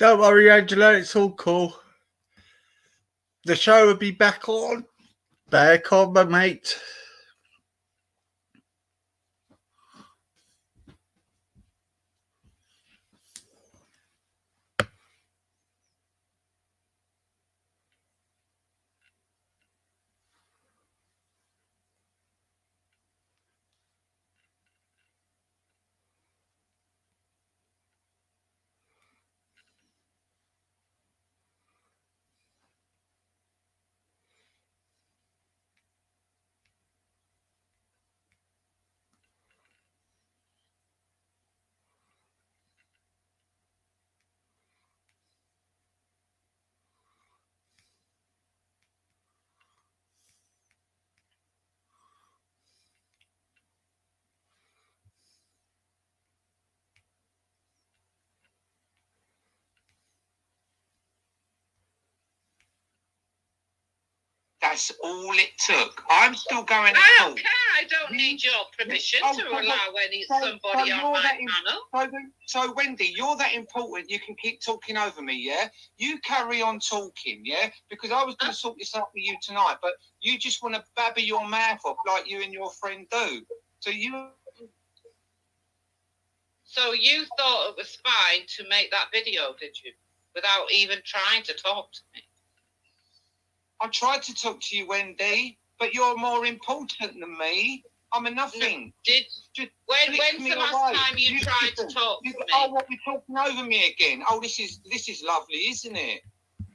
Don't worry, Angela, it's all cool. The show will be back on. Back on, my mate. That's all it took. I'm still going. I don't care. I don't need your permission to allow somebody on my panel. So, Wendy, you're that important. You can keep talking over me, yeah? You carry on talking, yeah? Because I was going to sort this out with you tonight, but you just want to babble your mouth off like you and your friend do. So you thought it was fine to make that video, did you? Without even trying to talk to me. I tried to talk to you, Wendy, but you're more important than me. I'm a nothing. When's the last time you tried to talk to me? Oh, what, you're talking over me again? Oh, this is lovely, isn't it?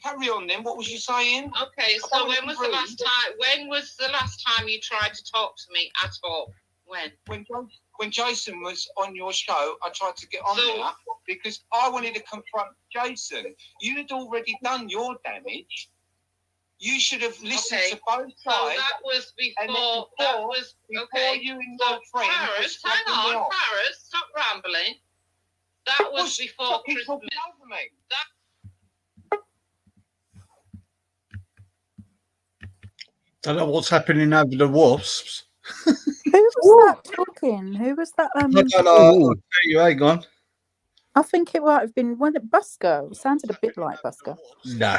Carry on then. What was you saying? Okay, so when was the last time? When was the last time you tried to talk to me at all? When Jason was on your show, I tried to get on there because I wanted to confront Jason. You had already done your damage. You should have listened to both sides. So that was before you and your friend. Paris, hang on, Paris, stop rambling. That was before Christmas. Don't know what's happening over the wasps. Who was that talking? Who was that? I don't know. I'll tell you, hang on. I think it might have been Busker. It sounded a bit like Busker. No,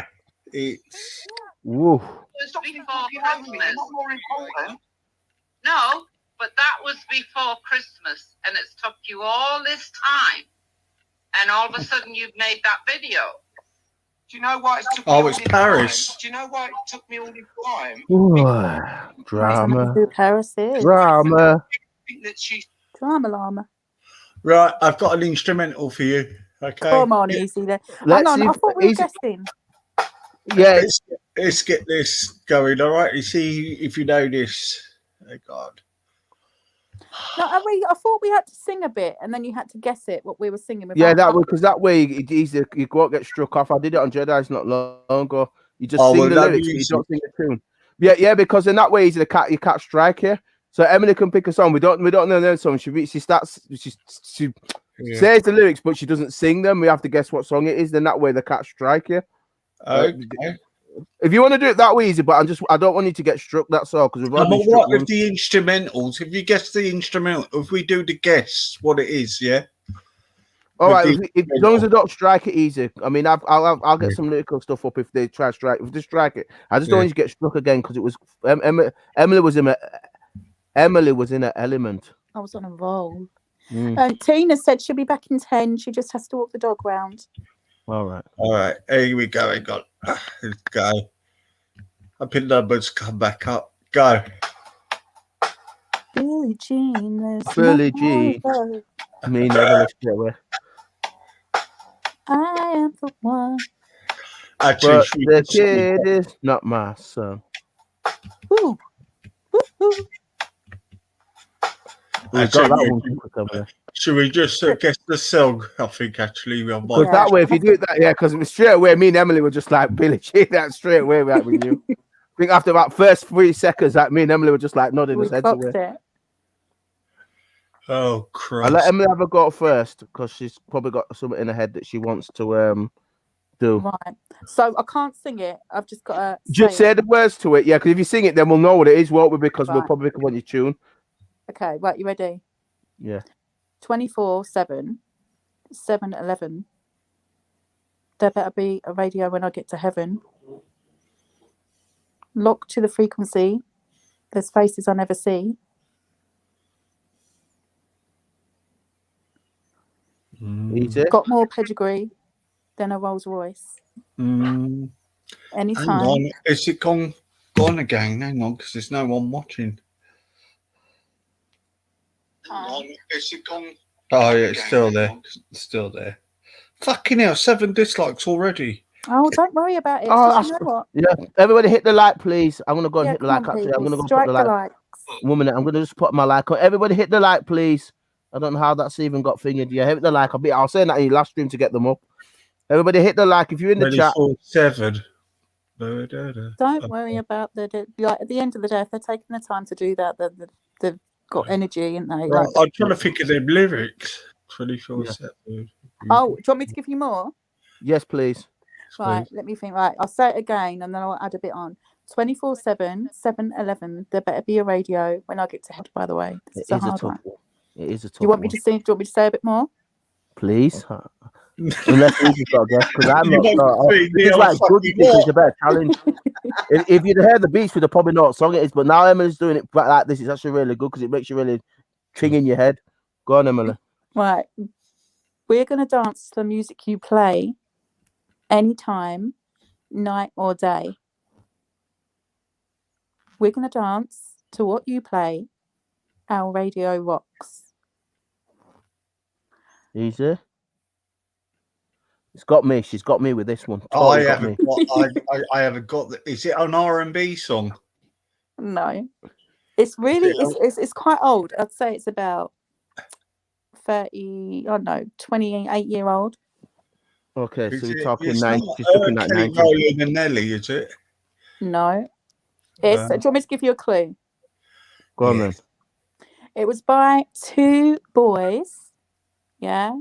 it's. Woo. It was before Christmas. No, but that was before Christmas, and it's took you all this time, and all of a sudden you've made that video. Do you know why it took me all this Paris. time? Do you know why it took me all this time? Ooh, drama. Who Paris is. Drama. Drama llama. Right, I've got an instrumental for you. Okay. Come on, easy there. Hang on, I thought we were guessing. Yeah. Let's get this going, all right? You see if you know this. Oh, God. No, I thought we had to sing a bit and then you had to guess it, what we were singing. Yeah, that way, because that way you won't get struck off. I did it on Jedi's not long ago. You just sing the lyrics, but you don't sing the tune. Yeah, because in that way, you can't strike here. So Emily can pick a song. We don't know the song. She says the lyrics, but she doesn't sing them. We have to guess what song it is. Then that way, the cat strike you. Okay. If you want to do it that way, easy. But I don't want you to get struck. That's all. Because I'm all right with the instrumentals. If you guess the instrumental, if we do the guess what it is, yeah. All right. As long as they don't strike it easy. I mean, I'll get some lyrical stuff up if they try to strike. If they strike it, I just don't want you to get struck again because it was Emily was in an element. I was on a roll. Tina said she'll be back in 10. She just has to walk the dog round. All right. Here we go. Let's go. I think numbers come back up. Go. Billie Jean. Billie Jean. I mean, never straight away. I am the one. Actually, but the kid is not my son. Ooh. Ooh. Should we just guess the song? I think actually we are. Because that way, if you do it that, because it was straight away. Me and Emily were just like Billie Jean. That straight away with you. I think after about first 3 seconds, like me and Emily were just like nodding his heads away. Oh, Christ. I'll let Emily have a go first because she's probably got something in her head that she wants to do. Right. So I can't sing it. I've just got to just say the words to it. Yeah, because if you sing it, then we'll know what it is, won't we? Because we'll probably want your tune. Okay, right, you ready? Yeah. 24/7, 7/11, There better be a radio when I get to heaven. Lock to the frequency. There's faces I never see. Easy. Got more pedigree than a Rolls Royce. Hang Anytime. on. Is it gone again? Hang on, because there's no one watching. Is it gone? Oh, yeah, it's still there. It's still there. Fucking hell, 7 dislikes already. Oh, don't worry about it. Oh, Just, you know what? Yeah, everybody hit the like, please. I'm gonna go and Yeah, hit the come like. on, Actually, I'm people. gonna go Strike put the the like. likes. 1 minute. I'm gonna just put my like on. Everybody hit the like, please. I don't know how that's even got fingered. Yeah, hit the like. I'll say that in your last stream to get them up. Everybody hit the like if you're in the chat. 7. Don't worry about like at the end of the day, if they're taking the time to do that, they've got energy, ain't they? Right, Like, I'm trying to think of them lyrics. 24/7. oh, do you want me to give you more? Yes, please. Right, let me think. Right, I'll say it again and then I'll add a bit on. 24/7, 7-11. There better be a radio when I get to head. By the way, this is a hard one. It is a tough Do you want me to sing? Do you want me to say a bit more? Please. Unless you got guess, because I'm not sure. It's like good. It's a better challenge. If you'd heard the beats, we'd have probably know what song it is. But now Emily's doing it like this. It's actually really good because it makes you really ting in your head. Go on, Emily. Right, we're gonna dance to the music you play, anytime, night or day. We're gonna dance to what you play. Our radio rocks. Easy. It's got me. She's got me with this one. Oh, Totally got me. I haven't got the. Is it an R&B song? No, it's really it's quite old. I'd say it's about 30. I don't know, 28-year-old. Okay, so Is we're it- talking it's 90. not, She's looking at Kelly 90. Rowland and Nelly, is it? No, it's. Do you want me to give you a clue? Go on Yeah. then. It was by two boys. Yeah,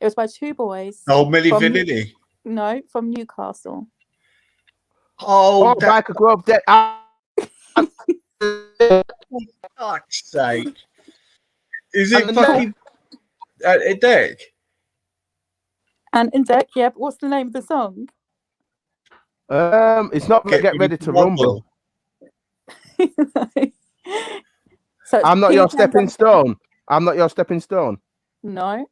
it was by two boys. Oh, Milli From- Vanilli. No, from Newcastle. Oh, Oh, Biker Grove. fuck's sake. Is it And fucking a deck? And in deck, yeah. But what's the name of the song? It's not Get Ready to Rumble. So it's I'm not your Pink and stepping stone. I'm not your stepping stone. No.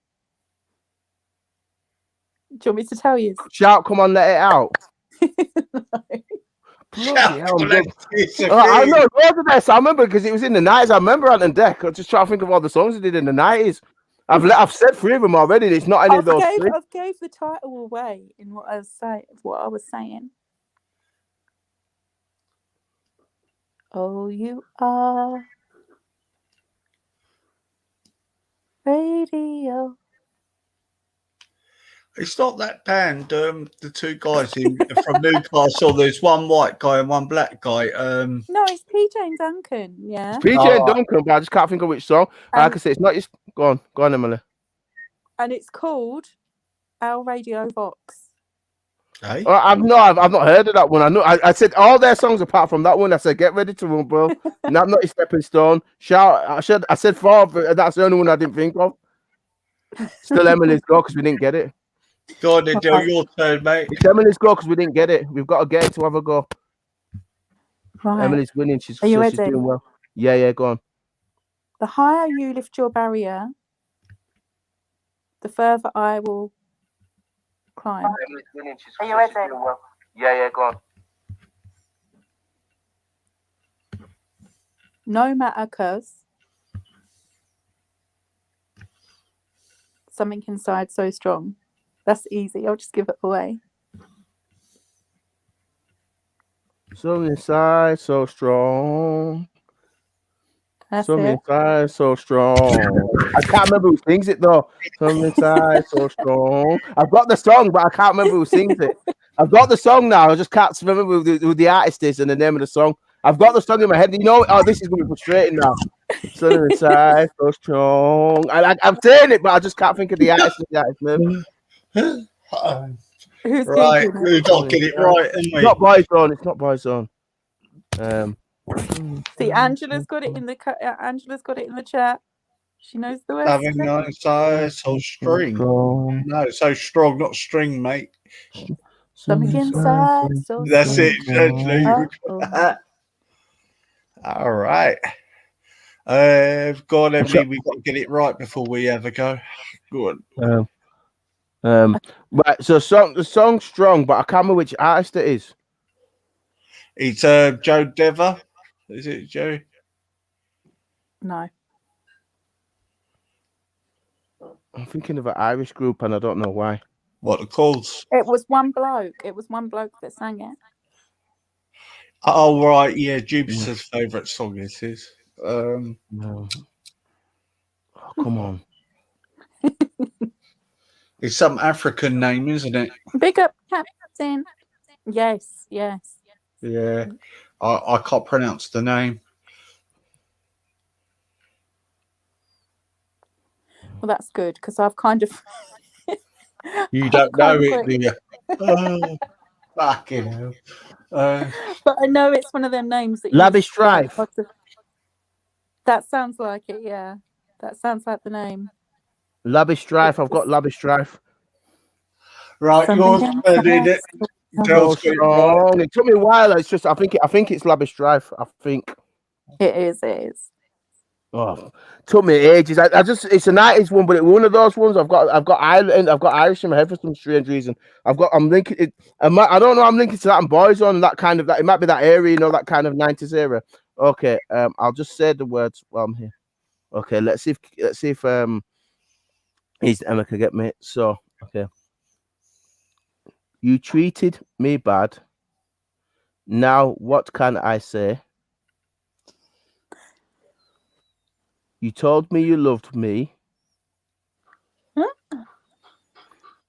Do you want me to tell you? Shout, come on, let it out. Bloody hell, I'm good. I know loads of this. I remember because it was in the 90s. I remember Ant and Deck. I just try to think of all the songs they did in the 90s. I've said 3 of them already. It's not any of those 3. I've gave the title away in what I was saying. Oh, you are radio. It's not that band. The 2 guys from Newcastle. There's one white guy and one black guy. No, it's PJ and Duncan. Yeah. PJ and Duncan, but I just can't think of which song. Like I say, it's not just. Go on, Emily. And it's called Our Radio Vox. Hey? I've not heard of that one. I said all their songs apart from that one. I said Get Ready to Rumble. And I'm not a stepping stone. Shout. I said 4, but that's the only one I didn't think of. Still Emily's go because we didn't get it. Go on, then, Joe, your turn, mate. It's Emily's go because we didn't get it. We've got to get it to have a go. Right. Emily's winning. She's Are you she's ready? doing well. Yeah, go on. The higher you lift your barrier, the further I will climb. Emily's winning. Are you ready? Well. Yeah, go on. No matter, cause something inside so strong. That's easy. I'll just give it away. Something inside so strong. That's Something it. inside so strong. I can't remember who sings it though. Something inside so strong. I've got the song, but I can't remember who sings it. I've got the song now. I just can't remember who the artist is and the name of the song. I've got the song in my head. You know, oh, this is going to be frustrating now. Something inside so strong. I'm saying it, but I just can't think of the artist name. Who's Right, Googling it? we've got to get it right, haven't It's we? not Boyzone. It's not Boyzone. See, Angela's got it in the Angela's got it in the chat. She knows the words. Having no size, so string. Strong. No, so strong, not string, mate. Something inside, so That's it, strong. essentially. Oh. All right. Go on, Emily. We've got to get it right before we ever go. Go on. Right. So the song's strong, but I can't remember which artist it is. It's Joe Dever. Is it Joe? No. I'm thinking of an Irish group, and I don't know why. What the calls? It was one bloke. It was one bloke that sang it. Oh, right. Yeah, Jupiter's favourite song is his. No. Oh, come on. It's some African name, isn't it? Big up, Captain. Yes, yes. Yeah. I can't pronounce the name. Well, that's good because I've kind of. You I've don't know kind it, of- do you? Oh, fucking hell. But I know it's one of them names that. Lavish Drive. That sounds like it. Yeah, that sounds like the name. Lavish Drive. I've got Lavish Drive. Right, yours did it. So strong. It took me a while. It's just I think it's Lavish Drive. I think It is. It is. Oh, took me ages. I just it's a 90s one, but it's one of those ones. I've got Ireland. I've got Irish in my head for some strange reason. I'm linking it. I don't know. I'm linking to that and Boyzone and that kind of that. It might be that area, that kind of 90s era. Okay. I'll just say the words while I'm here. Okay. Let's see if Emma can get me. So okay. You treated me bad. Now what can I say? You told me you loved me,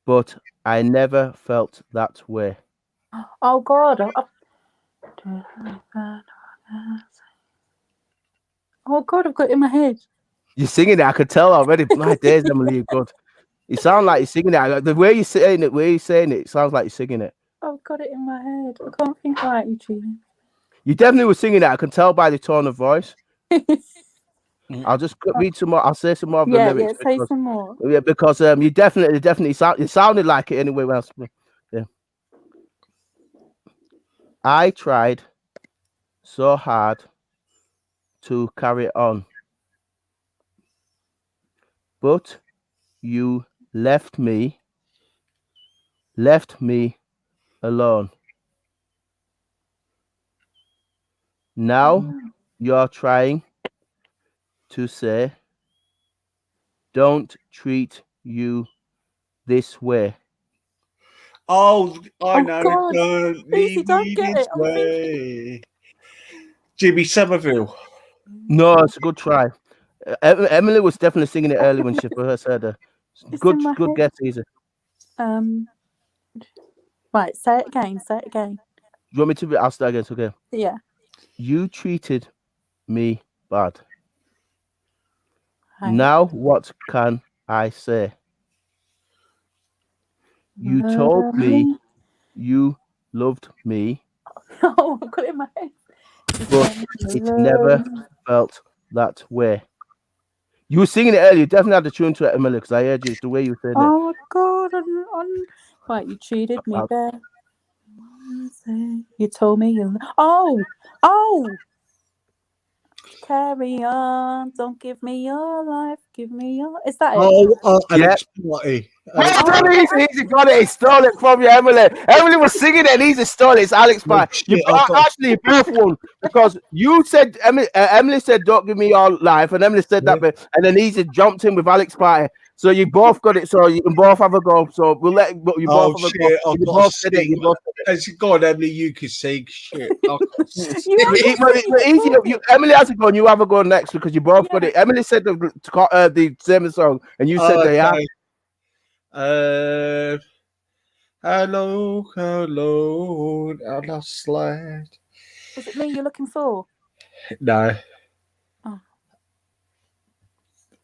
but I never felt that way. Oh God! Oh God! I've got it in my head. You're singing it. I could tell already. My days, Emily, you're good. You sound like you're singing it. The way you're saying it, it sounds like you're singing it. I've got it in my head. I can't think right, Eugene. You definitely were singing it. I can tell by the tone of voice. I'll just read some more. I'll say some more of the lyrics. Yeah, say some more. Yeah, because you definitely you sounded like it anyway. Yeah. I tried so hard to carry on, but you left me alone. Now you're trying to say, don't treat you this way. Oh, I know. God. Don't Easy, leave don't me get this it. I'm way. Jimmy Somerville. No, it's a good try. Emily was definitely singing it early when she first heard her. It's Good in my head. guess, Easy. Right, say it again. Say it again. You want me to? I'll start again. Okay. Yeah. You treated me bad. Hi. Now what can I say? You told me you loved me, Oh, I've got it in my head. but it never felt that way. You were singing it earlier. You definitely had the tune to it, Emily, because I heard you. It's the way you were saying it. Oh God! Right, you treated me bad. You told me you. Oh! Carry on, don't give me your life, give me your. Is that it? Alex Party. Easy got it. He stole it from you, Emily. Emily was singing it, and Easy stole it. It's Alex Party. You actually both won because you said Emily said, "Don't give me your life," and Emily said that bit, and then Easy jumped in with Alex Party. So you both got it. So you can both have a go. So we'll let you both have a go. You both said it. Go on, Emily. You can sing. Shit. Emily has a go, and you have a go next because you both got it. Emily said the same song, and you said they are. Hello, on a slide. Was it me you're looking for? No.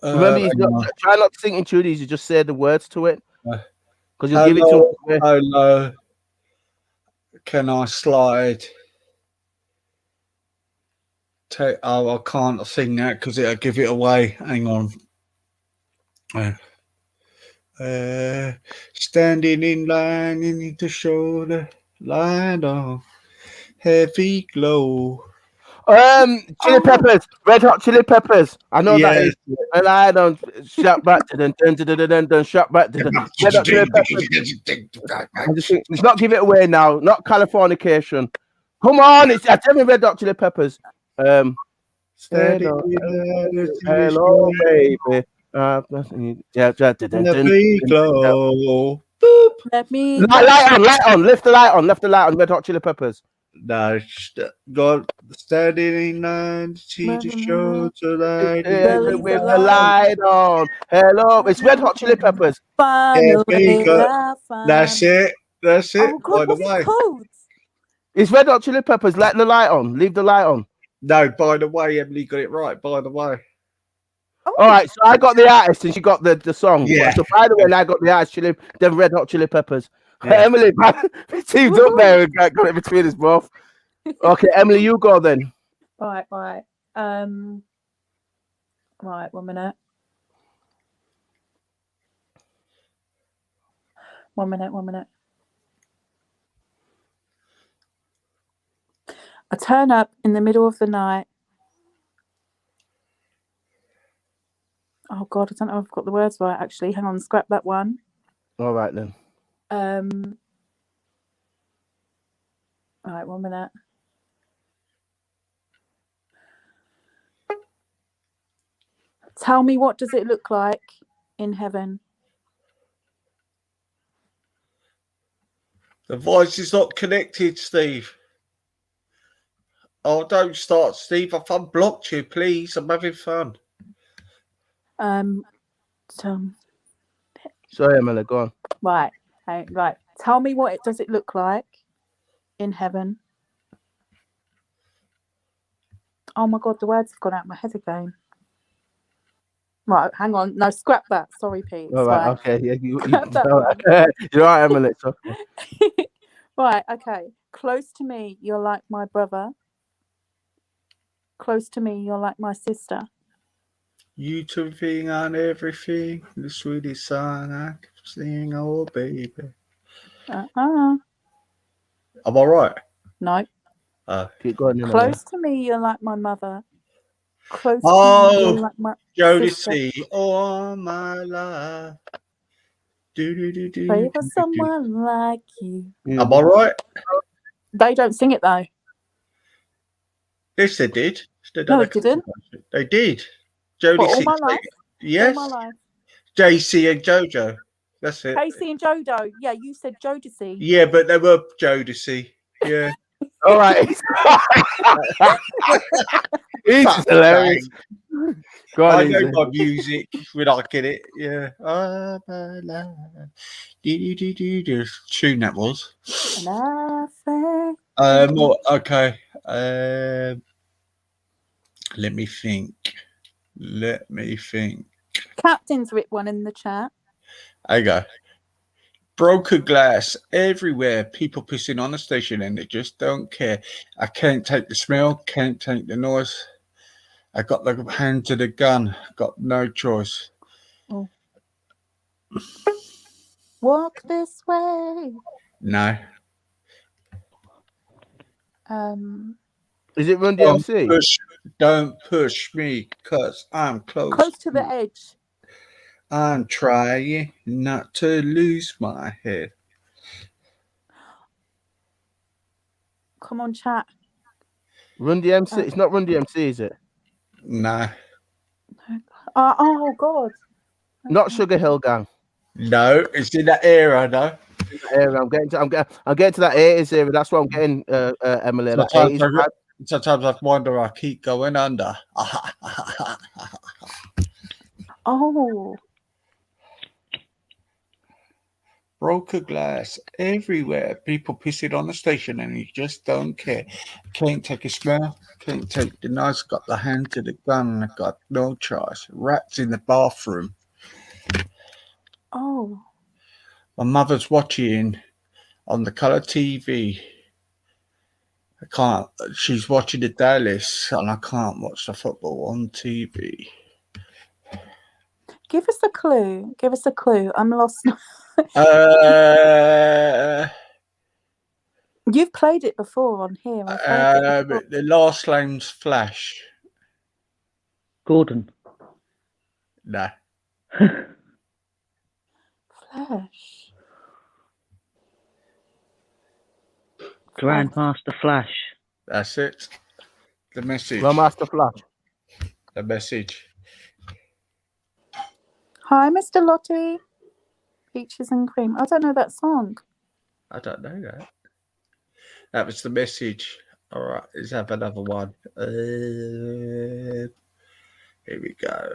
Remember, try not to sing in tune. You just say the words to it because you'll give it to. Hello, can I slide? I can't sing that because it'll give it away. Hang on. Standing in line, you need to show the line on heavy glow. Chili Peppers, Red Hot Chili Peppers. I know that Yeah. is. And I don't shut back to dun shut back to the Red Hot Chili Peppers. I just think, let's not give it away now. Not Californication. Come on, it's tell me Red Hot Chili Peppers. Standing Hello, in line, hello, baby. heavy glow. Let me Light on, lift the light on, Red Hot Chili Peppers. No, God, standing in line, see the show tonight. With the light on. Hello, it's Red Hot Chili Peppers. finally. That's it. That's it. Oh God, By the what's way, it called? It's Red Hot Chili Peppers. Let the light on. Leave the light on. no. By the way, Emily got it right. By the way, Oh, All right, so I got the artist and she got the song. Yeah. So by the way, I got the artist, the Red Hot Chili Peppers. Yeah. Emily, we teamed up there and got it between us both. Okay, Emily, you go then. right. Right, 1 minute. 1 minute, 1 minute. I turn up in the middle of the night. Oh God, I don't know if I've got the words right actually. Hang on, scrap that one. All right then. All right, 1 minute. Tell me, what does it look like in heaven? the voice is not connected, Steve. Oh, don't start, Steve. I've unblocked you, please. I'm having fun. Sorry, Emily, go on. Right. Right. Tell me, what does it look like in heaven? Oh my God, the words have gone out of my head again. Right, hang on. No, scrap that. Sorry, Pete. All right, Right. okay. Yeah, you, Scrap that all right. You're all right, Emily. It's okay. Right, okay. Close to me, you're like my brother. Close to me, you're like my sister. You two thing on everything. The sweetest song I can sing, oh baby. Uh-uh. Am I right? No. Keep going. Emily. Close to me, you're like my mother. Close to Oh, me, you're like my Jodeci, all my life. Pray for someone like you. Am I right? They don't sing it though. Yes, they did. No, they didn't. They did. What, all Jodeci. my life? Yes. All my life. JC and Jojo. That's it. Casey and Jodo. Yeah, you said Jodeci. Yeah, but they were Jodeci. Yeah. All right. He's hilarious. Go on, I know easy. my music when I get it. Yeah. Tune that was. And I say, Okay. Let me think. Captain's writ one in the chat. I go. Broken glass everywhere. People pissing on the station and they just don't care. I can't take the smell, can't take the noise. I got the hand to the gun. Got no choice. Oh. Walk this way. No. Is it Run DMC? Don't push me, cause I'm Close to the edge. I'm trying not to lose my head. Come on, chat. Run DMC. It's not Run DMC, is it? No. Oh God. Not Sugar Hill Gang. No, it's in that era, though. I'm getting to that 80s era. That's what I'm getting, Emily. That 80s. Sometimes I wonder I keep going under. Oh. Broken glass everywhere. People pissing on the station and you just don't care. Can't take a smell. Can't take the noise. Got the hand to the gun. I got no choice. Rats in the bathroom. Oh. My mother's watching on the colour TV. I can't. She's watching the Dallas and I can't watch the football on TV. Give us a clue. Give us a clue. I'm lost. You've played it before on here. I've heard it before. The last name's Flash. Gordon. No. Flash. Grandmaster Flash. That's it. The message. Grandmaster Flash. The message. Hi, Mr. Lottie. Peaches and cream. I don't know that song. I don't know that. That was the message. All right, let's have another one. Here we go.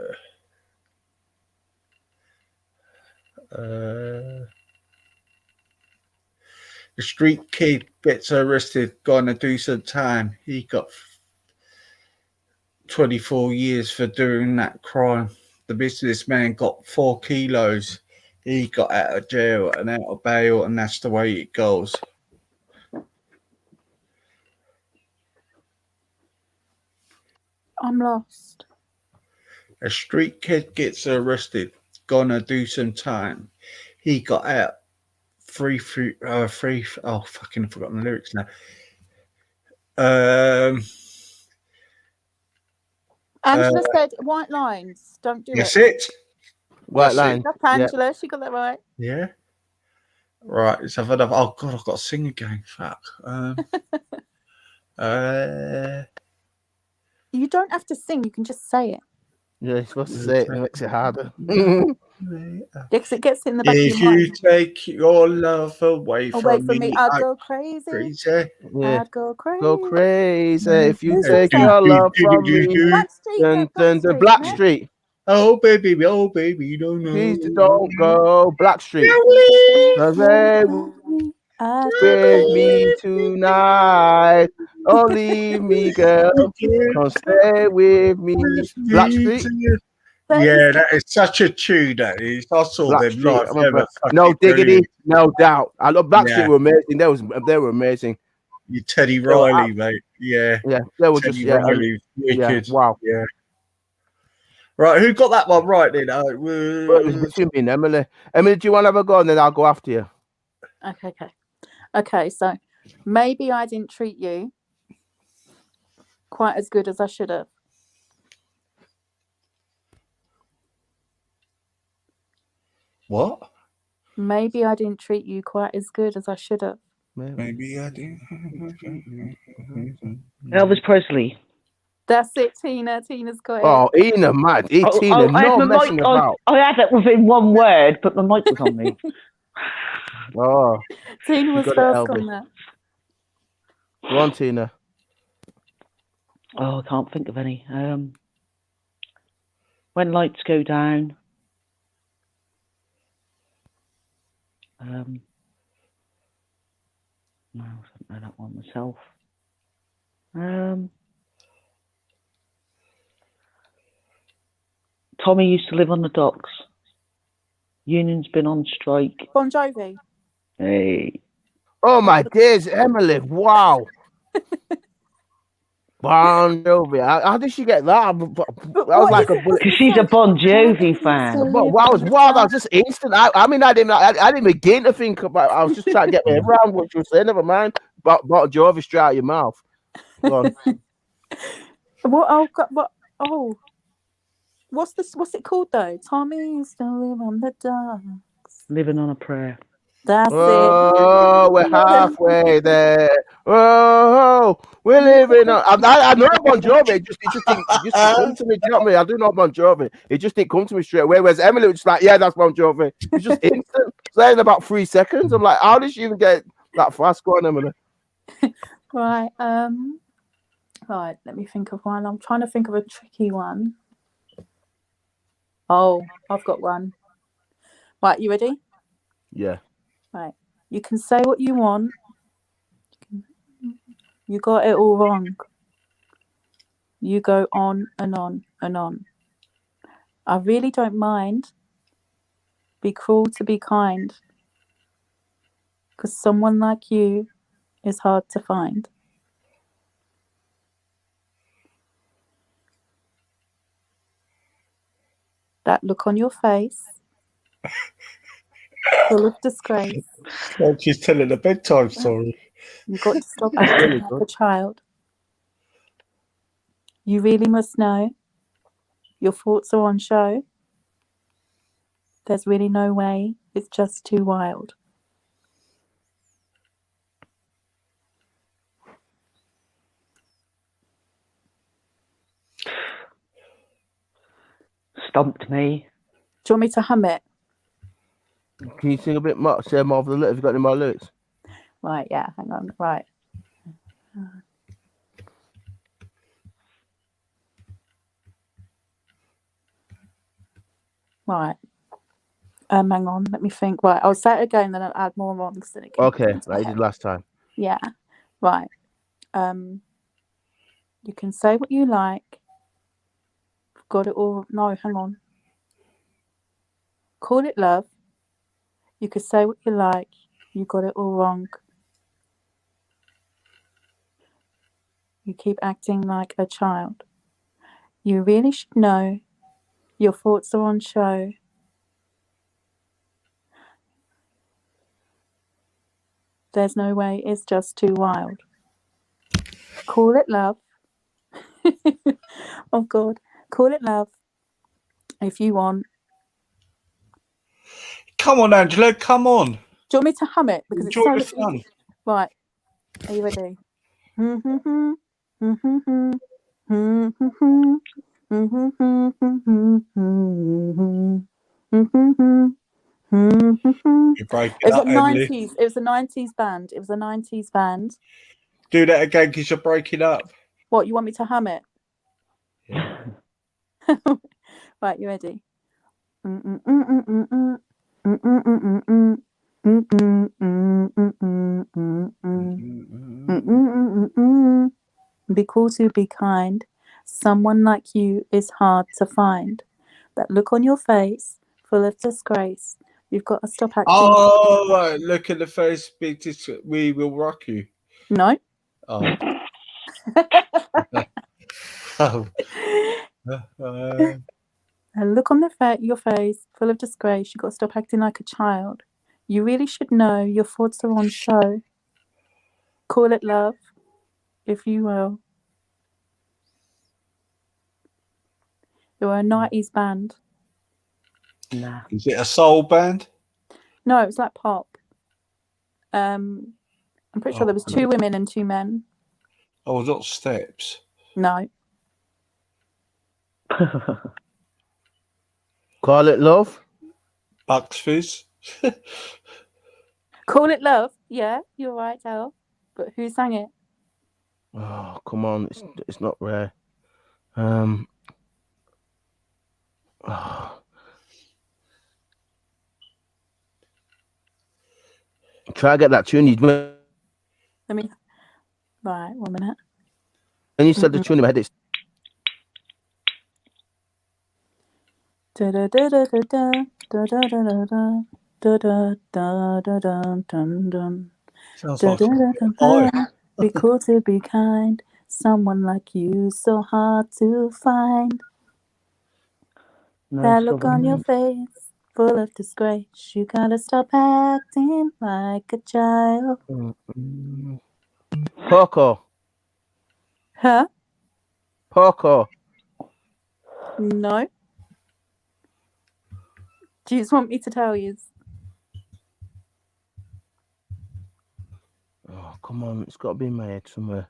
The street kid gets arrested, gonna do some time. He got 24 years for doing that crime. The businessman got 4 kilos. He got out of jail and out of bail, and that's the way it goes. I'm lost. A street kid gets arrested, gonna do some time. He got out free. Oh, fucking forgotten the lyrics now. Angela said white lines. Don't do That's it. it. White That's line. it. That's Angela. She got that right. Yeah. Right. Let's have another. Oh God, I've got to sing again. Fuck. You don't have to sing. You can just say it. Yeah, you're supposed to say it. It makes it harder. Because it gets in the back of If your mind. you take your love away from me, I'd go crazy. crazy. Yeah. I'd go crazy. Go crazy if you Who's take that? your love from me. Blackstreet. The Blackstreet. Oh baby, don't know. Please don't go Blackstreet. Cause they with me tonight. Don't leave me, girl. Come stay with me. Blackstreet. Yeah, that is such a tune. That is. I saw them live. No diggity, no doubt. I love Blackstreet. Yeah. Were amazing. They were amazing. You Teddy Riley, mate. Yeah. Yeah, they were Teddy just Riley. yeah. Wow. Yeah. Right, who got that one right then? Well, it was between me and Emily. Emily, do you want to have a go and then I'll go after you? Okay, so maybe I didn't treat you quite as good as I should have. What? Maybe I didn't treat you quite as good as I should have. Maybe I did. Elvis Presley. That's it, Tina. Tina's got it. Oh, Ina, mad. Tina, no messing about. I had it within one word, but the mic was on me. Oh, Tina was first on that. Go on, Tina. Oh, I can't think of any. When lights go down. No, I don't know that one myself. Tommy used to live on the docks. Union's been on strike. Bon Jovi. Hey. Oh my days, Emily! Wow. Bon Jovi. How did she get that? That was like a bullet. Because she's a Bon Jovi fan. Wow, that was just instant. I mean, I didn't begin to think about. I was just trying to get my head around what you were saying. Never mind. Bon Jovi straight out your mouth. Go on. What's it called though? Tommy used to live on the docks. Living on a prayer. That's it. Oh, we're halfway there. Oh, we're living on. I know Bon Jovi. It just didn't come to me. Do you know what I mean? I do know Bon Jovi. It just didn't come to me straight away. Whereas Emily was just like, yeah, that's Bon Jovi. It's just instant. So in about 3 seconds, I'm like, how did she even get that fast? Go on, Emily. Right. Right. Let me think of one. I'm trying to think of a tricky one. Oh, I've got one. Right, you ready? Yeah. Right. You can say what you want. You got it all wrong. You go on and on and on. I really don't mind. Be cruel to be kind. Because someone like you is hard to find. That look on your face, full of disgrace. Like she's telling a bedtime story. You've got to stop That's acting really like good. a child. You really must know your thoughts are on show. There's really no way, it's just too wild. Stumped me. Do you want me to hum it? Can you sing a bit more? Say more of the lyrics. Have you got any more lyrics? Right, yeah, hang on. Right. Right. Hang on, let me think. Right, I'll say it again, then I'll add more on because then it can Okay, like you did last time. Yeah. Right. You can say what you like. Got it all. No, hang on. Call it love. You could say what you like. You got it all wrong. You keep acting like a child. You really should know your thoughts are on show. There's no way, it's just too wild. Call it love. Oh God. Call it love if you want. Come on, Angela, come on. Do you want me to hum it? Because it's Enjoy so the fun. Right. Are you ready? You break It it was a up, Emily. 90s. It was a 90s band. It was a 90s band. Do that again because you're breaking up. What, you want me to hum it? Yeah. Right, you ready? Be cool to be kind. Someone like you is hard to find. That look on your face, full of disgrace. You've got to stop acting. Oh, right. Look at the face. We will rock you. No. Oh. Oh. A look on your face, full of disgrace. You've got to stop acting like a child. You really should know your thoughts are on show. Call it love, if you will. They were a 90s band. Nah. Is it a soul band? No, it was like pop. I'm pretty sure there was 2 women and 2 men. Oh, not Steps. No. Call it love. Bucks Fizz. Call it love. Yeah, you're right, Al. But who sang it? Oh, come on. It's not rare. Try to get that tune. Let me. Right, 1 minute. When you said the tune in my head, it's Da da da da da da da da da da da da da da dun dun. Sounds Da like da da da oh. da. Be cool to be kind. Someone like you so hard to find. No That look on your southern face, full of disgrace. You gotta stop acting like a child. Poco. Huh? Poco. No. Do you just want me to tell you? Oh, come on. It's got to be in my head somewhere.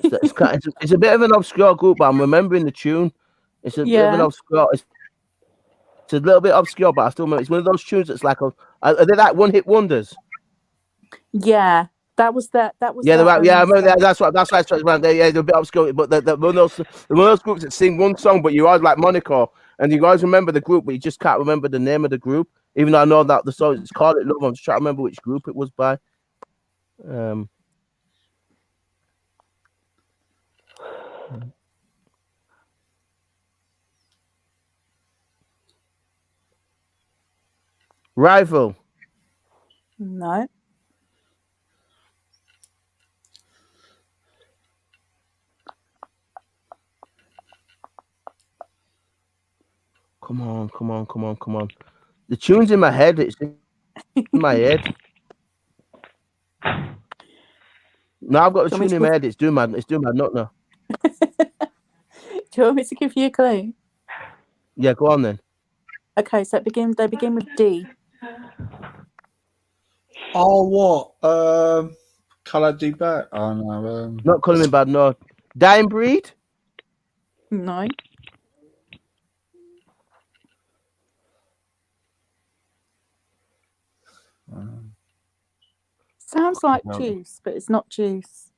It's a bit of an obscure group, but I'm remembering the tune. It's a bit of an obscure. It's a little bit obscure, but I still remember. It's one of those tunes that's like are they like one-hit wonders? Yeah, that was that. That was Yeah, that, right. Yeah, I remember that. That's what I started around there. Yeah, they're a bit obscure, but one of those groups that sing one song, but you always like Monaco, and you guys remember the group, but you just can't remember the name of the group. Even though I know that the song is Call It Love. I'm just trying to remember which group it was by. Rival. No. Come Come on. The tune's in my head. It's in my head. Now I've got the Do you want me tune in to my head. It's doing my nut now. Do you want me to give you a clue? Yeah, go on then. Okay, so they begin with D. Oh, what? Colour D back. Oh no. Not calling me bad, no. Dying Breed? No. Sounds like No. juice, but it's not juice.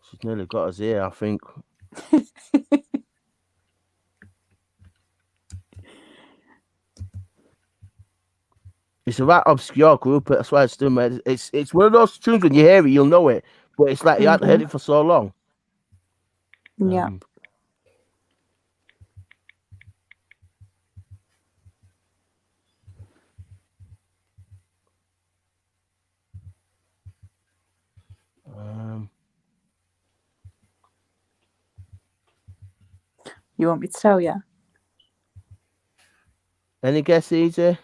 She's nearly got us here, I think. It's a right obscure group. That's why it's doing my. It's one of those tunes when you hear it, you'll know it. But it's like you hadn't heard it for so long. Yeah. You want me to tell you? Any guess, Easy?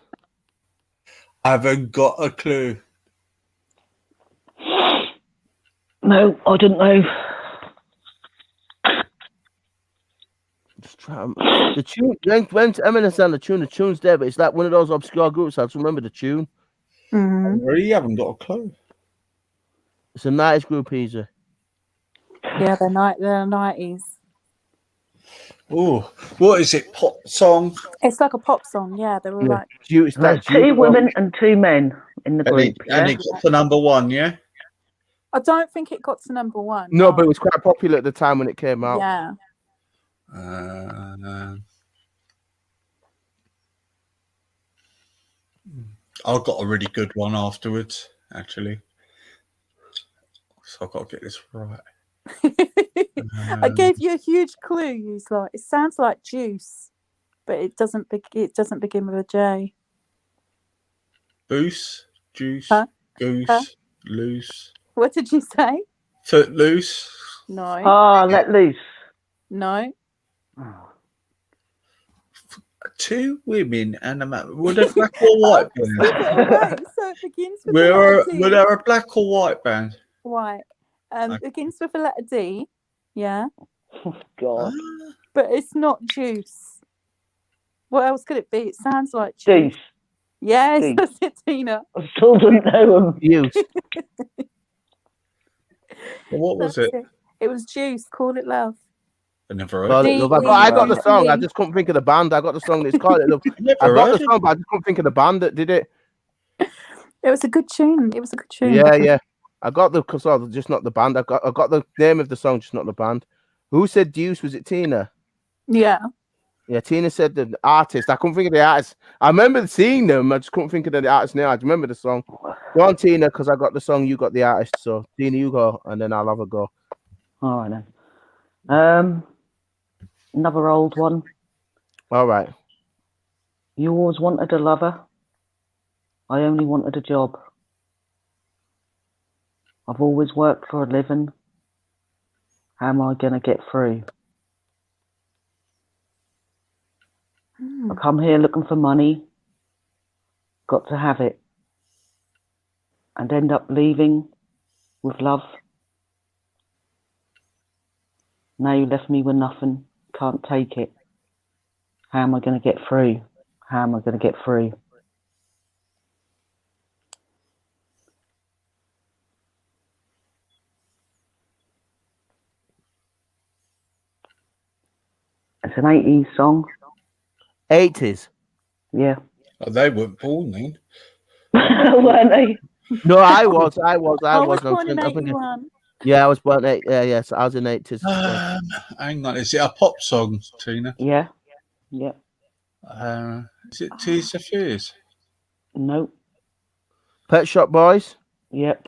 I haven't got a clue. No, I don't know. Just try the tune. When Eminem sang the tune's there, but it's like one of those obscure groups. I just remember the tune. Mm-hmm. I really haven't got a clue. It's a 90s group, Easy. Yeah, they're 90s. Oh, what is it? Pop song? It's like a pop song. Yeah, they're all Yeah. like. It's There's that 2 women and 2 men in the group. And it got to number 1, yeah? I don't think it got to number 1. No, but it was quite popular at the time when it came out. Yeah. I've got a really good one afterwards, actually. So I've got to get this right. I gave you a huge clue. It's like it sounds like juice, but it doesn't begin with a J. Boost, juice, Huh? goose, Huh? loose, What did you say? footloose. No. Let loose. No. Oh. 2 women and a man. Were they black or white band? Right, so it begins with the Were letter D. they a black or white band? White. Okay. Begins with the letter D. Yeah. God. But it's not juice. What else could it be? It sounds like juice. Juice. Yes, Juice. that's it, Tina. I still don't know them. Use. What was That's it? It was juice. Call it love. I never heard Call it. It Love. I got the song. I just couldn't think of the band. I got the song. It's called It Love. Never I got heard the it. song, but I just couldn't think of the band that did it. It was a good tune. It was a good tune. Yeah. I got the song, just not the band. I got the name of the song, just not the band. Who said Deuce? Was it Tina? Yeah. Yeah, Tina said the artist. I couldn't think of the artist. I remember seeing them. I just couldn't think of the artist now. I remember the song. Go on, Tina, because I got the song. You got the artist. So Tina, you go, and then I'll have a go. All right then. Another old one. All right. You always wanted a lover. I only wanted a job. I've always worked for a living. How am I going to get through? I come here looking for money. Got to have it. And end up leaving with love. Now you left me with nothing. Can't take it. How am I going to get through? How am I going to get through? It's an 80s song. 80s. Yeah. Oh, they weren't born then. Weren't they? No, I was. I was born in I'm thinking- 81. Yeah, I was born. Yes, I was in 80s. Hang on, is it a pop song, Tina? Yeah. Yeah. Is it Tears for Fears? No. Pet Shop Boys. Yep.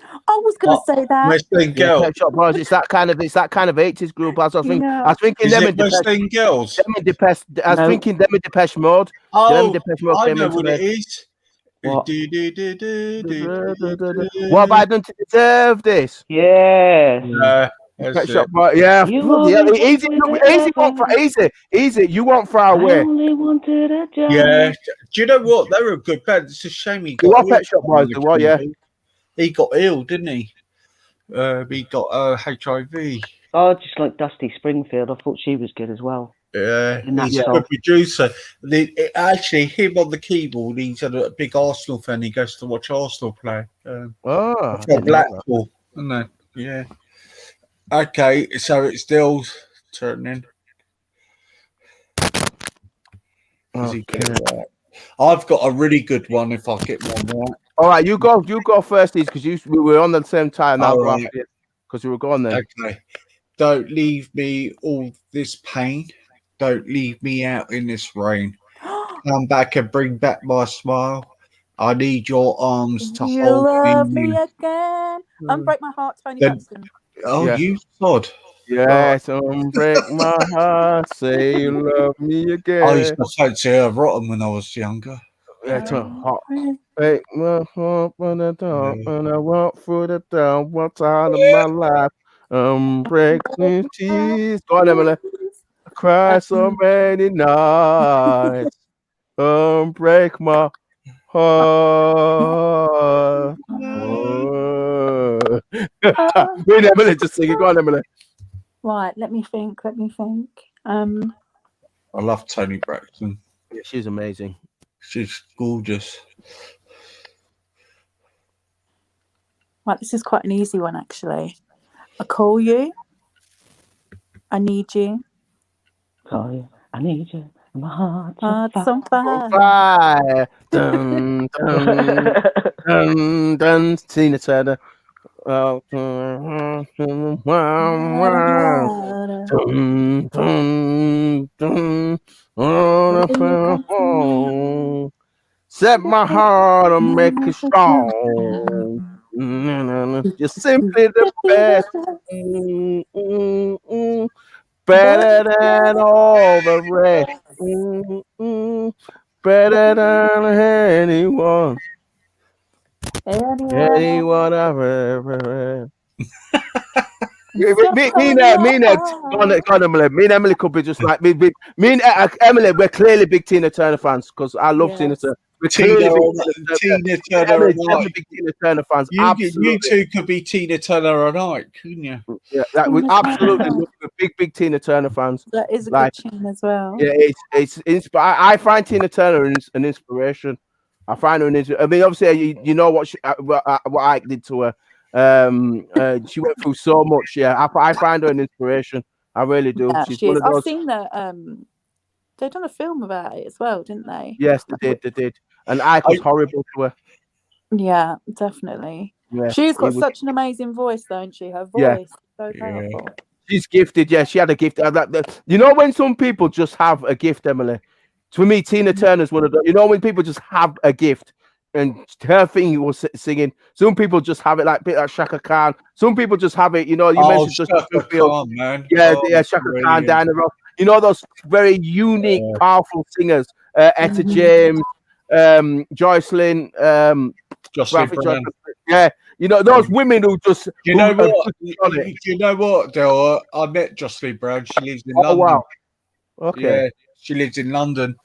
I was going to say that. West End Yeah, Girls. Pet Shop Boys. It's that kind of 80s group. I was thinking. Yeah. I was thinking Is them it in West Depeche. End Girls? I was No. thinking them in Depeche Mode. Oh, Depeche Mode I came know into what the- it is. What? What have I done to deserve this? Yes. Pet That's Shop it. Boy. Yeah, You bloody hell. always Easy, wanted a easy, lover. easy. You want far I away. only wanted a job. Yeah. Do you know what? They were a good band. It's a shame he You got are Pet ill. Shop Boys, they were, yeah. He got ill, didn't he? He got HIV. I just like Dusty Springfield. I thought she was good as well. Yeah, In that he's a song. good producer. Actually, him on the keyboard, he's a big Arsenal fan. He goes to watch Arsenal play. Oh, I From didn't know that. Blackpool, isn't it? Yeah. Okay, so it's Dill's turning. Is he good at that? I've got a really good one if I get one right. All right, you go first, because we were on the same time. I'll go All right. after you, because we were going there. Okay. Don't leave me all this pain. Don't leave me out in this rain. Come back and bring back my smile. I need your arms to You hold love me. me again. Unbreak my heart, Tony Then- Braxton. Oh, Yeah. you sod. Yes, break my heart, say you love me I used again. to fancy her rotten when I was younger. It's a hot. Break my heart when I don't, and I walk through the down one time of my life. Break me tears. Go on, Emily. I cry so many nights. Break my heart. Wait, Emily, just sing it. Go on, Emily. Right, let me think. I love Tony Braxton. Yeah, she's amazing. She's gorgeous. Right, this is quite an easy one actually. I call you. I need you. Call you. I need you. My heart's Heart's on fire. Fire. Dun, dun, dun, dun. Tina Turner. Oh, dun, dun, dun. Oh, set my heart and make it strong. You're simply the best. Better than all the rest. Better than anyone. Anyone I've ever read. Me and Emily could be just like me. Me and Emily, we're clearly big Tina Turner fans because I love Tina Turner. We're clearly Tina Turner and Ike. big Tina Turner fans. You two could be Tina Turner and Ike, couldn't you? Yeah, that we absolutely love. We're big Tina Turner fans. That is a Like, good tune as well. Yeah, I find Tina Turner an inspiration. I find her an inspiration. I mean, obviously, you know what Ike did to her. She went through so much. Yeah, I find her an inspiration. I really do. Yeah, She's she one is. of those. I've seen that. They've done a film about it as well, didn't they? Yes, they did. And Ike was horrible to her. Yeah, definitely. Yeah, She's got such an amazing voice, don't she? Her voice Yeah. is so powerful. She's gifted. Yeah, she had a gift. You know when some people just have a gift, Emily? To me, Tina Turner's one of those. You know when people just have a gift, and her thing was singing. Some people just have it like Shaka Khan. Some people just have it. You know, you mentioned just Shaka Khan, man. Yeah, Shaka Khan, Diana Ross. You know those very unique, powerful singers. Etta James, Jocelyn, Jocelyn Brown. Yeah, you know those women who just. Do you know what? Do you know what, Del? I met Jocelyn Brown. She lives in London. Wow. Okay. Yeah, she lives in London.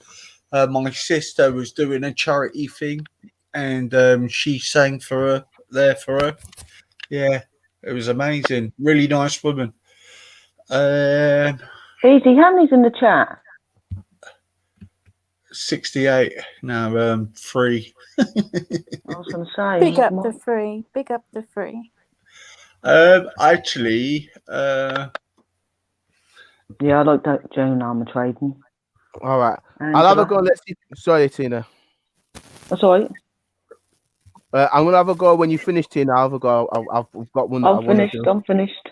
My sister was doing a charity thing, and she sang for her. Yeah, it was amazing. Really nice woman. Easy, how many's in the chat? 68. No, 3. I was going to say. Big up the free. Big up the free. Actually, Yeah, I like that Joan Armatrading. All right. I'll have a go. Let's see. Sorry, Tina. That's all right. I'm gonna have a go when you finish, Tina. I'll have a go. I've got one. I'm finished. I'm finished.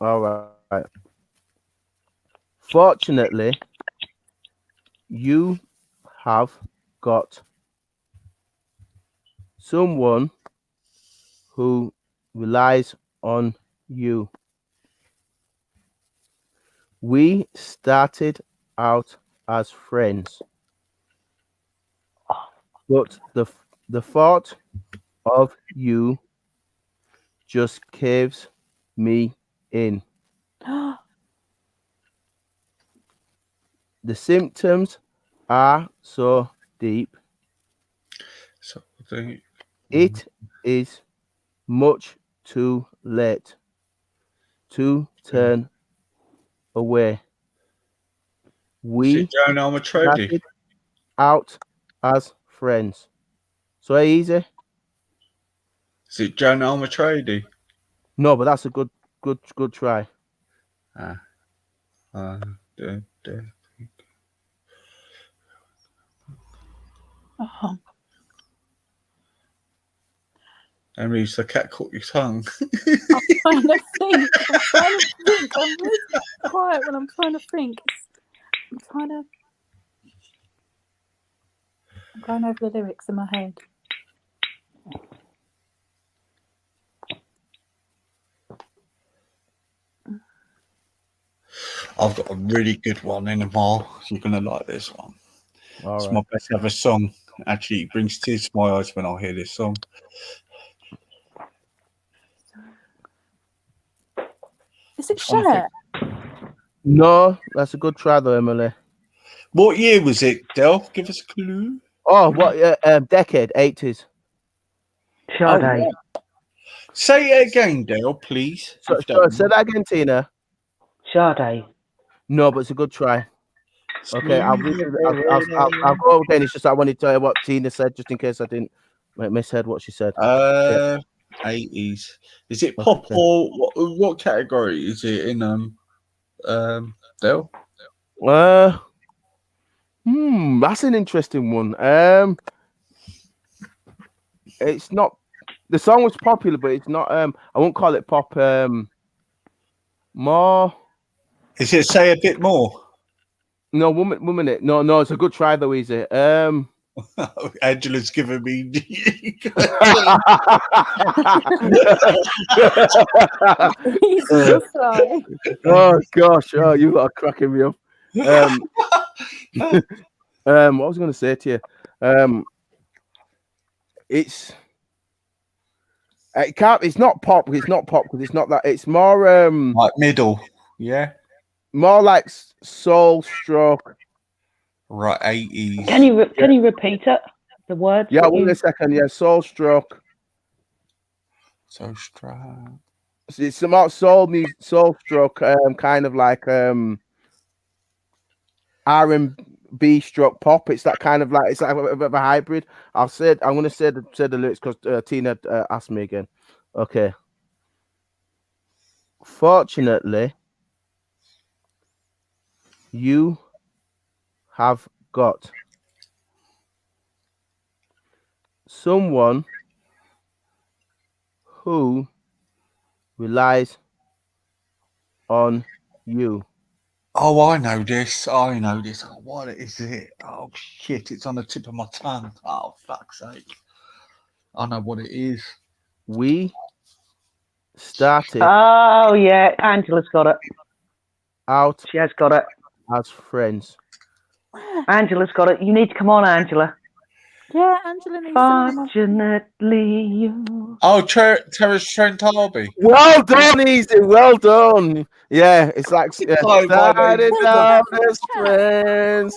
All right. Fortunately, you have got someone who relies on you. We started out as friends. but the thought of you just caves me in. The symptoms are so deep. So the It is much too late to turn away. is We it Joan Armatradey? started out as friends. So easy. Is it Joan Armatradey? No, but that's a good try. Ah. Duh. Oh, Emily's the cat caught your tongue. I'm trying to think. I'm really quiet when I'm trying to think. I'm going over the lyrics in my head. I've got a really good one in a mile. You're gonna like this one. All It's right. my best ever song. Actually, it brings tears to my eyes when I hear this song. Is it Cher? No, that's a good try though, Emily. What year was it, Del? Give us a clue. Oh, what decade? 80s. Sade. Say it again, Del, please. So, if you don't say mind. that again, Tina. Sade. No, but it's a good try. Okay, I'll go again. It's just I wanted to tell you what Tina said, just in case I didn't misheard what she said. 80s. Is it pop Okay. or what category is it in? Del. That's an interesting one. It's not. The song was popular, but it's not. I won't call it pop. More. Is it Say a Bit More? No, woman. It. No. It's a good try though, Easy. Angela's giving me. He's so sly. Oh gosh! Oh, you are cracking me up. What was I going to say to you? It's it can't. It's not pop. It's not pop because it's not that. It's more like middle, yeah. more like soul stroke. Right, 80s. Can you repeat it? The words? Yeah, that wait you- a second. Yeah, soul stroke. So strong. It's about soul music, soul stroke, kind of like R&B stroke pop. It's that kind of like it's like a bit of a hybrid. I'm gonna say the lyrics because Tina asked me again. Okay. Fortunately, you have got someone who relies on you. Oh, I know this. Oh, what is it? Oh shit! It's on the tip of my tongue. Oh fuck's sake! I know what it is. We started Oh, yeah. Angela's got it. out She has got it. as friends. Angela's got it. You need to come on, Angela. Yeah, Angela needs to. Fortunately, you. Oh, Terence Trent D'Arby. Well done, Easy. Well done. Yeah, it's like Oh, my started name. out as friends.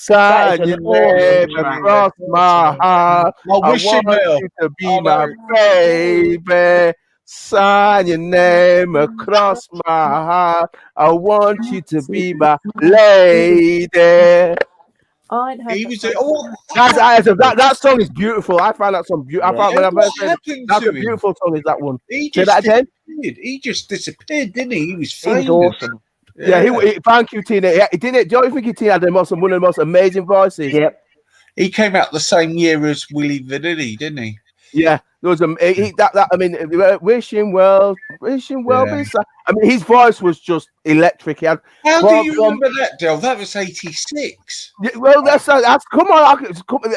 That Sign is your an awesome name track. across my heart. I I wish you want well. you to be I my know. baby. Sign your name across my heart. I want you to be my lady. I'd heard He that was. song. Oh, That song is beautiful. I find that song beautiful. I found when I what first heard it, happened that's to a him? beautiful song. Is that one? He Say just that again. disappeared. He just disappeared, didn't he? He was He was famous. awesome. Yeah, thank you, Tina. Yeah, he didn't. Do you think Tina had one of the most amazing voices? Yep. He came out the same year as Willie Vanilli, didn't he? Yeah, there was I mean, wishing well. Yeah. I mean, his voice was just electric. He had, How do you from- remember that, Del? That was 86. Yeah, well, that's come on.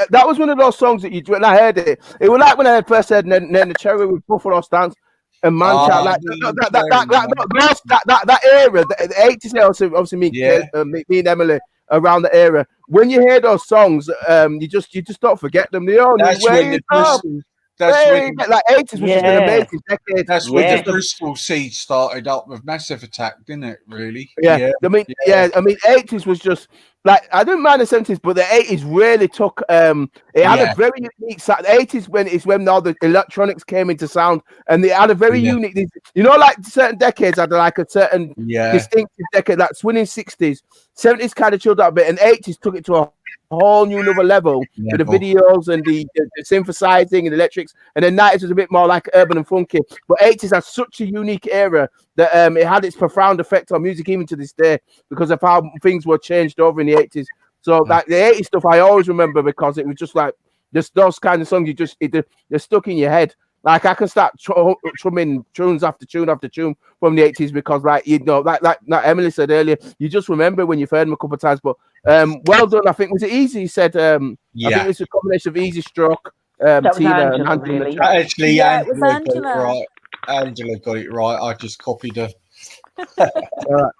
That was one of those songs that when I heard it, it was like when I first heard then the Cherry with Buffalo Stance and Man Child, like that era, the 80s. Obviously, me Yeah. and Emily around the era. When you hear those songs, you just don't forget them. The only That's when way the up, Bristol, that's when like 80s was just an Yeah. amazing decade. that's when Yeah. the Bristol seed started up with Massive Attack, didn't it? Really? Yeah. I mean, Yeah. I mean, 80s was just like I didn't mind the 70s, but the 80s really took it had Yeah. a very unique sound. The 80s when all the electronics came into sound, and they had a very Yeah. unique, you know, like certain decades had like a certain Yeah. distinctive decade, like swinging 60s, 70s kind of chilled out a bit, and 80s took it to a whole new another level with the videos and the synthesizing and electrics, and then 90s was a bit more like urban and funky, but 80s had such a unique era that it had its profound effect on music even to this day because of how things were changed over in the 80s. So like the 80s stuff I always remember because it was just like just those kind of songs they're stuck in your head. Like I can start strumming tunes after tune after tune from the 80s because like like Emily said earlier, you just remember when you've heard them a couple of times. But well done. I think was it Easy? He said I think it's a combination of Easy Stroke, That was Tina Angela, and Angela. really. Actually, Yeah, it was Angela got it Angela. right. Angela got it right. I just copied her.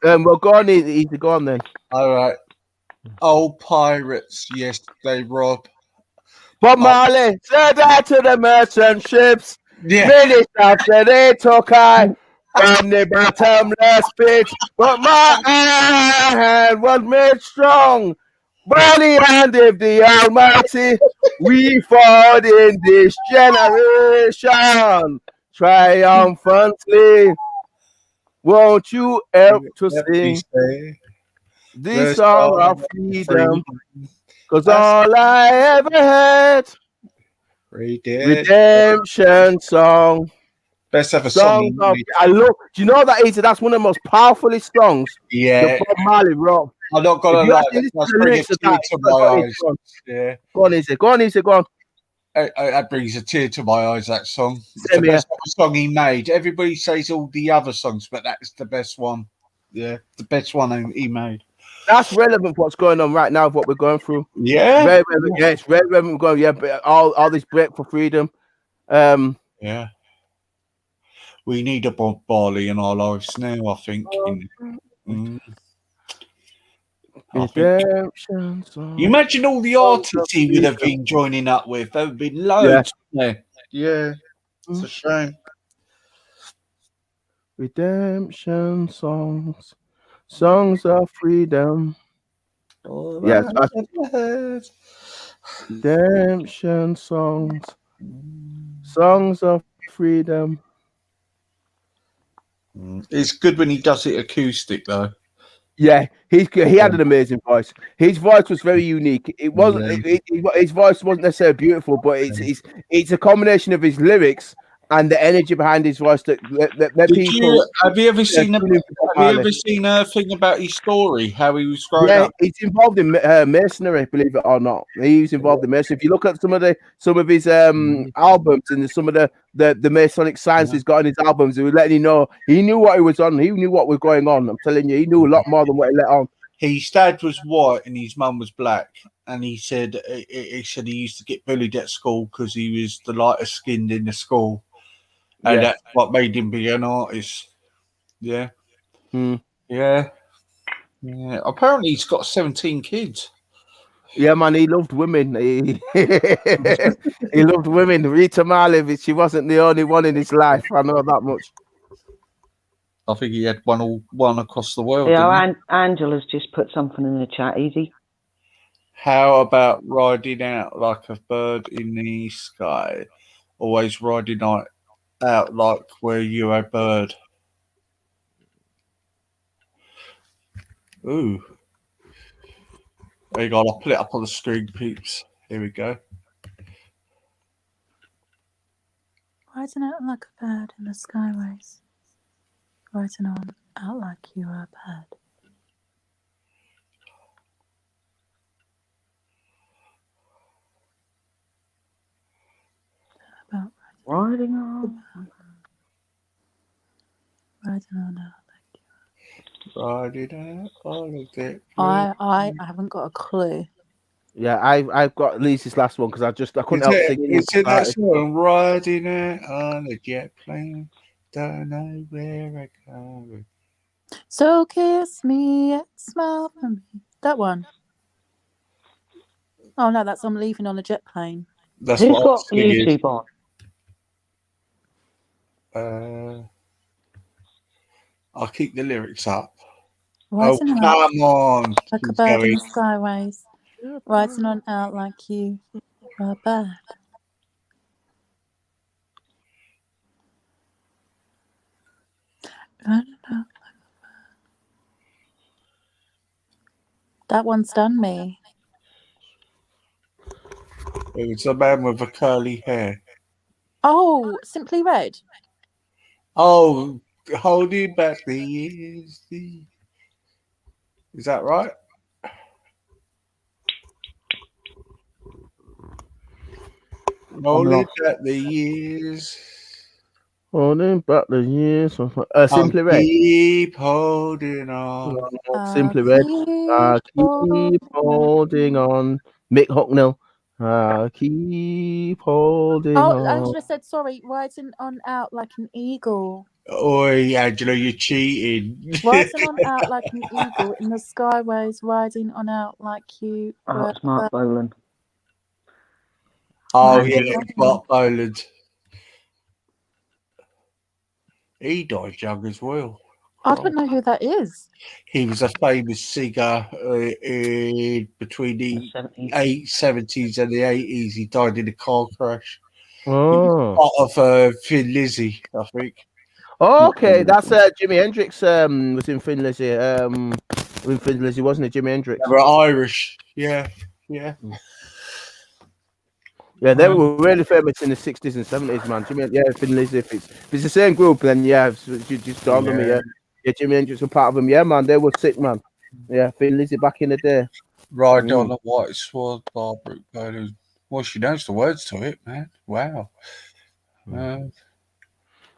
Well, go on, Easy. Go on then. All right. Old pirates, yes, they rob. Bob Marley said that to the merchant ships. Yeah. Minutes after they took I from the bottomless pit, but my hand was made strong by the hand of the Almighty. We fought in this generation triumphantly. Won't you help to sing this song of freedom? Cause all I ever had, redemption song. Best ever Songs song. of, I love. Do you know that is? That's one of the most powerful songs Yeah. that Bob Marley wrote. I'm not gonna If you lie. actually listen That's to the bring a lyrics of tear that, to my eyes. Yeah. Go on, Easy. Go on, Easy. Go on. That brings a tear to my eyes. That song. It's Same the here. best ever song he made. Everybody says all the other songs, but that's the best one. Yeah, the best one he made. That's relevant for what's going on right now, of what we're going through. Yeah. Very relevant. Yeah, it's very relevant. Going, yeah, but all this break for freedom. Yeah. We need a Bob Marley in our lives now, I think. I think. Redemption song. You imagine all the artists he would have been joining up with. There would have been loads. Yeah. It's a shame. Redemption songs. Songs of freedom. Yes. Redemption songs. Songs of freedom. It's good when he does it acoustic, though. Yeah, he had an amazing voice. His voice was very unique. It wasn't his voice wasn't necessarily beautiful, but it's a combination of his lyrics and the energy behind his voice that people. Have you ever seen a thing about his story? How he was growing up? He's involved in masonry, believe it or not. He's involved in masonry. If you look at some of his albums and some of the Masonic signs he's got in his albums, he was letting you know he knew what he was on. He knew what was going on. I'm telling you, he knew a lot more than what he let on. His dad was white and his mum was black, and he said he used to get bullied at school because he was the lightest skinned in the school. And that's what made him be an artist. Yeah. Yeah. Apparently, he's got 17 kids. Yeah, man, he loved women. He loved women. Rita Marley, she wasn't the only one in his life. I know that much. I think he had one across the world. Yeah, Angela's just put something in the chat, Easy. How about riding out like a bird in the sky? Always riding out like where you're a bird. Ooh. There you go. I'll put it up on the screen, peeps. Here we go. Riding out like a bird in the skyways. Riding on out like you are a bird. About Riding on. riding on out like you are. Riding out all of it. I haven't got a clue. Yeah, I've got Lisa's last one because I couldn't help singing. It's in that song, riding out on a jet plane. Don't know where I go. So kiss me, smile for me. That one. Oh no, that's I'm leaving on a jet plane. That's Who's what I got was thinking. YouTube on? I'll keep the lyrics up. Rising come out on. like a Keep bird in going. the skyways, rising on out like you were a bird. That one's done me. It's a man with a curly hair. Oh, Simply Red. Oh, holding back the years. Is that right? Holding back the years. Holding back the years. Simply I'll Red. keep holding on. Simply Red. Keep holding on. Mick Hucknall. Keep holding Oh, I on. should have said sorry. Rising on out like an eagle. Oi, Angela, you're cheating. Rising on out like an eagle in the skyways, riding on out like you Oh, were it's Mark Bolan. Oh, Mark yeah, Bolan. Mark Bolan. He died young as well. I don't know who that is. He was a famous singer between the 70s and the 80s. He died in a car crash. Oh. Part of Thin Lizzy, I think. Okay, that's Jimi Hendrix was in Thin Lizzy. With Thin Lizzy, wasn't it? Jimi Hendrix. They were Irish. Yeah. Yeah, they were really famous in the 60s and 70s, man. Thin Lizzy. If it's the same group, then you just dawned on me. Yeah, Jimi Hendrix were part of them. Yeah, man, they were sick, man. Yeah, Thin Lizzy back in the day. Ride on the white sword, Barbara. Well, she knows the words to it, man. Wow.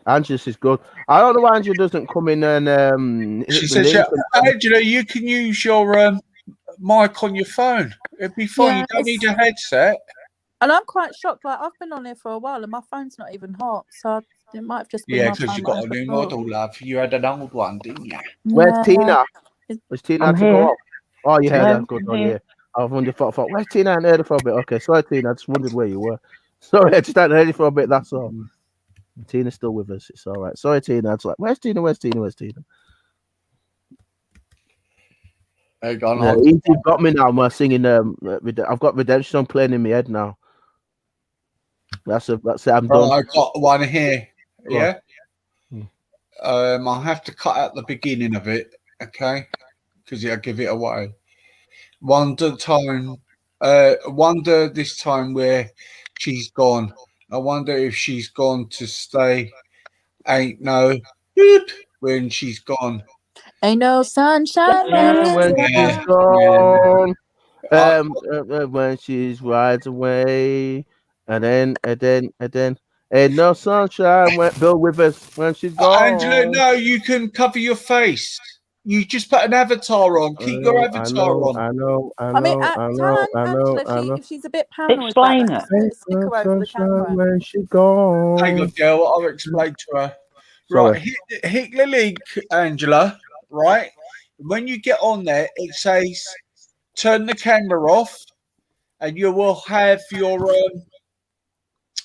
Angela's is good. I don't know why Angela doesn't come in and she says, Angela, you can use your mic on your phone. It'd be fine. Yeah, you don't need a headset. And I'm quite shocked. Like I've been on here for a while, and my phone's not even hot. So it might have just been my because phone you that got a new model, love. You had an old one, didn't you? Where's Tina? Was Tina I'm to here. go off? Oh, you heard Yeah, that? Good I'm on here. you. I wondered, where's Tina? I hadn't heard her for a bit. Okay, sorry, Tina. I just wondered where you were. Sorry, I just hadn't heard you for a bit. That's all. Tina's still with us. It's all right. Sorry, Tina. I was like, where's Tina? Where's Tina? Where's Tina? You've got me now. I'm singing. I've got Redemption on playing in my head now. That's it. I'm done. I got one here. Yeah. I'll have to cut out the beginning of it, okay? Because I'll give it away. Wonder this time where she's gone. I wonder if she's gone to stay. Ain't no good when she's gone. Ain't no sunshine when she's gone. When she's rides away, and then, ain't no sunshine when Bill Withers when she's gone. Angela, no, you can cover your face. You just put an avatar on. Keep your avatar on. I know. If she's a bit paranoid, Explain about that, just put a sticker over the camera. When she's gone. Hang on, girl. I'll explain to her. Sorry. Right, hit the link, Angela. Right, when you get on there, it says turn the camera off, and you will have your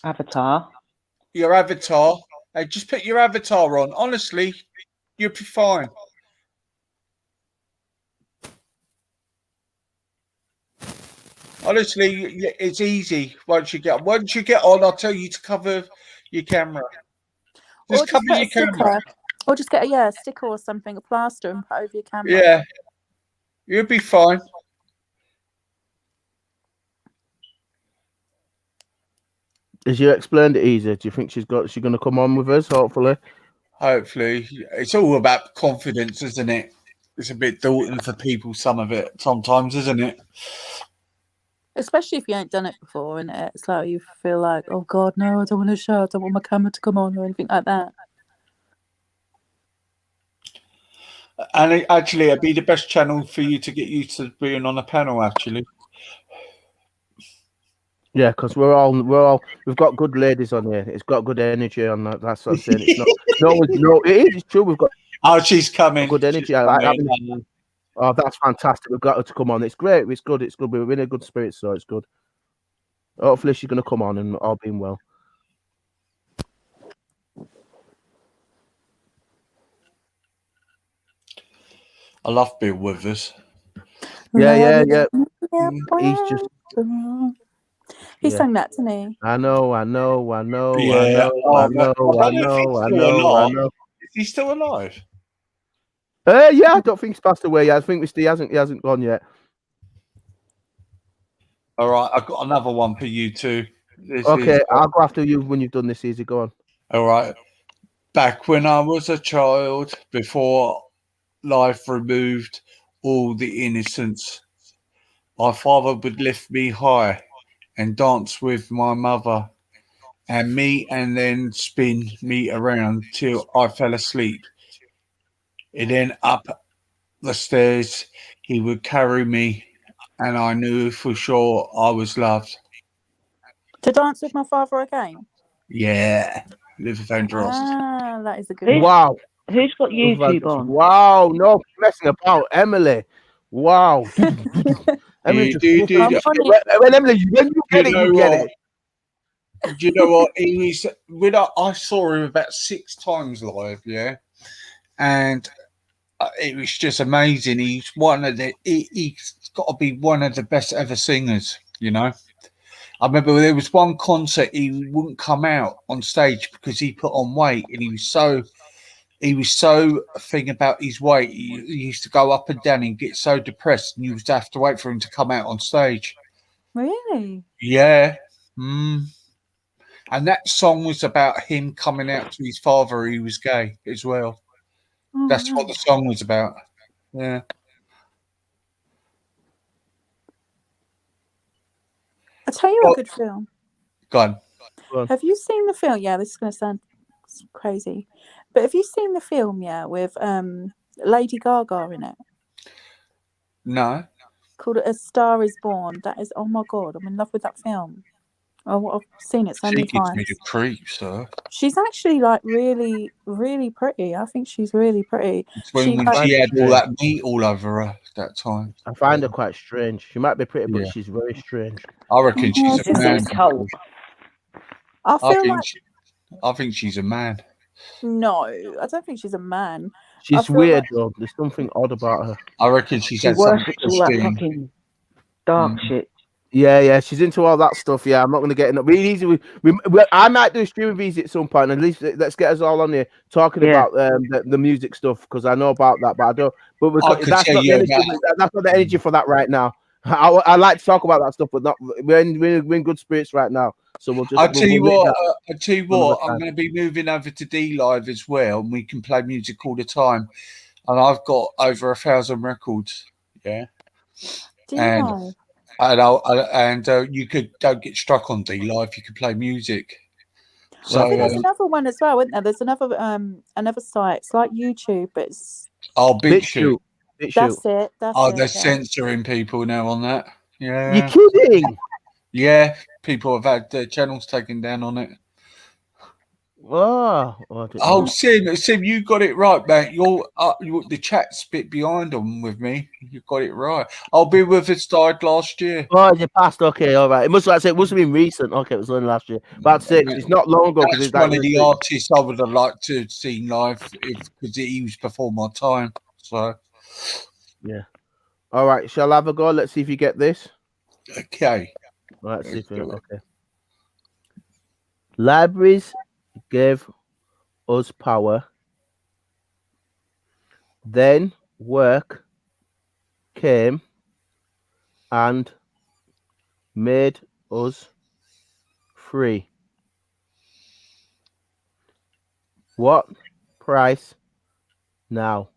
Avatar. Your avatar. And just put your avatar on. Honestly, you'll be fine. Honestly, it's easy once you get on. I'll tell you to cover your camera. Just cover your camera. Or just get a sticker or something, a plaster, and put over your camera. Yeah, you'll be fine. As you explained it easier, do you think she's going to come on with us? Hopefully. It's all about confidence, isn't it? It's a bit daunting for people. Some of it sometimes, isn't it? Especially if you ain't done it before, isn't it? It's like you feel like, oh God, no, I don't want to show. I don't want my camera to come on or anything like that. And it'd be the best channel for you to get used to being on a panel, actually. Yeah, because we've got good ladies on here. It's got good energy on that. That's what I'm saying. It's not, it is. It's true. We've got. Oh, she's coming. Good energy. Oh, that's fantastic. We've got her to come on. It's great. It's good. It's good. We're in a good spirit, so it's good. Hopefully, she's going to come on and all being well. I love Bill Withers. Yeah. He's just. He Yeah. sang that, didn't he? I know. Yeah. I Oh, know. I don't know if he's still alive. Is he still alive? Yeah, I don't think he's passed away yet. I think he hasn't gone yet. All right, I've got another one for you too. Okay, I'll go after you when you've done this. Easy, go on. All right. Back when I was a child, before life removed all the innocence, my father would lift me high and dance with my mother and then spin me around till I fell asleep. And then up the stairs he would carry me, and I knew for sure I was loved. To Dance with My Father again. Yeah, Luther Vandross. Ah, that is a good Who's- one. Wow. Who's got YouTube on? Wow, no messing about, Emily. Wow. Emily just Do you when Emily, when you get it, know you get what? it. Do you know what? He was I saw him about 6 times live, yeah, and it was just amazing. He's he's got to be one of the best ever singers, you know. I remember there was one concert he wouldn't come out on stage because he put on weight, and he was so thing about his weight. He used to go up and down and get so depressed, and you used to have to wait for him to come out on stage. Really? Yeah. And that song was about him coming out to his father he was gay as well. Oh, That's wow. what the song was about. Yeah. I'll tell you a good film. Go on. Have you seen the film? Yeah, this is going to sound crazy. But have you seen the film, with Lady Gaga in it? No. Called A Star Is Born. That is, oh my God, I'm in love with that film. Oh, I've seen it so She many gives times. me the creeps, sir. She's actually like really, really pretty. I think she's really pretty. It's when she had all that meat all over her that time. I find her quite strange. She might be pretty, but Yeah. she's very strange. I reckon she's a man. I feel I think she's a man. No, I don't think she's a man. She's weird though. There's something odd about her. I reckon she's She had some worships all that fucking dark shit. Yeah, she's into all that stuff. Yeah, I'm not going to get into I might do a streaming visit at some point. At least let's get us all on here talking about the music stuff because I know about that, but I don't. But that's not the energy for that right now. I like to talk about that stuff, but not we're in good spirits right now. So we'll just. I'll tell you what. I'm going to be moving over to D Live as well, and we can play music all the time. And I've got over 1,000 records. Yeah. And you don't get struck on D Live. You can play music. So I think there's another one as well, isn't there? There's another site. It's like YouTube, but it's BitChute. That's it. They're censoring people now on that. Yeah. You're kidding? Yeah, people have had their channels taken down on it. Sim, you got it right, mate. You're the chat's a bit behind on with me. You got it right. I'll be with us died last year. Oh, is it past? Okay, all right. It must have been recent. Okay, it was only last year. About 6. It's not long ago. That's one of the artists I would have liked to have seen live because he was before my time. So, yeah. All right, shall I have a go? Let's see if you get this. Okay. Let's see if okay. Libraries gave us power. Then work came and made us free. What price now?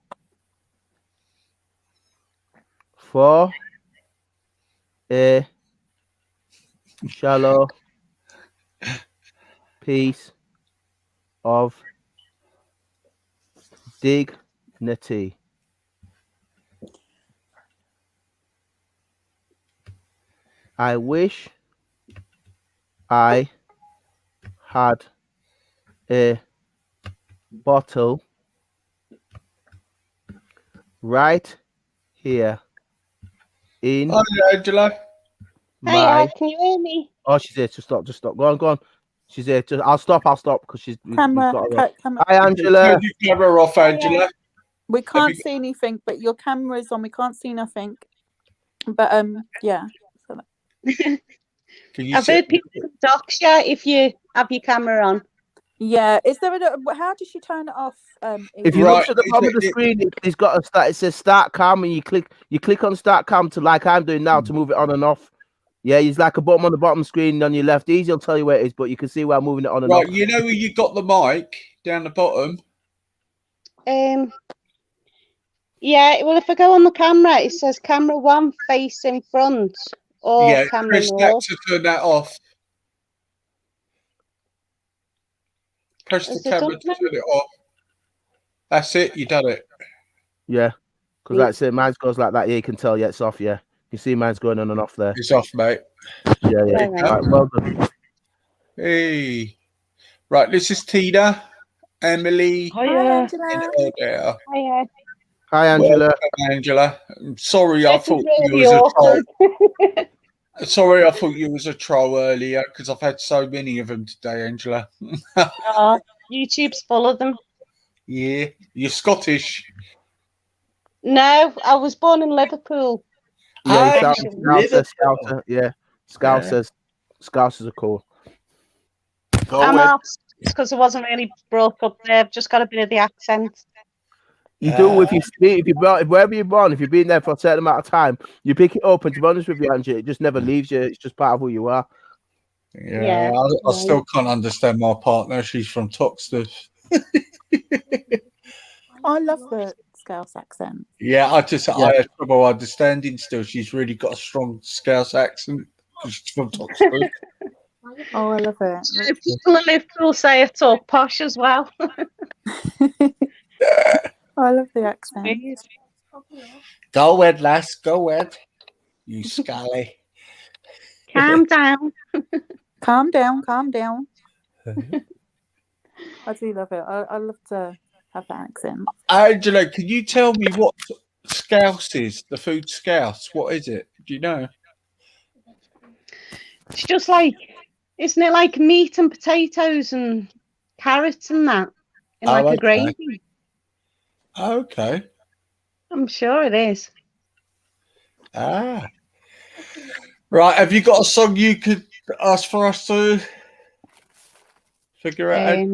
For a shallow piece of dignity. I wish I had a bottle right here in Hi, Angela. my. can you hear me? Oh, she's here. Just stop. Go on. She's here. I'll stop because we've Camera, got her. camera. Hi, Angela. Turn your camera off, Angela. We can't you- see anything, but your camera is on. We can't see nothing. But yeah. Can you I've see? heard people dox you if you have your camera on. Yeah. Is there how does she turn it off? If you Right, look at the bottom of the screen, it's got a start. It says start cam, and you click on start cam to like I'm doing now to move it on and off. Yeah, it's like a button on the bottom screen on your left. Easy, will tell you where it is, but you can see where I'm moving it on and Right, off. you know where you got the mic down the bottom. Yeah, well, if I go on the camera, it says camera 1 face in front or Yeah, camera press that north. to turn that off. Press the Is it camera done to now? turn it off. That's it. You done it. Yeah, because that's it. Mine goes like that. Yeah, you can tell. Yeah, it's off. Yeah, you see mine's going on and off there. It's off, mate. Yeah. Right. Right, well done. Hey. Right, this is Tina, Emily, Hi, Hiya. Angela. and Odell. Hiya. Hi, Angela. Welcome, Angela. I'm sorry, I This is thought really you was a troll. awkward. Sorry, I thought you was a troll earlier because I've had so many of them today, Angela. Oh, YouTube's full of them. Yeah, you're Scottish. No, I was born in Liverpool. Yeah, Ah, Scouser. Yeah, Scousers are cool. Go I'm ahead. half because I wasn't really brought up there. I've just got a bit of the accent. You do if you wherever you're born, if you've been there for a certain amount of time, you pick it up, and to be honest with you, Angela, it just never leaves you. It's just part of who you are. Yeah, I still can't understand my partner. She's from Toxteth. I love the Scouse accent. Yeah, I have trouble understanding still. She's really got a strong Scouse accent. She's from Toxteth. Oh, I love it. So people in Liverpool say I talk posh as well. I love the accent. Go ahead, lass. Go ahead. You scally. Calm down. Calm down, calm down. I do love it. I love to have that accent. Angela, can you tell me what Scouse is? The food Scouse. What is it? Do you know? It's just like, isn't it like meat and potatoes and carrots and that in like a gravy? Okay. I'm sure it is. Ah. Right. Have you got a song you could ask for us to figure out?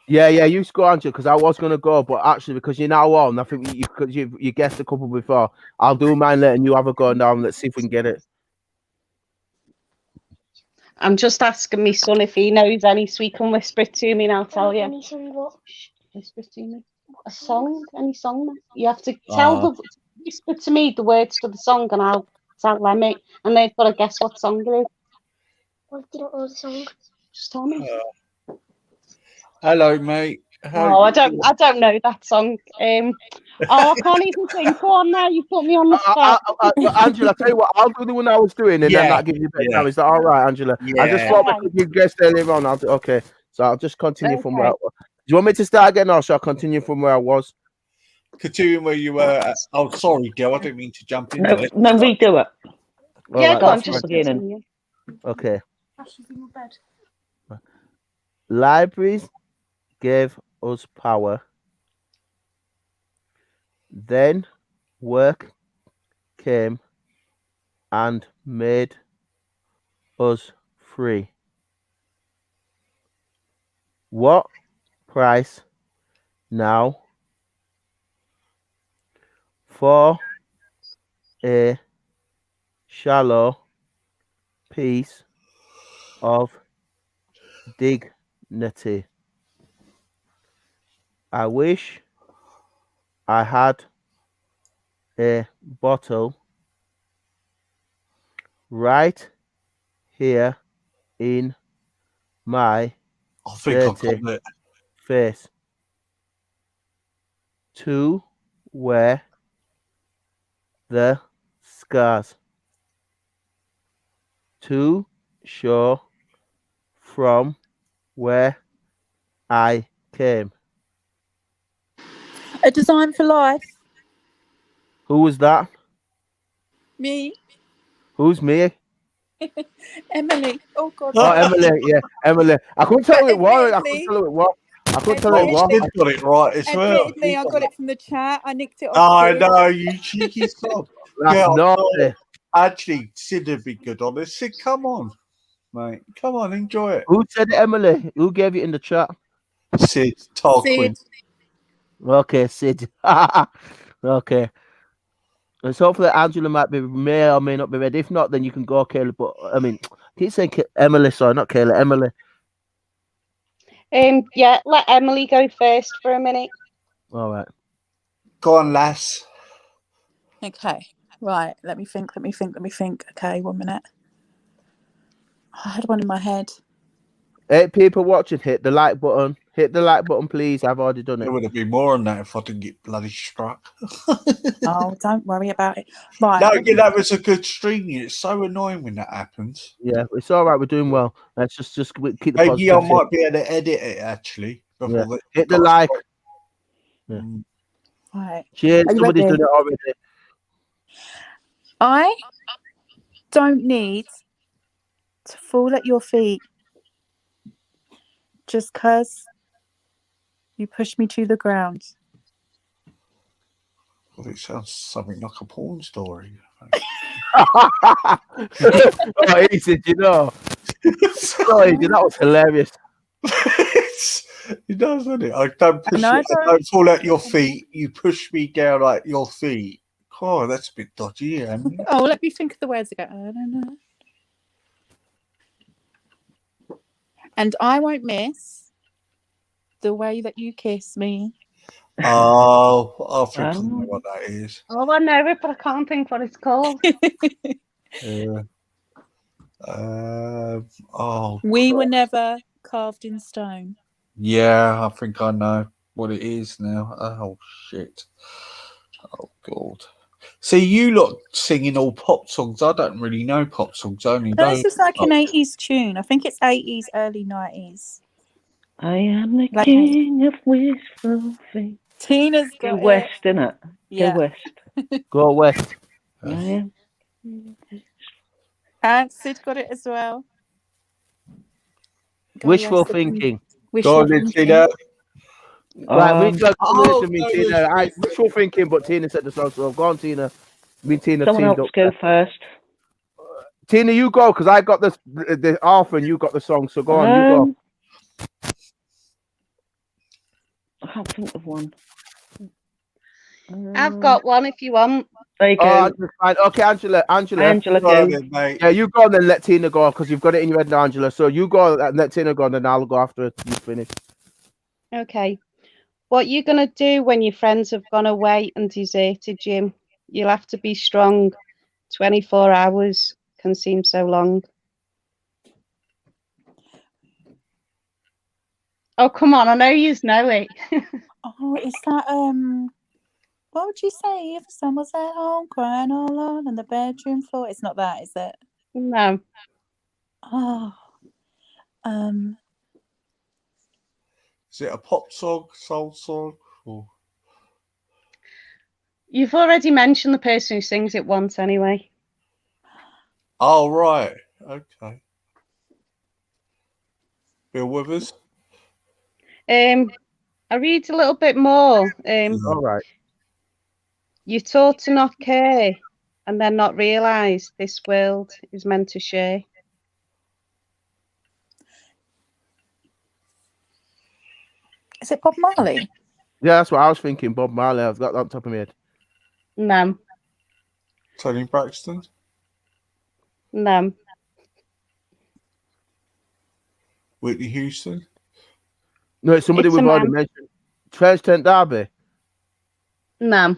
Yeah, you go, Angela, because I was gonna go, but actually, because you're now on, I think you guessed a couple before. I'll do mine later, and you have a go now, and let's see if we can get it. I'm just asking my son if he knows any, so he can whisper it to me and I'll tell you. Whisper to me. A song? Any song? You have to whisper to me the words to the song and I'll tell them it. And they've got to guess what song it is. What do you know the song? Just tell me. Hello, mate. I don't know that song. I can't even think. Go on now, you put me on the spot. Angela, I'll tell you what, I'll do the one I was doing, and then that gives you a bit of time. Is that all right, Angela? I just thought because you guessed earlier on. Okay, so I'll just continue from where I was. Do you want me to start again, or shall I continue from where I was? Continue where you were. Oh, sorry, Joe. I didn't mean to jump in. No, redo it. Yeah, go on, just just beginning. continue. Okay. Libraries gave us power. Then work came and made us free. What price now for a shallow piece of dignity? I wish I had a bottle right here in my I think I've got it. face to wear the scars, to show from where I came. A Design for Life. Who was that? Me, Who's me? Emily. Oh God. Oh, Emily. Yeah, Emily. I couldn't tell who it was. I couldn't Admittedly- tell who it was. I couldn't tell who it was. Admittedly- Sid got it right as well. Admittedly, I got it from the chat. I nicked it off. I Sid. know, you cheeky sod. That's Yeah, I naughty. Actually, Sid would be good on this. Sid, come on, mate. Come on, enjoy it. Who said it, Emily? Who gave it in the chat? Sid, Tarquin. Sid. Okay, Sid. Okay. Let's hope that Angela may or may not be ready. If not, then you can go, Kayla. But I mean, keep saying Emily. Sorry, not Kayla. Emily. Yeah, let Emily go first for a minute. All right. Go on, lass. Okay. Right. Let me think. Okay, 1 minute. I had one in my head. 8 people watching. Hit the like button. Hit the like button, please. I've already done There it. would have been more on that if I didn't get bloody struck. Oh, don't worry about it. Right. No, let me- that was a good stream. It's so annoying when that happens. Yeah, it's all right. We're doing well. Let's just keep the Maybe I positivity. might be able to edit it actually. Before Yeah. the, Hit the like. Yeah. Mm. Right. Cheers. Are you Somebody's ready? done it already. I don't need to fall at your feet just because you push me to the ground. Well, it sounds something like a porn story. Oh, easy, you know. So easy. That was hilarious. It does, doesn't it? I don't push No, I you. I don't fall at your feet. You push me down at your feet. Oh, that's a bit dodgy, isn't it? Oh, let me think of the words again. I don't know. And I won't miss the way that you kiss me. Oh, I think I know what that is. Oh, I know it, but I can't think what it's called. Oh, We were never carved in stone. yeah, I think I know what it is now. Oh, shit. Oh, God. See, you lot singing all pop songs. I don't really know pop songs. I only No, know. it's just like an 80s tune. I think it's 80s, early 90s. I am the Like- king of wishful thinking. Tina's Go got west, it. innit? Yeah. Go west. Go west. I am. And Sid got it as well. Go Wishful west, Sid. thinking. Wishful Go on, then, thinking. Tina. Right, we need to oh, to me, no, Tina. it's- I wishful thinking, but Tina said the song. So go on, Tina. Me, and Tina Someone teamed else up. go first. Tina, you go because I got the half and you got the song. So go on, you go. I can't think of one. I've got one if you want. There you go. Oh, that's fine. Okay, Angela. Angela, Go on go. then, mate. Yeah, you go and then let Tina go because you've got it in your head now, Angela. So you go and let Tina go and then I'll go after you finish. Okay. What you gonna do when your friends have gone away and deserted you? You'll have to be strong. 24 hours can seem so long. Oh, come on. I know you know it. Oh, is that what would you say if someone's at home crying all alone on the bedroom floor? It's not that, is it? No. Oh. Is it a pop song, soul song? Or... You've already mentioned the person who sings it once anyway. Oh, right. Okay. Bill Withers? I read a little bit more. All right. You're taught to not care and then not realise this world is meant to share. Is it Bob Marley? Yeah, that's what I was thinking. Bob Marley. I've got that on top of my head. No, Tony Braxton? no, Whitney Houston? No, it's somebody It's a we've already man. mentioned. Trent D'Arby. no.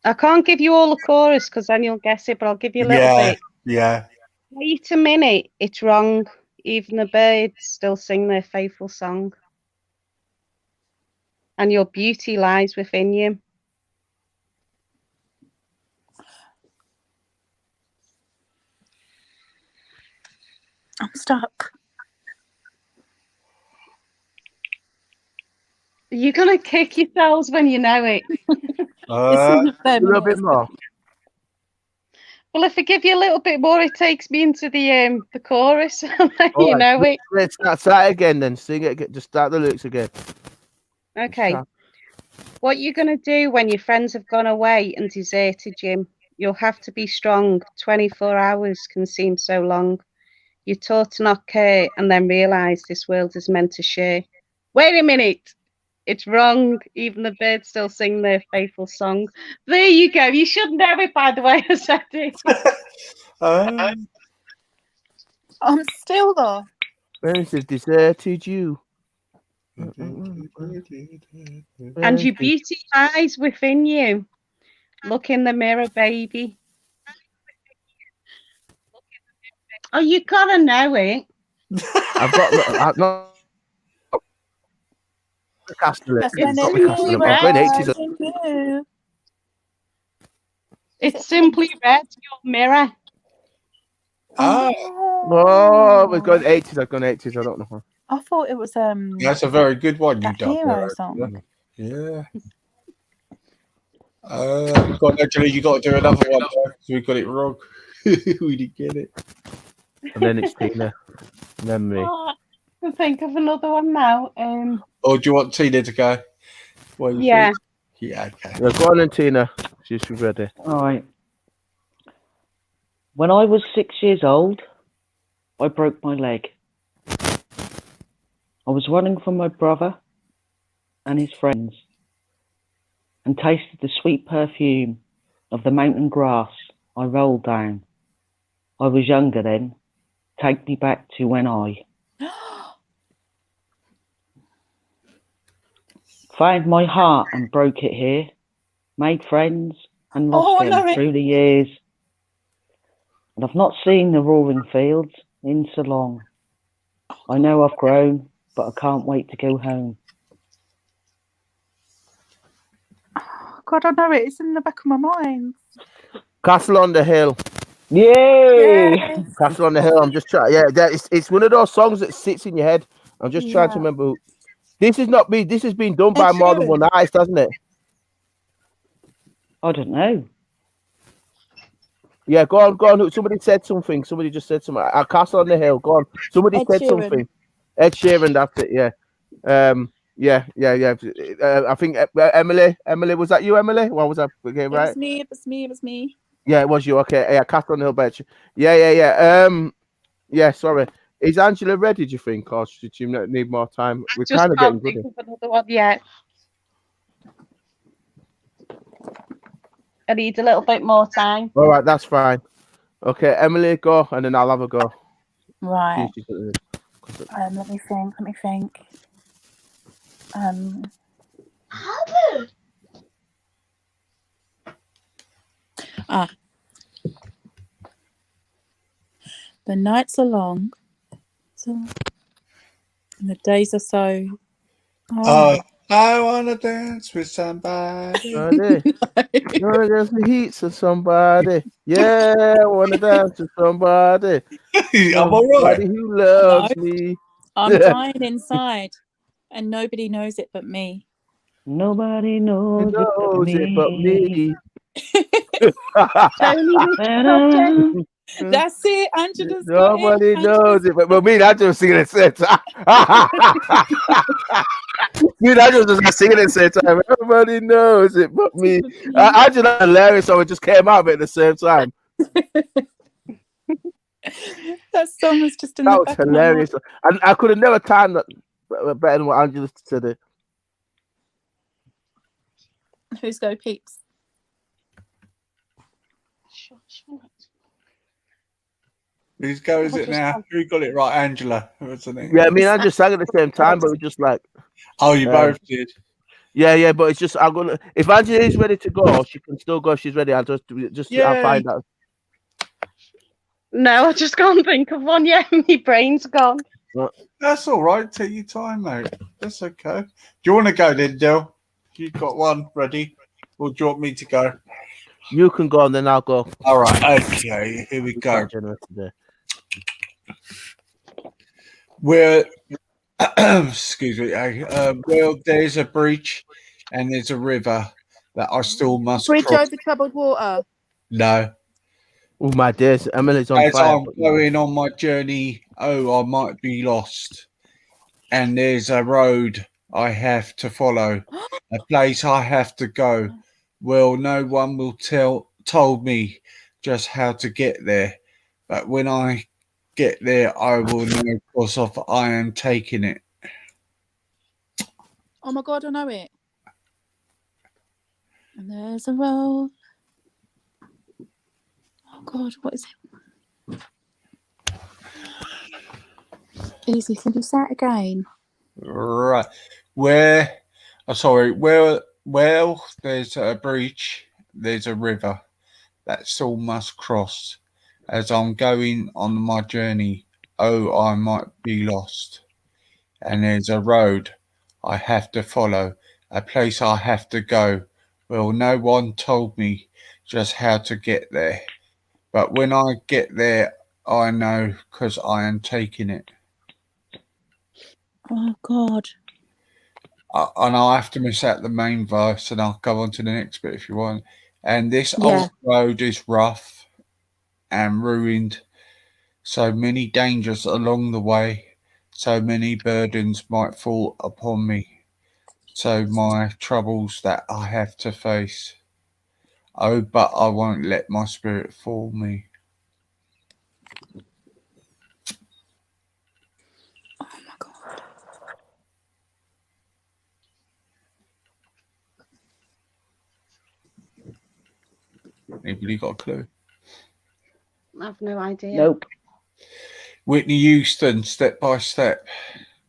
I can't give you all the chorus because then you'll guess it, but I'll give you a little bit. Yeah. Wait a minute, it's wrong. Even the birds still sing their faithful song. And your beauty lies within you. I'm stuck. You're gonna kick yourselves when you know it. It's A little bit more. Well, if I give you a little bit more, it takes me into the chorus. And then All you right, know it. Let's start again then. Sing it again. Just start the lyrics again. Okay. Start. What you're gonna do when your friends have gone away and deserted you? You'll have to be strong. 24 hours can seem so long. You're taught to not care and then realise this world is meant to share. Wait a minute. It's wrong. Even the birds still sing their faithful song. There you go. You should know it by the way I said it. I'm still there. Friends have deserted you. And your beauty lies within you. Look in the mirror, baby. Oh, you gotta know it. I've not. That's It's when simply I'm red. going 80s. It's simply red, your mirror. Oh, we've gone 80s. I've gone 80s. I don't know. I thought it was That's a very good one, you that done hero there. song. Yeah. Go on, actually, you got to do another one because we got it wrong. We didn't get it. And then it's Tina. And then me. I can think of another one now. Or do you want Tina to go? What do you Yeah. think? Yeah, okay. Yeah, go on then, Tina. She's ready. All right. When I was 6 years old, I broke my leg. I was running from my brother and his friends and tasted the sweet perfume of the mountain grass I rolled down. I was younger then. Take me back to when I found my heart and broke it here, made friends and lost them through the years. And I've not seen the roaring fields in so long. I know I've grown, but I can't wait to go home. God, I know it. It's in the back of my mind. Castle on the Hill. Yay! Yes. Castle on the Hill. I'm just trying. Yeah, it's one of those songs that sits in your head. I'm just trying to remember. This has not been. This has been done by more than one artist, hasn't it? I don't know. Yeah, go on. Somebody said something. Somebody just said something. Castle on the Hill. Go on. Somebody Ed said Sheeran. something. Ed Sheeran. That's it. Yeah. Yeah. I think Emily, was that you, Emily? What was that? Okay, It right. was me. It was me. It was me. Yeah, it was you. Okay. Yeah, Castle on the Hill. Bet you. Yeah. Yeah. Sorry. Is Angela ready? Do you think, or should you need more time? We're Just kind of getting can't good. think of another one yet. I need a little bit more time. All right, that's fine. Okay, Emily, go, and then I'll have a go. Right. See if she's- Let me think. Let me think. The nights are long, and the days are so. I want to dance with somebody. No, there's the heat of somebody. Yeah, I want to dance with somebody. I'm all right. Somebody who loves me. I'm dying inside, and nobody knows it but me. Nobody knows, it but me. That's it. Angela's got Nobody it. knows it but me. I just singing at the same time. Dude, I just singing at the same time. Nobody knows it but me. Angela hilarious, so it just came out of it at the same time. That song was just in That the was back of my hilarious. And I could have never timed that better than what Angela said it. mind. Who's Go Peeps? Whose go is it now? Who got it right? Angela, wasn't it? Yeah, I mean, I just sang at the same time, but it was just like, Oh, you both did. yeah, but it's just I'm gonna. If Angela is ready to go, she can still go. If she's ready. I'll I'll find out. No, I just can't think of one yet. My brain's gone. That's all right. Take your time, mate. That's okay. Do you want to go then, Del? You got one ready, or do you want me to go? You can go, and then I'll go. All right. Okay. Here we go. Excuse me. Well, there's a bridge and there's a river that I still must Bridge cross. over troubled water. No. Oh my days, Emily's on As fire. I'm going on my journey, I might be lost. And there's a road I have to follow, a place I have to go. Well, no one will told me just how to get there. But when I get there, I will know because of I am taking it. Oh my God, I know it. And there's a road. Oh God, what is it? Easy, can you say it again? Right. Well, there's a bridge, there's a river that still must cross. As I'm going on my journey, I might be lost. And there's a road I have to follow, a place I have to go. Well, no one told me just how to get there. But when I get there, I know because I am taking it. Oh God. And I'll have to miss out the main verse and I'll go on to the next bit if you want. And this old road is rough and ruined. So many dangers along the way. So many burdens might fall upon me. So my troubles that I have to face. Oh, but I won't let my spirit fool me. Oh my God. Anybody got a clue? I've no idea. Nope. Whitney Houston, Step by Step.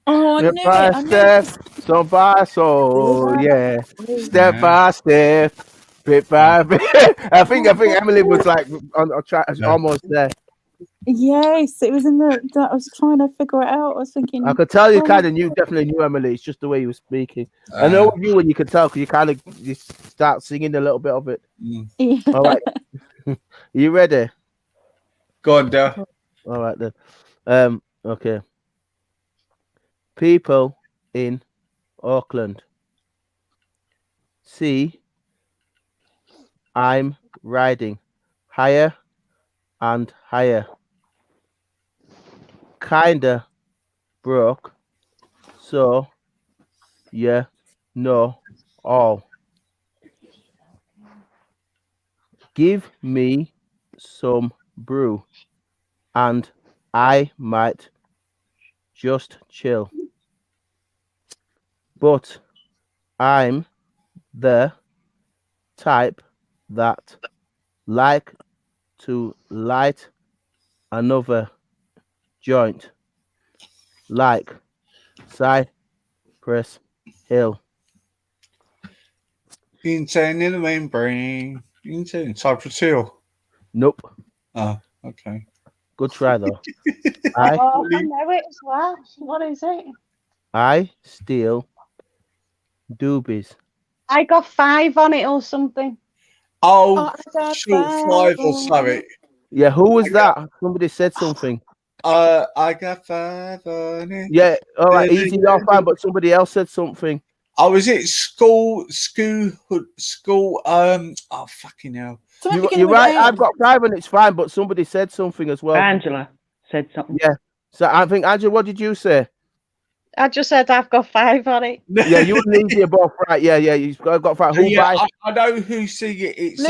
Oh, I Step knew by it. I knew step, it. so by so, yeah. Step by step, bit by bit. I think Emily was like on track, almost there. Yes, it was in the. I was trying to figure it out. I was thinking. I could tell you oh, kind of knew, definitely knew Emily. It's just the way you were speaking. I know you when you could tell because you start singing a little bit of it. Yeah. All right, you ready? Go on, Dale. All right then. Okay. People in Auckland. See, I'm riding higher and higher. Kinda broke, so yeah, no, all. Give me some brew, and I might just chill. But I'm the type that like to light another joint, like Cypress Hill. Insane in the membrane. Insane. Cypress Hill. Nope. Oh, okay. Good try though. I know it as well. What is it? I steal doobies. I got 5 on it or something. Oh, I got short 5 or something. Yeah, who was that? Somebody said something. I got 5 on it. Yeah, all right, easy, you're fine, but somebody else said something. Oh, is it school? Oh, fucking hell. You're right. I've got 5 and it's fine, but somebody said something as well. Angela said something. Yeah. So I think, Angela, what did you say? I just said I've got 5 on it. Yeah, you and Lindsay are both right. Yeah, you've got 5. Who Yeah, I know who sing it. It's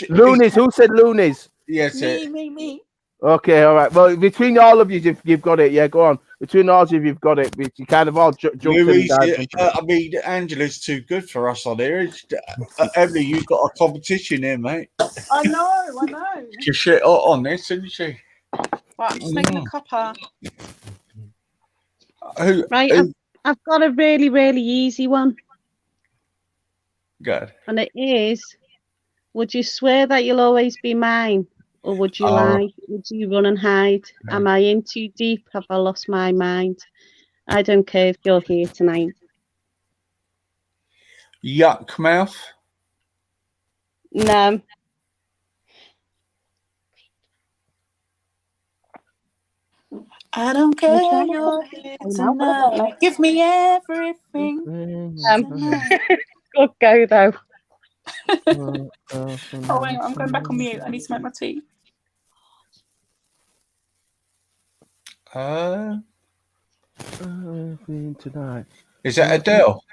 Loonies. Who said Loonies? Yes, me. Okay, all right. Well, between all of you, you've got it. Yeah, go on. Between all of you, you've got it. You kind of all jumped in. I mean, Angela's too good for us on here. Emily, you've got a competition here, mate. I know. She's shit hot on this, isn't she? Right, I'm just making a cuppa. Right, I've got a really, really easy one. Good. And it is, would you swear that you'll always be mine? Or would you lie? Would you run and hide? Am I in too deep? Have I lost my mind? I don't care if you're here tonight. Yuck mouth. No. I don't I'm care, trying to you're here I know, but I don't know. tonight. Give me everything. Good go though. Oh, hang on, I'm going back on mute. I need to make my tea. Tonight. Is that Adele?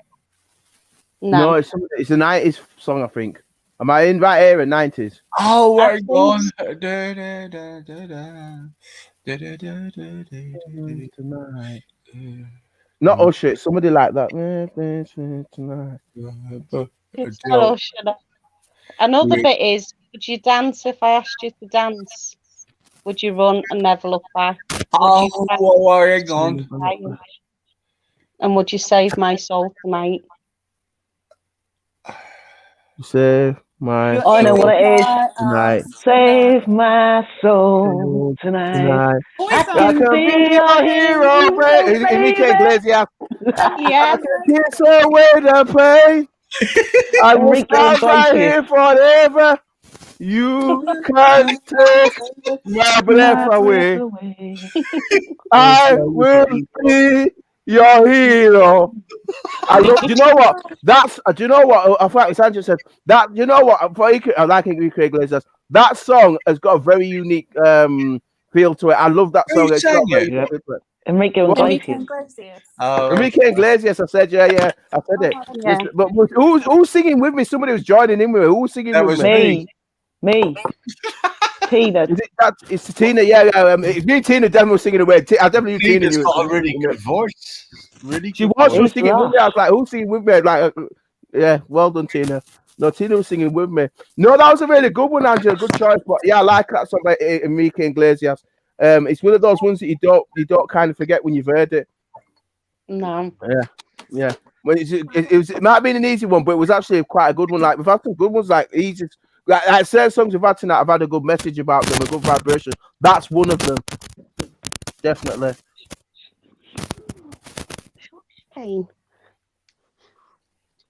No, It's a 90s song, I think. Am I in right here in 90s? Oh, I right on. Tonight. Not Usher, it's somebody like that. Tonight. it's not Usher. Another bit is, would you dance if I asked you to dance? Would you run and never look back? Oh, hang on. And would you save my soul tonight? Save my I know what it is. tonight. Save my soul tonight. I can be your hero, baby. Enrique Iglesias. Yeah. Kiss away the pain. I will Enrique stand right Iglesias. here forever. You can't take my breath away. I will be your hero. I love. Do you know what? That's. Do you know what? I thought Sandra said that. You know what? I like Enrique Iglesias. That song has got a very unique feel to it. I love that song. Who It's got sang very it? unique feel to it. Enrique Iglesias. Oh, Enrique Iglesias. I said, yeah. I said it. Yeah. But who's singing with me? Somebody was joining in with me. Who's singing That with was me? Me. Tina. Is it that? It's Tina. Yeah. It's me and Tina definitely was singing away. I definitely knew Tina. Tina's knew got a it. really good voice. Really She good was voice. singing with me. I was like, who's singing with me? Like, yeah, well done, Tina. No, Tina was singing with me. No, that was a really good one, Angela. Good choice. But yeah, I like that song by Enrique Iglesias. It's one of those ones that you don't kind of forget when you've heard it. No. Yeah. When it might have been an easy one, but it was actually quite a good one. Like we've had some good ones, like easy. Like certain songs we've had tonight, I've had a good message about them, a good vibration. That's one of them. Definitely. Pain.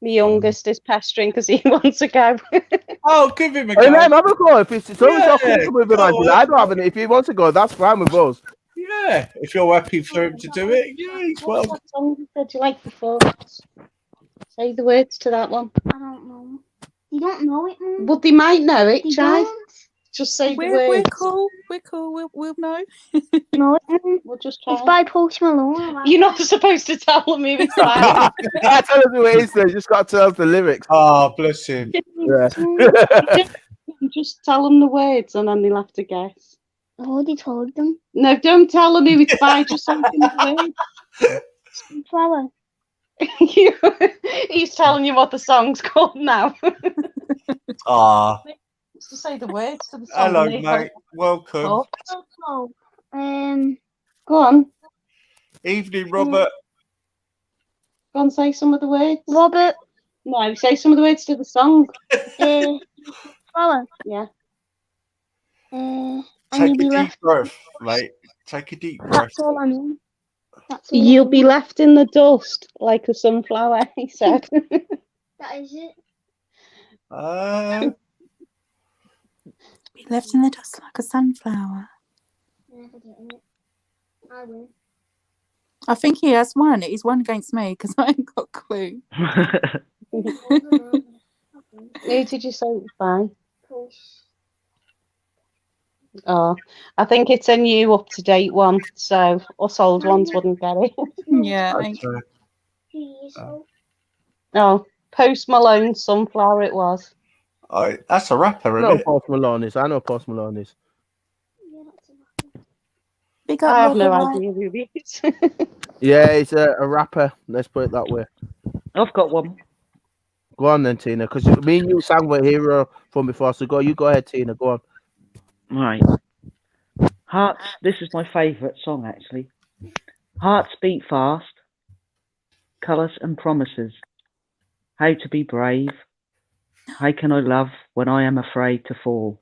My youngest is pestering because he wants to go. Oh, give him a Hey, go. man, have a go. If it's so Yeah, comfortable with him, go Angela, on. I don't have any. If he wants to go, that's fine with us. Yeah, if you're happy for him to do it, yeah, he's What's welcome. that song that you like before? Say the words to that one. I don't know. You don't know it, Mum? Well, they might know it. You Try. don't Just say the We're words. cool. We're cool. We'll know. know it, Mum? We'll just try. It's by Post Malone. You're not supposed to tell them who it's by. I tell us who it is, though. You just got to tell us the lyrics. Oh, bless him. Yeah. Just tell them the words and then they'll have to guess. I already told them. No, don't tell them who it's by. Just say the words. Flower. He's telling you what the song's called now. Ah, Just say the words to the song. hello, and they mate. Welcome. go, Oh, Go on. Evening, Robert. Go on, say some of the words. Robert. No, say some of the words to the song. Flower. Yeah. And Take you'll a be deep left. breath, mate. Take a deep breath. That's all I mean. That's all You'll be left in the dust like a sunflower, he said. That is it. Be left in the dust like a sunflower. Never getting it. I will. I think he has one. He's one against me because I ain't got a clue. Who did you say it was by? Oh, I think it's a new up-to-date one, so us old ones wouldn't get it. Yeah. Oh, Post Malone, Sunflower it was. That's a rapper, I isn't know it? Post Malone is. I know Post Malone is. Big I up, have no Robert. idea who he is. Yeah, he's a rapper. Let's put it that way. I've got one. Go on then, Tina, because me and you sang with Hero from before. So you go ahead, Tina. Go on. Right. Hearts. This is my favourite song, actually. Hearts beat fast. Colours and promises. How to be brave. How can I love when I am afraid to fall?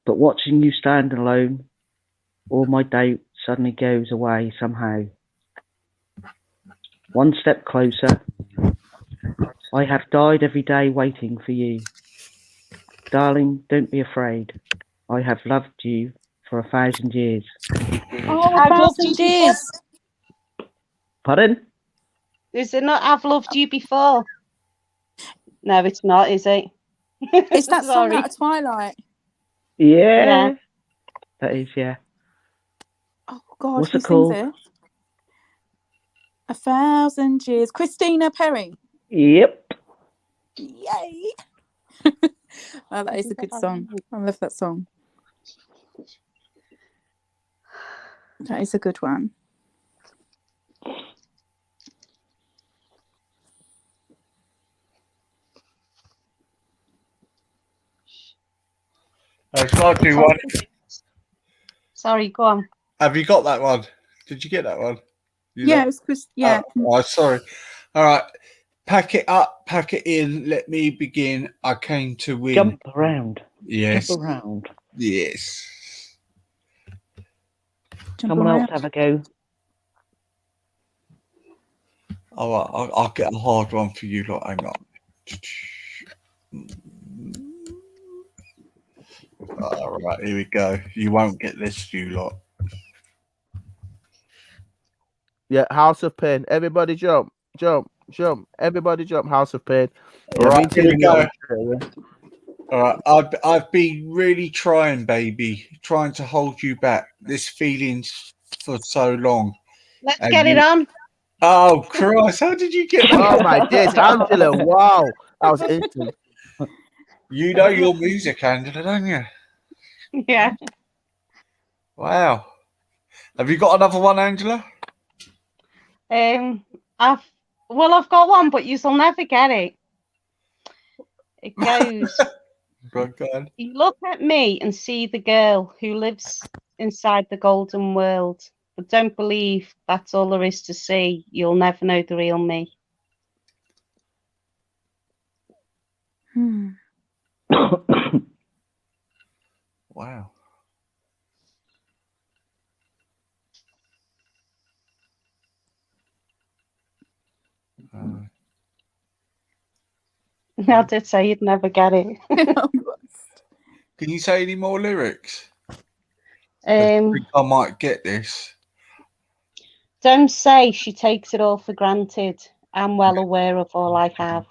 But watching you stand alone, all my doubt suddenly goes away somehow. One step closer. I have died every day waiting for you. Darling, don't be afraid. I have loved you for 1,000 years. Oh, I've loved 1,000 you years. Pardon? Is it not I've loved you before? No, it's not, is it? It's that song Sorry. out of Twilight. Yeah. That is, yeah. Oh, God. What's who it called? sings it? 1,000 years. Christina Perry. Yep. Yay. Oh, that is a good song. I love that song. That is a good one. I can't do one. Sorry, go on. Have you got that one? Did you get that one? Yeah, it was Chris. Yeah. Oh, sorry. All right. Pack it up, pack it in. Let me begin. I came to win. Jump around. Yes. Jump around. Yes. Someone else have a go. All right. I'll get a hard one for you. Lot. Hang on. All right. Here we go. You won't get this, you lot. Yeah, House of Pain. Everybody jump, jump, jump. Everybody jump. House of Pain. All right, me here we go. too. All right, I've been really trying, baby, trying to hold you back. This feeling's for so long. Let's And get it on. Oh Christ! How did you get that? Oh my days, Angela! Wow, that was instant. You know your music, Angela, don't you? Yeah. Wow. Have you got another one, Angela? I've got one, but you'll never get it. It goes. Go on. You look at me and see the girl who lives inside the golden world, but don't believe that's all there is to see. You'll never know the real me. Wow. I did say you'd never get it. Can you say any more lyrics? I Um, think I might get this. Don't say she takes it all for granted. I'm well aware of all I have.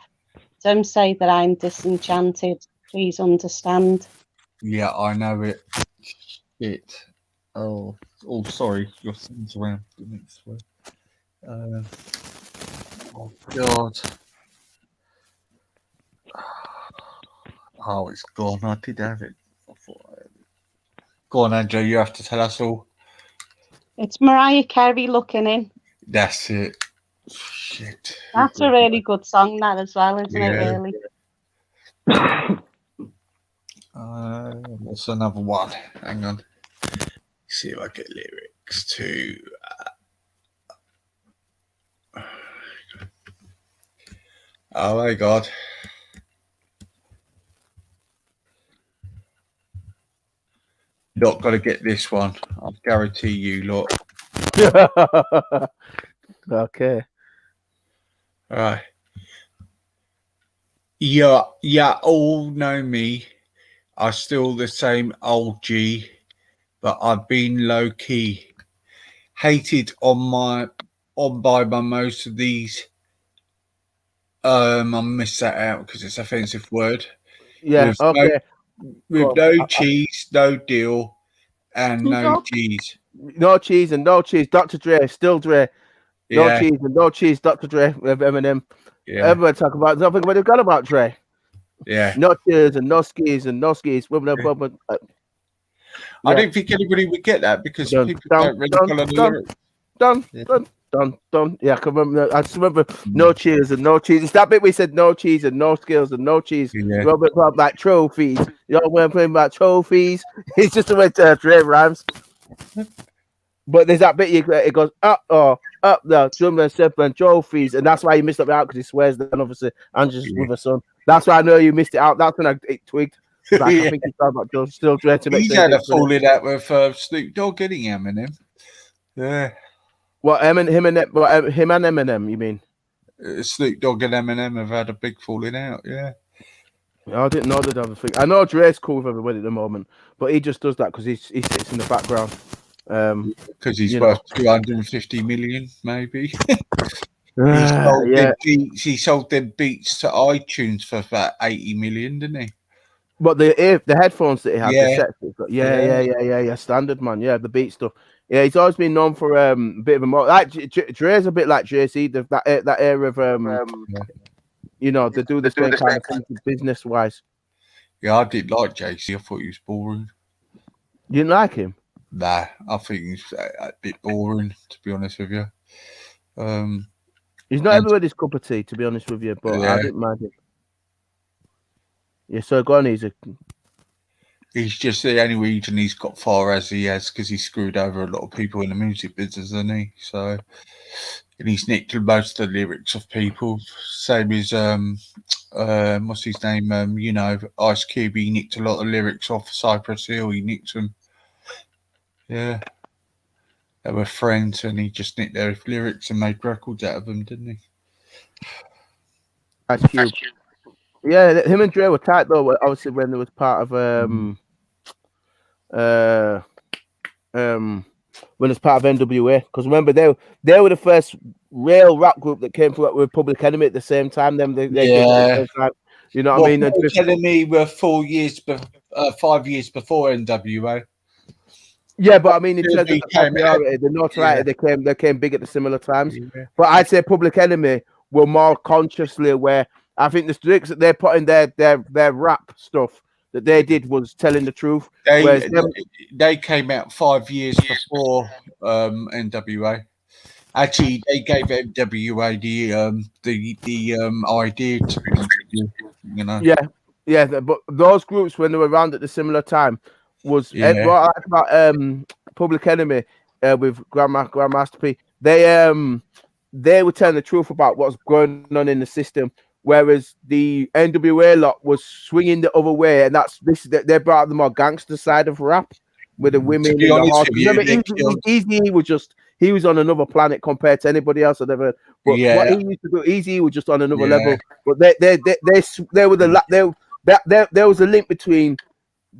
Don't say that I'm disenchanted. Please understand. Yeah, I know it. Shit. Oh, sorry. Your son's around. Oh, God. Oh, it's gone. I did have it. I thought I had it. Go on, Angela. You have to tell us all. It's Mariah Carey looking in. That's it. Shit. That's a really good song, that as well, isn't it? Really. What's another one? Hang on. See if I get lyrics to. Oh my God. Not gonna get this one. I guarantee you, lot. Okay. All right. Yeah, all know me. I'm still the same old G, but I've been low key. Hated by my most of these. I missed that out because it's an offensive word. Yeah. With Okay. With no cheese, no deal, and no cheese. No cheese and no cheese. Dr. Dre, still Dre. No Yeah. cheese and no cheese. Dr. Dre with Eminem. Yeah. Everyone talk about nothing but they've got about Dre. Yeah. No cheers and no skis and no skis. Women are bumping. I didn't think anybody would get that because people don't really follow the lyrics. Done. Yeah, I can remember. I just remember no cheers and no cheese. It's that bit we said no cheese and no skills and no cheese. Yeah. Robert Club like trophies. You know when I'm playing about trophies. It's just the way to Dre rhymes. But there's that bit it goes up the drum and step and trophies, and that's why you missed it out because he swears that obviously Andrew's with her son. That's why I know you missed it out. That's when it twigged. Like, I think he's talking about still Dre to make He's had a falling out with Snoop Dogg, getting Eminem. Yeah. What him and Eminem? You mean? Snoop Dogg and Eminem have had a big falling out. Yeah. I didn't know they'd have a thing. I know Dre's cool with everybody at the moment, but he just does that because he sits in the background. Because he's you worth know. 250 million, maybe. He sold them beats to iTunes for about 80 million, didn't he? But the headphones that he had, Yeah. the sets, yeah, standard man, yeah, the beat stuff. Yeah, he's always been known for a bit of a more like Dre's a bit like JC, that era of you know, they do the same kind of thing business wise. Yeah, I did like JC. I thought he was boring. You didn't like him? Nah, I think he's a bit boring, to be honest with you. He's not everybody's cup of tea, to be honest with you, but I didn't mind him. Yeah, so go on, he's just the only reason he's got far as he has because he screwed over a lot of people in the music business, hasn't he? So, and he's nicked most of the lyrics of people. Same as what's his name? You know, Ice Cube. He nicked a lot of lyrics off Cypress Hill. He nicked them. Yeah, they were friends, and he just nicked their lyrics and made records out of them, didn't he? Ice Cube. Yeah, him and Dre were tight though. Obviously, when they was part of when it's part of NWA, because remember they were the first real rap group that came through with Public Enemy at the same time. Them they came at the same time. You know what I mean? Public Enemy were 5 years before NWA. Yeah, but I mean, in terms of the popularity, the notoriety, they came big at the similar times. Yeah. But I'd say Public Enemy were more consciously aware. I think the lyrics that they put in their rap stuff that they did was telling the truth. They came out 5 years before NWA. Actually, they gave NWA the idea to be, you know. Yeah, but those groups when they were around at the similar time was what I like about Public Enemy with Grandmaster P. They were telling the truth about what's going on in the system. Whereas the NWA lot was swinging the other way, and they brought the more gangster side of rap with the women. Eazy was on another planet compared to anybody else I'd ever. But what he used to do, Eazy was just on another level. But they were there was a link between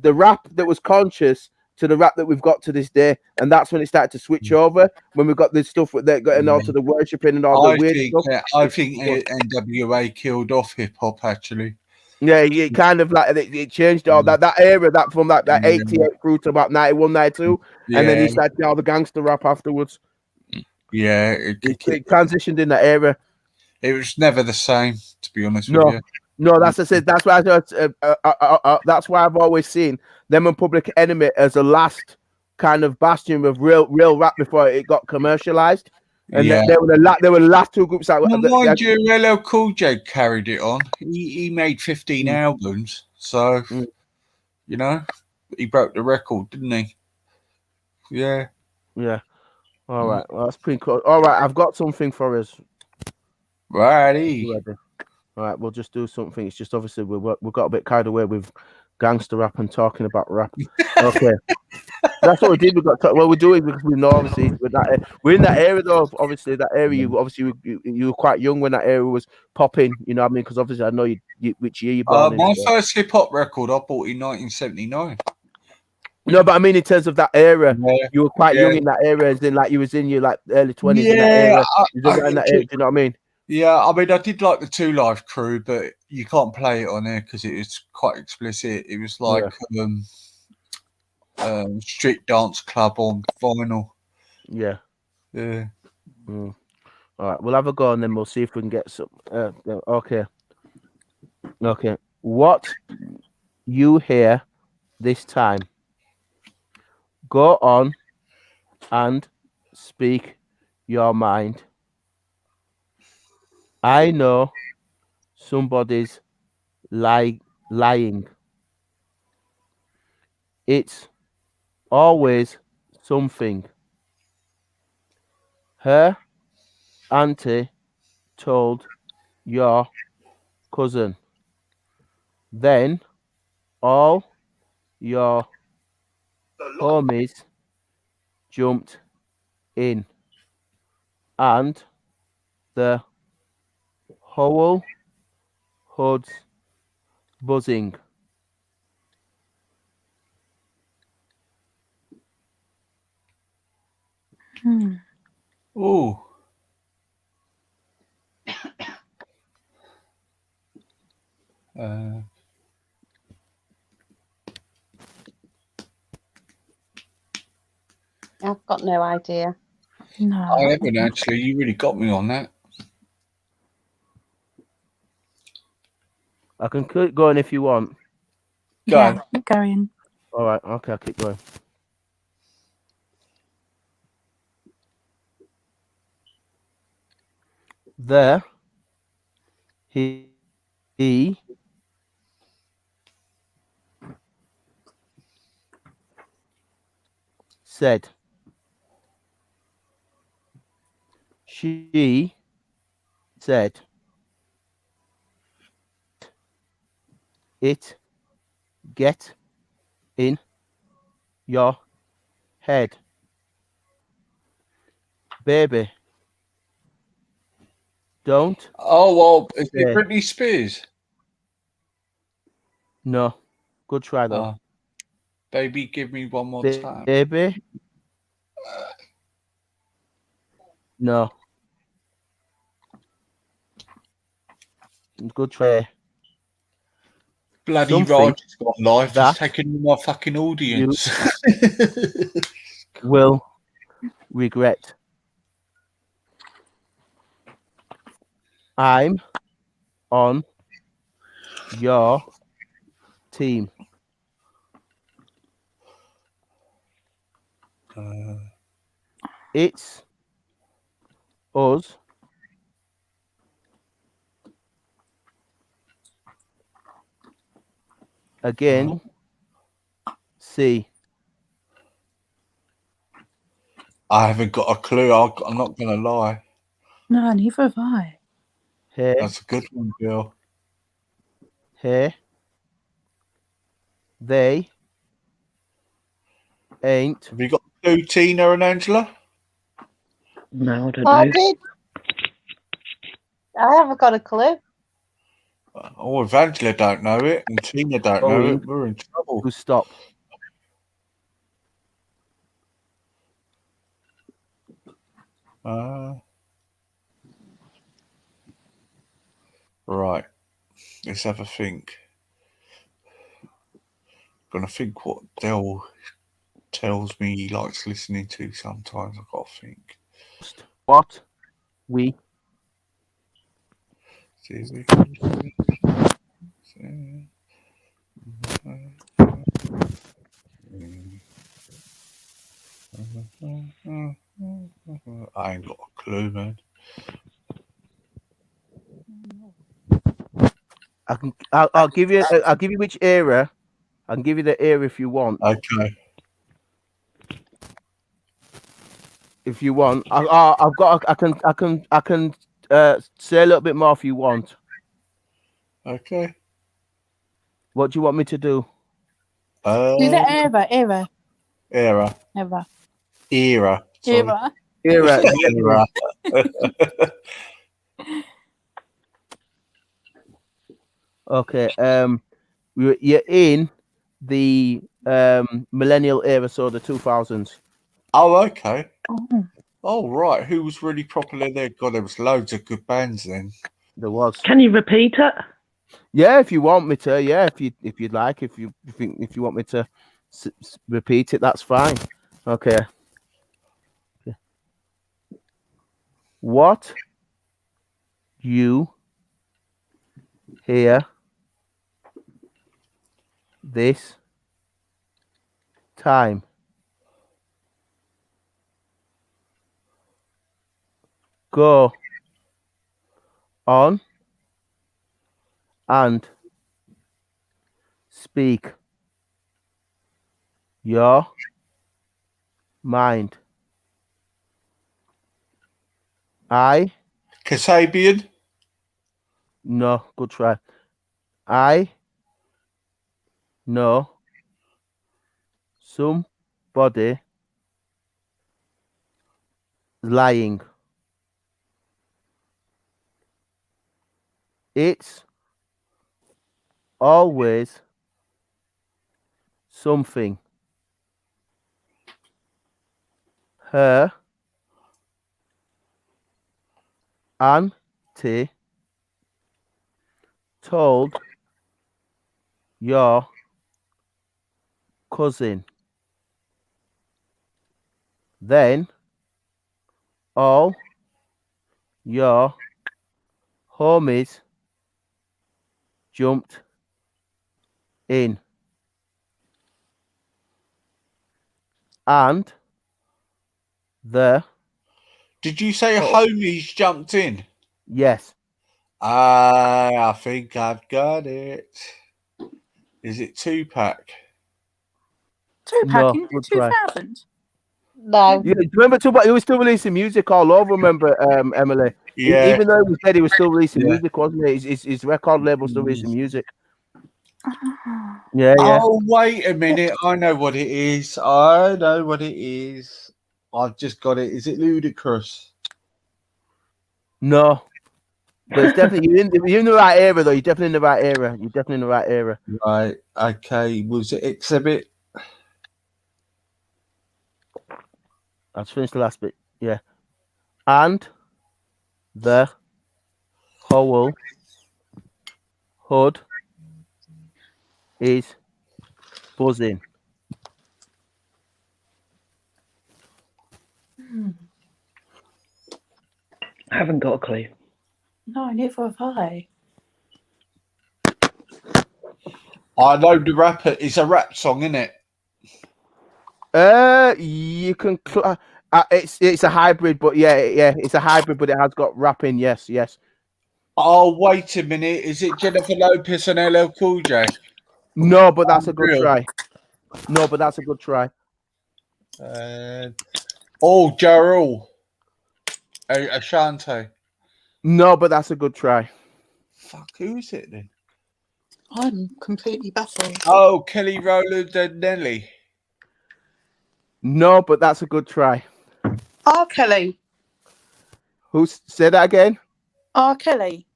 the rap that was conscious to the rap that we've got to this day, and that's when it started to switch over. When we got this stuff with that getting onto the worshiping and all the weird stuff. I think NWA killed off hip hop actually. Yeah, it kind of like it changed all that era from that 88 through to about 91, 92, and then he started all the gangster rap afterwards. Yeah, it transitioned in that era. It was never the same, to be honest with you. No, that's I said. That's why that's why I've always seen them and Public Enemy as a last kind of bastion of real rap before it got commercialized. And they were the last two groups out. Mind you, LL Cool J carried it on. He made 15 albums, so you know he broke the record, didn't he? Yeah. All right, well, that's pretty cool. All right, I've got something for us. Righty. All right, we'll just do something. It's just obviously we got a bit carried away with gangster rap and talking about rap. Okay, that's what we did. We do it because we know obviously we're in that area though. Obviously, that area. You were quite young when that area was popping. You know what I mean? Because obviously I know you which year you born. My first hip hop record I bought in 1979. No, but I mean in terms of that era, you were quite young in that era, as in like you was in your like early 20s. In that era. You was in that area, do you know what I mean? Yeah, I mean, I did like the 2 Live Crew, but you can't play it on there because it was quite explicit. It was like Street Dance Club on vinyl. Yeah. All right, we'll have a go and then we'll see if we can get some. Okay. What you hear this time? Go on and speak your mind. I know somebody's lying. It's always something. Her auntie told your cousin. Then all your homies jumped in and the whole hood's buzzing, Hmm. Oh. I've got no idea. No. I haven't actually. You really got me on that. I can keep going if you want. Go. Yeah, keep going. All right, okay, I'll keep going. There, he said, she said, it get in your head, baby. Don't Oh, well, is it say Britney Spears? no. Good try though. Baby, give me one more time. Baby. No. Good try. Bloody Something Roger's got life. that He's taking my fucking audience. will regret. I'm on your team. It's us again. See. I haven't got a clue. I'm not going to lie. No, neither have I. Hey, That's a good one, Bill. hey. They ain't. Have you got two, Tina and Angela? No, I don't I know. did. I haven't got a clue. Oh, if Angela don't know it and Tina don't know it, we're in trouble. To stop. Right. Let's have a think. Gonna think what Dell tells me he likes listening to sometimes. I've got to think. What we See if we can do it. I ain't got a clue, man. I'll give you. I'll give you which era. I can give you the era if you want. Okay. If you want, I've got. I can say a little bit more if you want. Okay. What do you want me to do? Do the era. Era. Sorry. Era. Era. Okay. You're in the millennial era, so the 2000s. Oh, okay. Oh. Oh, right. Who was really popular there? God, there was loads of good bands then. There was. Can you repeat it? Yeah, if you want me to. Yeah, if you'd like. If you want me to repeat it, that's fine. Okay. What you hear this time? Go on and speak your mind. Kasabian? No, good try. I know somebody lying. It's always something. Her auntie told your cousin. Then all your homies jumped in. And the Did you say homies jumped in? yes. I think I've got it. Is it Tupac? Tupac No, in good try. 2000. No. Yeah, remember Tupac? He was still releasing music all over. Remember, Emily? Yeah. Even though he was dead, he was still releasing Yeah. music, wasn't he? His record label still releasing music. Yeah, yeah. Oh, wait a minute. I know what it is. I know what it is. I've just got it. Is it Ludacris? No, but it's definitely you're in the right era though. You're definitely in the right era. You're definitely in the right era. Right. Okay. Was it Exhibit? I'll just finish the last bit. Yeah, and the whole hood is buzzing. I haven't got a clue. No, neither have I. I know the rapper. It's a rap song, isn't it? You can. It's a hybrid, but yeah, it's a hybrid, but it has got rapping. Yes, yes. Oh, wait a minute. Is it Jennifer Lopez and LL Cool J? No, but that's a good Unreal. try. No, but that's a good try. Jarrell. Ashanti. No, but that's a good try. Fuck, who is it then? I'm completely baffled. Oh, Kelly Rowland and Nelly. No, but that's a good try. R. Kelly. Who said that again? R. Kelly.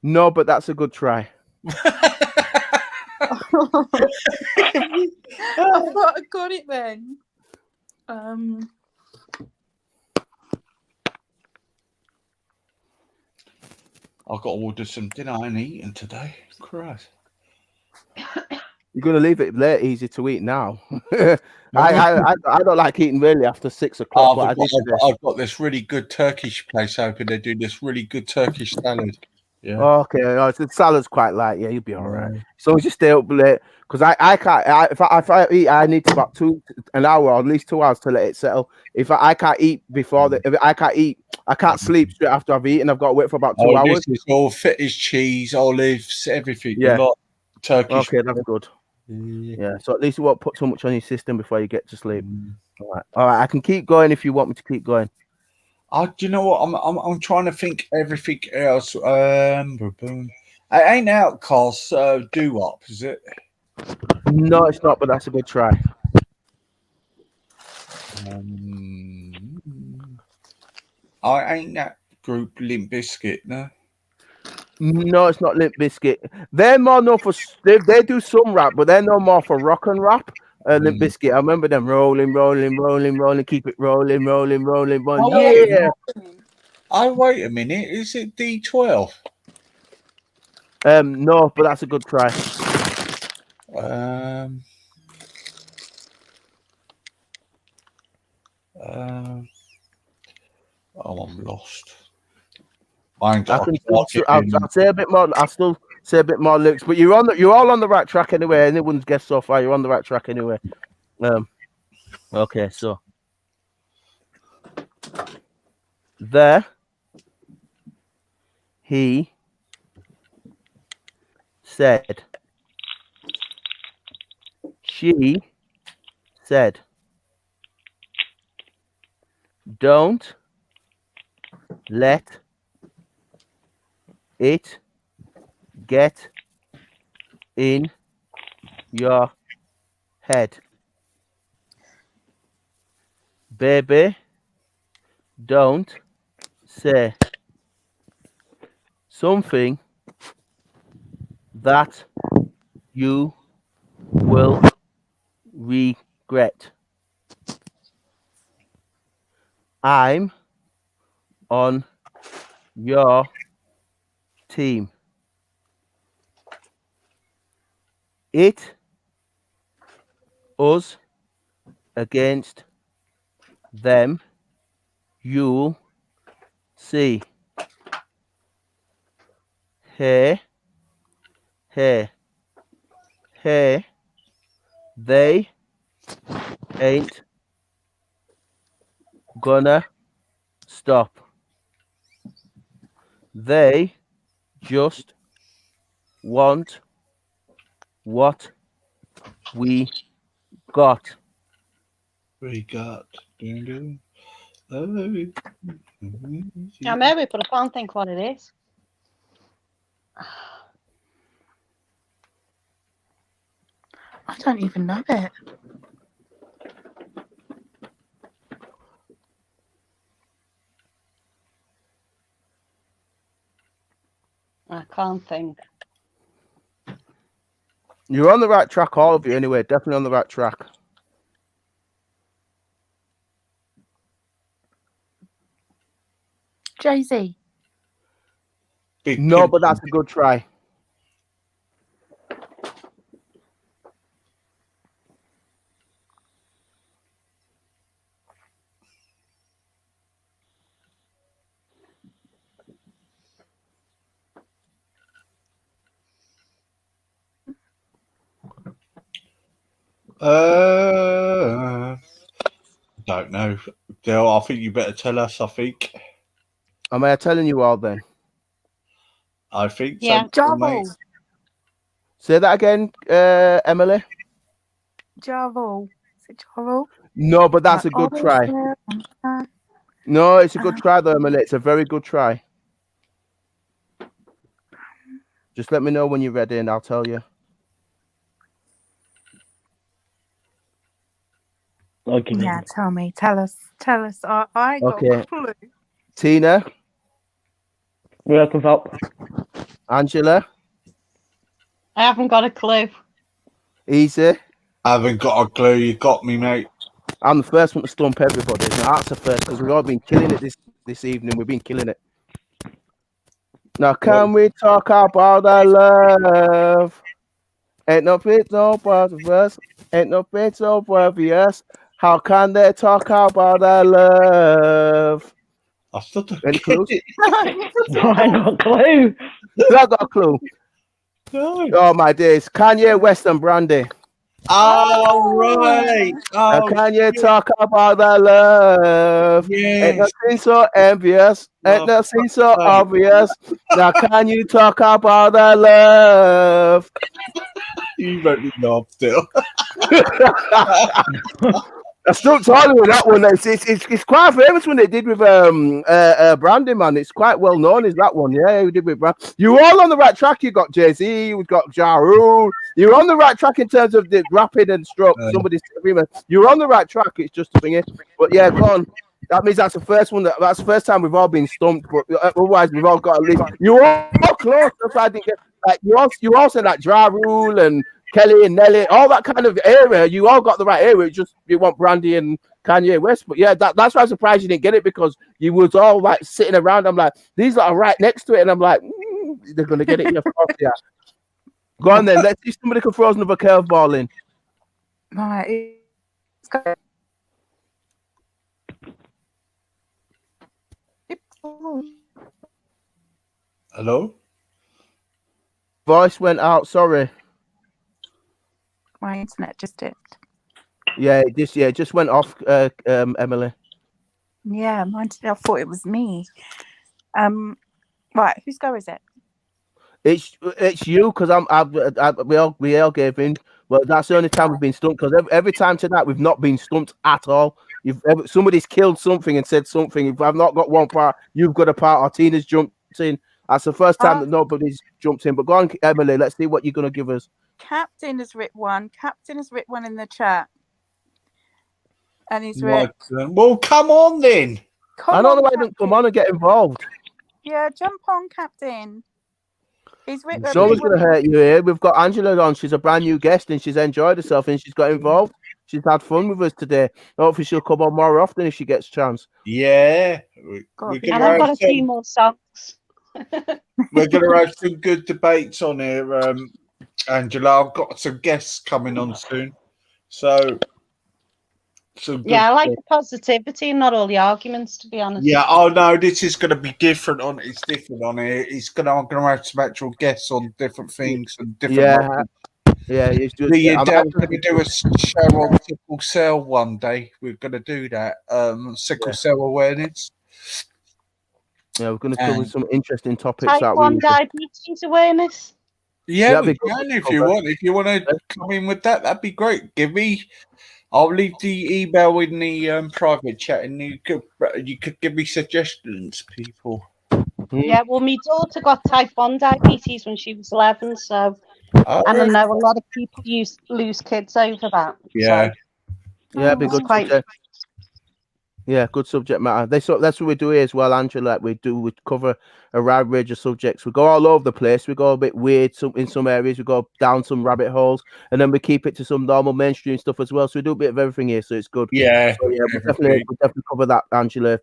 No, but that's a good try. I thought I got it then. I've got to order some dinner. I ain't eating today. Christ. You're gonna leave it there easy to eat now. I don't like eating really after 6 o'clock. I've got this really good Turkish place open. They do this really good Turkish salad. Yeah. Okay, the salad's quite light. Yeah, you'll be all right. As long as you stay up late, because I can't. If I eat, I need about an hour or at least 2 hours to let it settle. If I can't eat before if I can't eat, I can't sleep straight after I've eaten. I've got to wait for about 2 hours. This is all fetish cheese, olives, everything. Yeah. A lot Turkish. Okay, that's good. Yeah, so at least you won't put too much on your system before you get to sleep. All right. I can keep going if you want me to keep going. Do you know what? I'm trying to think everything else. It ain't Outcast. Doo-wop, is it? No, it's not. But that's a good try. I ain't that group Limp Bizkit, no. No, it's not Limp Bizkit. They're more known for they do some rap, but they're no more for rock and rap. Limp Bizkit, I remember them rolling, keep it rolling. Yeah. Oh, wait a minute. Is it D12? No, but that's a good try. I'm lost. I'll say a bit more. I'll still say a bit more lyrics, but you're all on the right track anyway. Anyone's guessed so far, you're on the right track anyway. Okay, so there he said, she said, don't let it get in your head. Baby, don't say something that you will regret. I'm on your team. It, us, against them. You'll see. Hey, hey, hey. They ain't gonna stop. They just want what we got. We got. I'm Mary, but I can't think what it is. I don't even know it. I can't think. You're on the right track, all of you, anyway. Definitely on the right track. Jay-Z. No, but that's a good try. Don't know. Dale, I think you better tell us, I think. Am I telling you all then? I think Yeah. so. Mate. Say that again, Emily. Jarvel. Is it Jarvel? No, but that's a good try. No, it's a good try though, Emily. It's a very good try. Just let me know when you're ready and I'll tell you. Okay. Yeah, tell me. Tell us. I got Okay. a clue. Tina, Work us up. Angela, I haven't got a clue. Easy. I haven't got a clue. You got me, mate. I'm the first one to stump everybody. Now that's the first because we've all been killing it this evening. We've been killing it. Now can we talk about our love? Ain't no fit no part of us. Ain't no fit so obvious. How can they talk about our love? I still don't Any get clues? it. No, I ain't got a clue. I got a clue. No. Oh my days. Kanye West and Brandy. Oh, right. Now Oh, can you talk about our love? Ain't yes. nothing so envious. Ain't nothing so obvious. Now can you talk about our love? You make me laugh still. I still talking with that one. It's quite famous when they did with Brandy, man. It's quite well known as that one. Yeah, we did with Brandy. You were all on the right track. You got Jay-Z, we got Ja Rule. You were on the right track in terms of the rapping and stroke. Somebody's you were on the right track. It's just a thingy. But yeah, go on. That means that's the first one. That's the first time we've all been stumped. But otherwise, we've all got at least. You were all close. That's why I didn't get. Like you all said like Ja Rule and Kelly and Nelly, all that kind of area. You all got the right area. It's just you want Brandy and Kanye West. But yeah, that's why I'm surprised you didn't get it because you was all like sitting around. I'm like, these are right next to it, and I'm like, they're gonna get it. Yeah, of course, yeah. Go on then. Let's see if somebody can throw us another curveball in. Right. Hello? Voice went out. Sorry. My internet just dipped. Yeah, it just went off. Emily. Yeah, mine. I thought it was me. Right. Whose go is it? It's you because we all gave in. Well, that's the only time we've been stumped because every time tonight we've not been stumped at all. Somebody's killed something and said something. If I've not got one part, you've got a part. Or Tina's jumped in. That's the first time that nobody's jumped in. But go on, Emily. Let's see what you're gonna give us. Captain has written one. Captain has written one in the chat, and he's written. Well, come on then. I don't know why I didn't come on and get involved. Yeah, jump on, Captain. Is Rick It's always going to hurt you here. We've got Angela on. She's a brand new guest and she's enjoyed herself and she's got involved. She's had fun with us today. Hopefully she'll come on more often if she gets a chance. Yeah. And I've got a few more songs. We're going to have some good debates on here, Angela. I've got some guests coming on soon. So, yeah, I like the positivity and not all the arguments, to be honest. Yeah, oh no, this is going to be different on. It's different on here. I'm going to have some actual guests on different things and different. Yeah, I'm going to do a show on sickle cell one day. We're going to do that. Sickle cell awareness. Yeah, we're going to cover some interesting topics. Type 1 diabetes awareness. Yeah, we can if you want. If you want to come in with that, that'd be great. I'll leave the email in the private chat, and you could give me suggestions, people. Yeah, well, my daughter got type 1 diabetes when she was 11, so and I know a lot of people lose kids over that. Yeah, so. Yeah, be good. Yeah, good subject matter. That's what we do here as well, Angela. We cover a wide range of subjects. We go all over the place. We go a bit weird in some areas. We go down some rabbit holes, and then we keep it to some normal mainstream stuff as well. So we do a bit of everything here. So it's good. Yeah, so, we'll definitely cover that, Angela.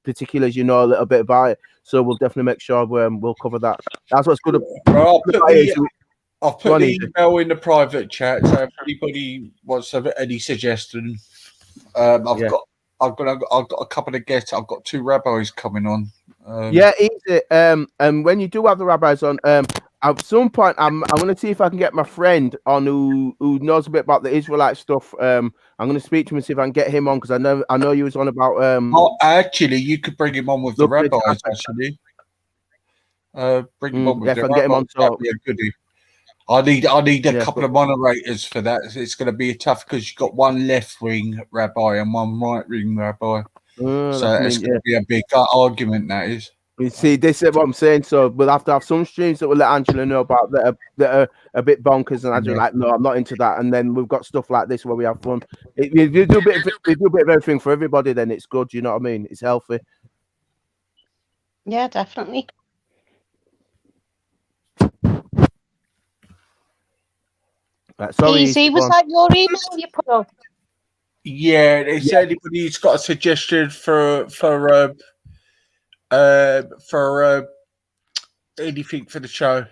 Particularly as you know a little bit about it. So we'll definitely make sure we'll cover that. That's what's good. I'll put the email in the private chat. So if anybody wants to have any suggestion, I've got a couple of guests. I've got 2 rabbis coming on. Easy. And when you do have the rabbis on, at some point, I'm going to see if I can get my friend on who knows a bit about the Israelite stuff. I'm going to speak to him and see if I can get him on because I know you was on about. Actually, you could bring him on with the rabbis. Actually, bring him on with the rabbis. Get him on, that'd be a goodie. I need a couple of moderators for that. It's going to be tough because you've got one left wing rabbi and one right wing rabbi. So it's going to be a big argument. That is. You see, this is what I'm saying. So we'll have to have some streams that will let Angela know about that are a bit bonkers, and Angela like, no, I'm not into that. And then we've got stuff like this where we have fun. We do a bit of everything for everybody. Then it's good. You know what I mean? It's healthy. Yeah, definitely. Sorry, Easy, was that your email you put up? Yeah, it's anybody who's got a suggestion for anything for the show.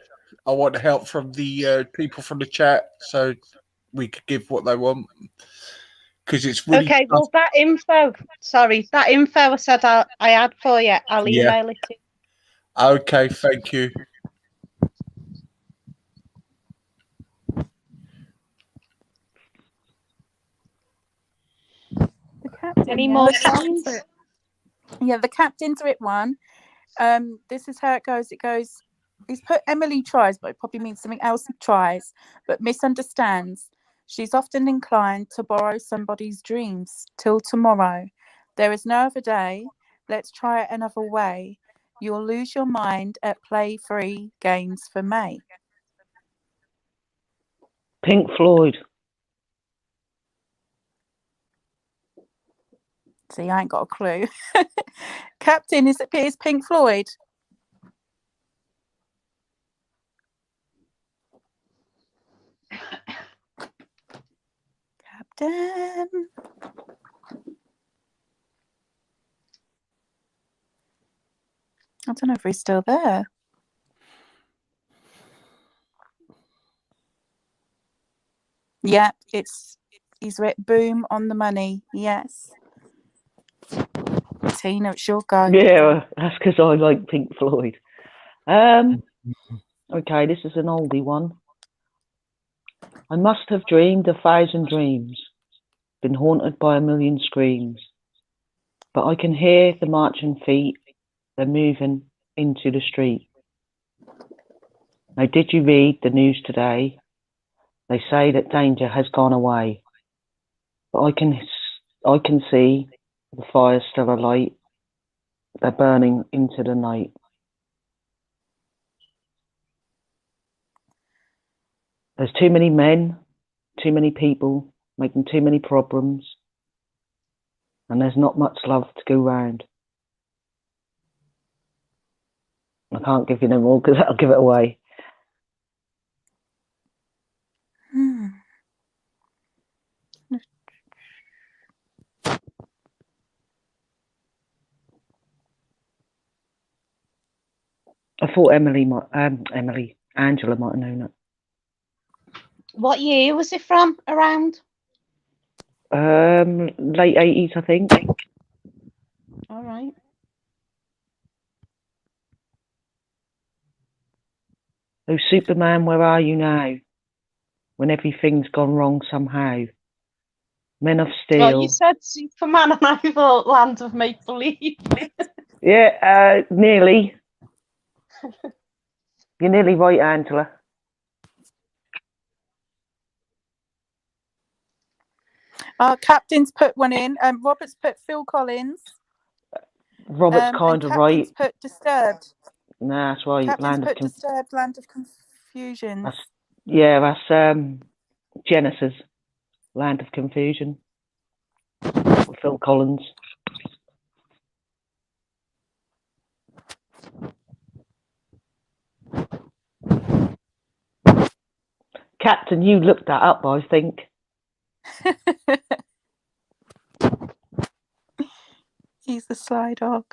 I want help from the people from the chat so we could give what they want. Because it's really okay. Well, that info I said I had for you. I'll email it to you. Okay, thank you. Any more songs? Yeah, the Captain's Writ one. This is how it goes. He's put Emily tries, but it probably means something else. Tries, but misunderstands. She's often inclined to borrow somebody's dreams till tomorrow. There is no other day. Let's try it another way. You'll lose your mind at play free games for May. Pink Floyd. See, I ain't got a clue. Captain, is Pink Floyd? Captain. I don't know if he's still there. Yeah, he's written boom on the money. Yes. Tina, it's your go. Yeah, that's because I like Pink Floyd. Okay, this is an oldie one. I must have dreamed 1,000 dreams, been haunted by 1,000,000 screams, but I can hear the marching feet, they're moving into the street. Now, did you read the news today? They say that danger has gone away, but I can see the fire's still alight. They're burning into the night. There's too many men, too many people, making too many problems, and there's not much love to go round. I can't give you no more because that'll give it away. I thought Angela might have known it. What year was it from? Around? Late 80s, I think. All right. Oh, Superman, where are you now? When everything's gone wrong somehow. Men of Steel. Well, you said Superman, and I thought Land of Make Believe. Yeah, nearly. You're nearly right, Angela. Captain's put one in. Robert's put Phil Collins. Robert's kind of right. Captain's put Disturbed. Nah, that's right. Captain's put Disturbed, Land of Confusion. That's Genesis, Land of Confusion. Phil Collins. Captain, you looked that up, I think. He's the sly dog.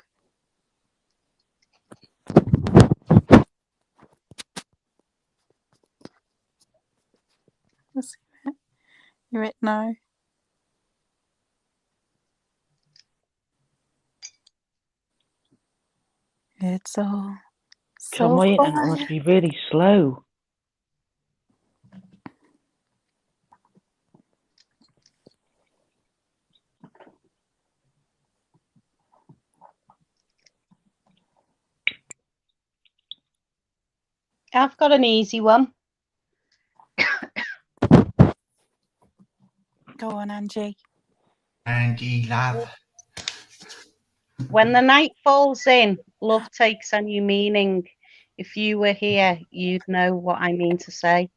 You're it now. It's all so my internet quiet. must be really slow. I've got an easy one. Go on, Angie. Angie, love. When the night falls in, love takes a new meaning. If you were here, you'd know what I mean to say.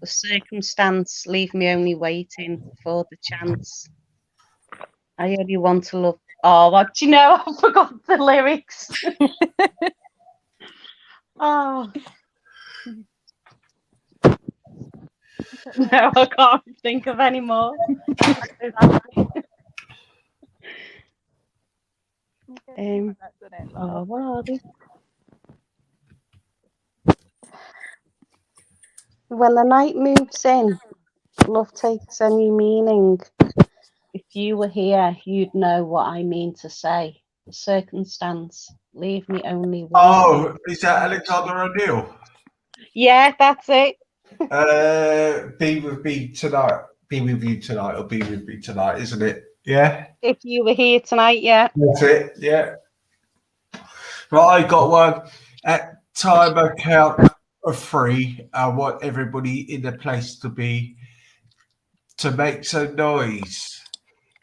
The circumstance leave me only waiting for the chance. I only want to love. Oh, what do you know? I forgot the lyrics. Oh. No, I can't think of any more. What are they? When the night moves in, love takes a new meaning. If you were here, you'd know what I mean to say. The circumstance, leave me only one. Oh, is that Alexander O'Neill? Yeah, that's it. Be with me tonight. Be with you tonight, or be with me tonight, isn't it? Yeah. If you were here tonight, yeah. That's it. Yeah. Right, I got one. At timer count of 3, I want everybody in the place to make some noise.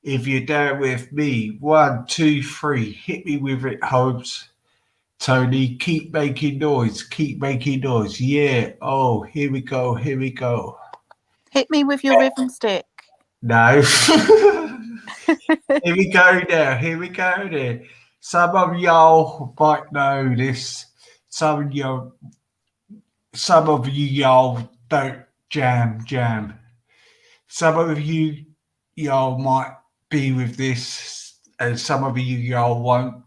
If you're down with me, 1, 2, 3, hit me with it, Holmes. Tony, keep making noise. Keep making noise. Yeah. Oh, here we go. Here we go. Hit me with your rhythm stick. No. Here we go now. Here we go there. Some of y'all might know this. Some of you y'all don't jam. Some of y'all might be with this, and some of y'all won't.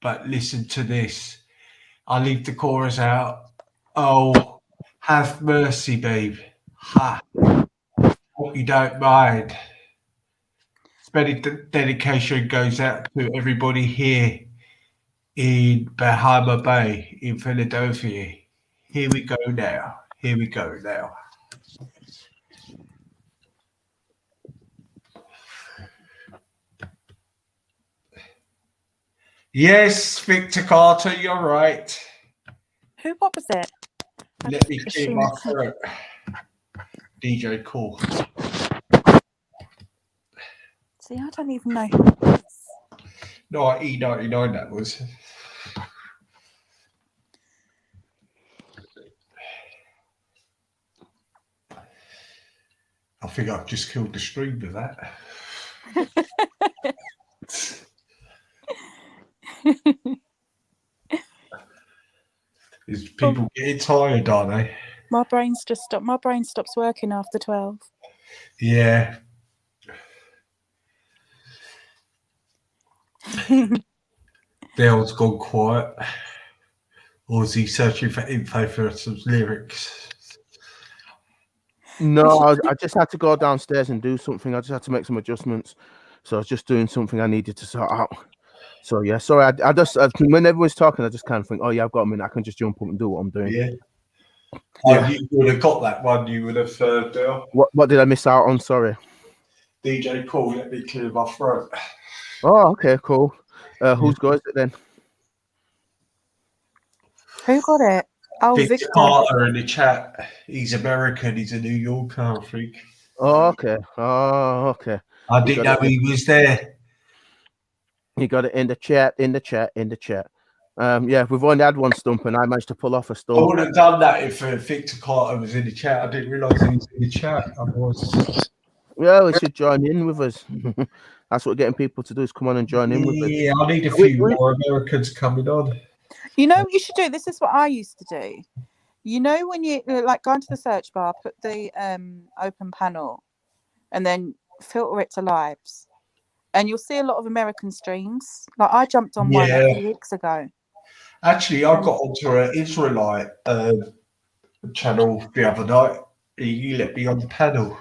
But listen to this. I leave the chorus out. Oh, have mercy, babe. Ha. Hope you don't mind. Special dedication goes out to everybody here in Bahama Bay in Philadelphia. Here we go now. Here we go now. Yes, Victor Carter, you're right. What was it? Let me clear my throat. DJ Cool. See, I don't even know who it is. No, E99 that was. I think I've just killed the stream with that. Is people getting tired, are they? My brain stops working after 12. Yeah. Dale's gone quiet. Or is he searching for info for some lyrics? No, I just had to go downstairs and do something. I just had to make some adjustments. So I was just doing something I needed to sort out. So yeah, sorry. I just when everyone's talking, I just kind of think, oh yeah, I've got a minute. I can just jump up and do what I'm doing. Yeah. Yeah. You would have got that one. You would have. Dale. What did I miss out on? Sorry. DJ Paul, let me clear my throat. Oh, okay, cool. Whose go is it then? Who got it? Oh, Victor Carter in the chat. He's American. He's a New Yorker, I think. Oh, okay. Oh, okay. I didn't know he was there. You got it in the chat. Yeah, we've only had one stump, and I managed to pull off a stump. I would have done that if Victor Carter was in the chat. I didn't realise he was in the chat. Yeah, we should join in with us. That's what getting people to do is come on and join in with us. Yeah, I need a few more Americans coming on. You know what you should do? This is what I used to do. You know, when you like go into the search bar, put the open panel, and then filter it to lives, and you'll see a lot of American streams. Like I jumped on one a few weeks ago. Actually, I got onto an Israelite channel the other night. He let me on the panel.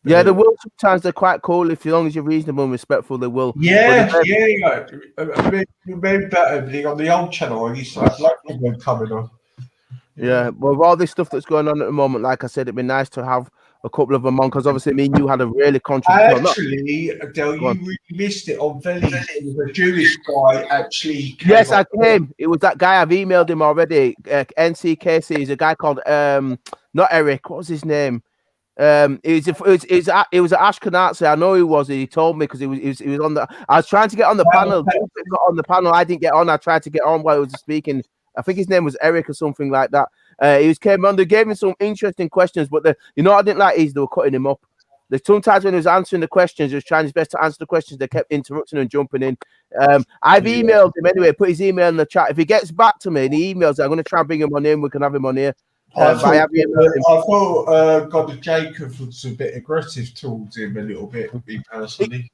Yeah, they will. Sometimes they're quite cool. If as long as you're reasonable and respectful, they will. Yeah. Maybe better on the old channel. I used to have loads of them coming on. Yeah, well, with all this stuff that's going on at the moment, like I said, it'd be nice to have a couple of them on because obviously, me and you had a really controversial. Actually, Adele, you really missed it on Veli. A Jewish guy actually. Yes, I came. It was that guy. I've emailed him already. NCKC is a guy called not Eric. What was his name? It was an Ashkenazi. I know he was. He told me because he was on the. I was trying to get on the panel. Got on the panel. I didn't get on. I tried to get on while he was speaking. I think his name was Eric or something like that. He came on. They gave me some interesting questions, but I didn't like is they were cutting him up. There's sometimes when he was answering the questions, he was trying his best to answer the questions. They kept interrupting and jumping in. I've emailed him anyway. Put his email in the chat. If he gets back to me and he emails, I'm going to try and bring him on in. We can have him on here. I thought God of Jacob was a bit aggressive towards him a little bit, me personally.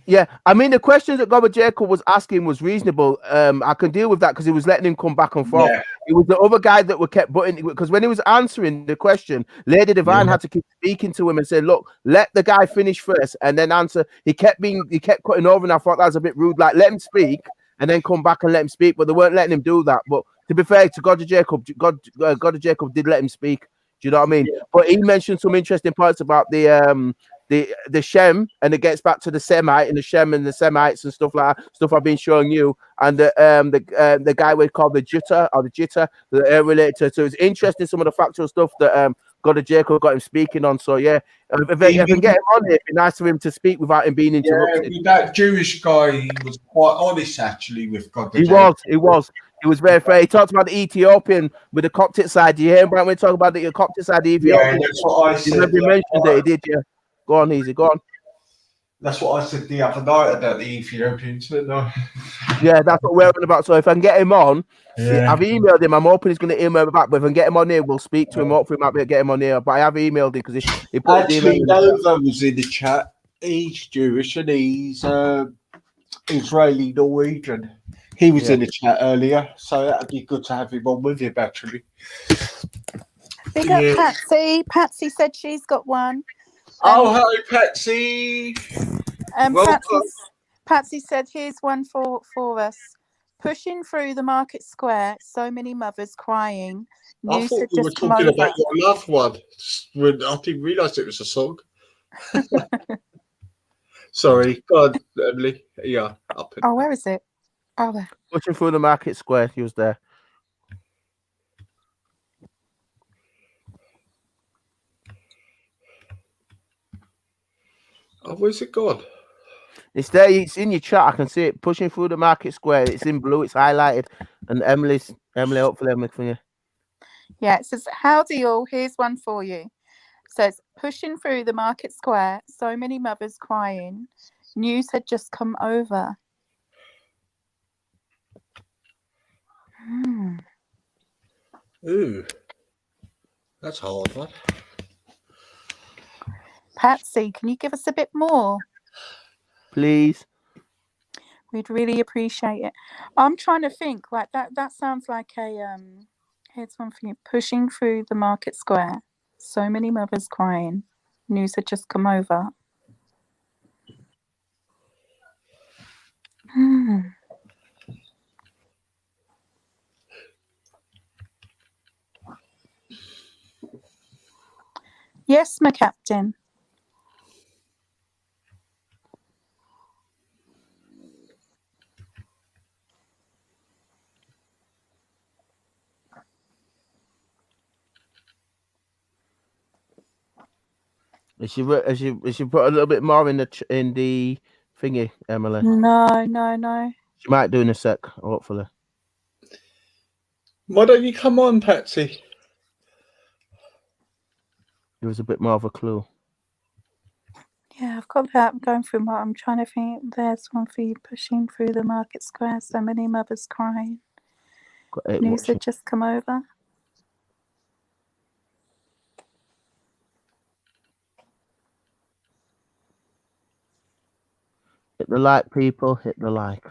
Yeah, I mean the questions that Gobert Jacob was asking was reasonable. I can deal with that because he was letting him come back and forth. Yeah. It was the other guy that were kept butting because when he was answering the question, Lady Divine had to keep speaking to him and say, "Look, let the guy finish first and then answer." He kept cutting over, and I thought that was a bit rude. Like, let him speak and then come back and let him speak, but they weren't letting him do that. But to be fair to God of Jacob, God of Jacob did let him speak. Do you know what I mean? Yeah. But he mentioned some interesting parts about the Shem, and it gets back to the Semite and the Shem and the Semites and stuff like that. Stuff I've been showing you, and the guy we call the Jitter related to. So it's interesting some of the factual stuff that God of Jacob got him speaking on. So yeah, if I can get him on here, it'd be nice for him to speak without him being interrupted. Yeah, that Jewish guy, he was quite honest actually with God of Jacob. He was very fair. He talked about the Ethiopian with the Coptic side. Do you hear him when we talk about the Coptic side? The Ethiopian. Yeah, that's what I said. You mentioned that he did, yeah. Go on, easy, go on. That's what I said the other night about the Ethiopians, didn't I? Yeah, that's what we're on about. So if I can get him on, I've emailed him. I'm hoping he's going to email me back. But if I can get him on here, we'll speak to him. Hopefully, we might be able to get him on here. But I have emailed him because he put actually Nova was in the chat. He's Jewish and he's Israeli Norwegian. He was in the chat earlier, so that'd be good to have him on with him, actually. Big up Patsy. Patsy said she's got one. Oh, hello, Patsy. Patsy said, here's one for us. Pushing through the market square, so many mothers crying. I thought we were talking about your loved one. I didn't realise it was a song. Sorry. Go on, Emily. Yeah. Where is it? Oh, there. Pushing through the market square. He was there. Oh, where's it gone? It's there. It's in your chat. I can see it. Pushing through the market square. It's in blue. It's highlighted. And Emily, hopefully, Emily for you. Yeah, it says, howdy all. Here's one for you. It says, pushing through the market square. So many mothers crying. News had just come over. Ooh, that's hard, man. Patsy, can you give us a bit more? Please. We'd really appreciate it. I'm trying to think like that. That sounds like a Here's one for you. Pushing through the market square. So many mothers crying. News had just come over. Yes, my captain. Is she put a little bit more in the thingy, Emily? No. She might do in a sec, hopefully. Why don't you come on, Patsy? Give us a bit more of a clue. Yeah, I've got that. I'm going through I'm trying to think. There's one for you. Pushing through the market square. So many mothers crying. News had just come over. Hit the like, people. Hit the like.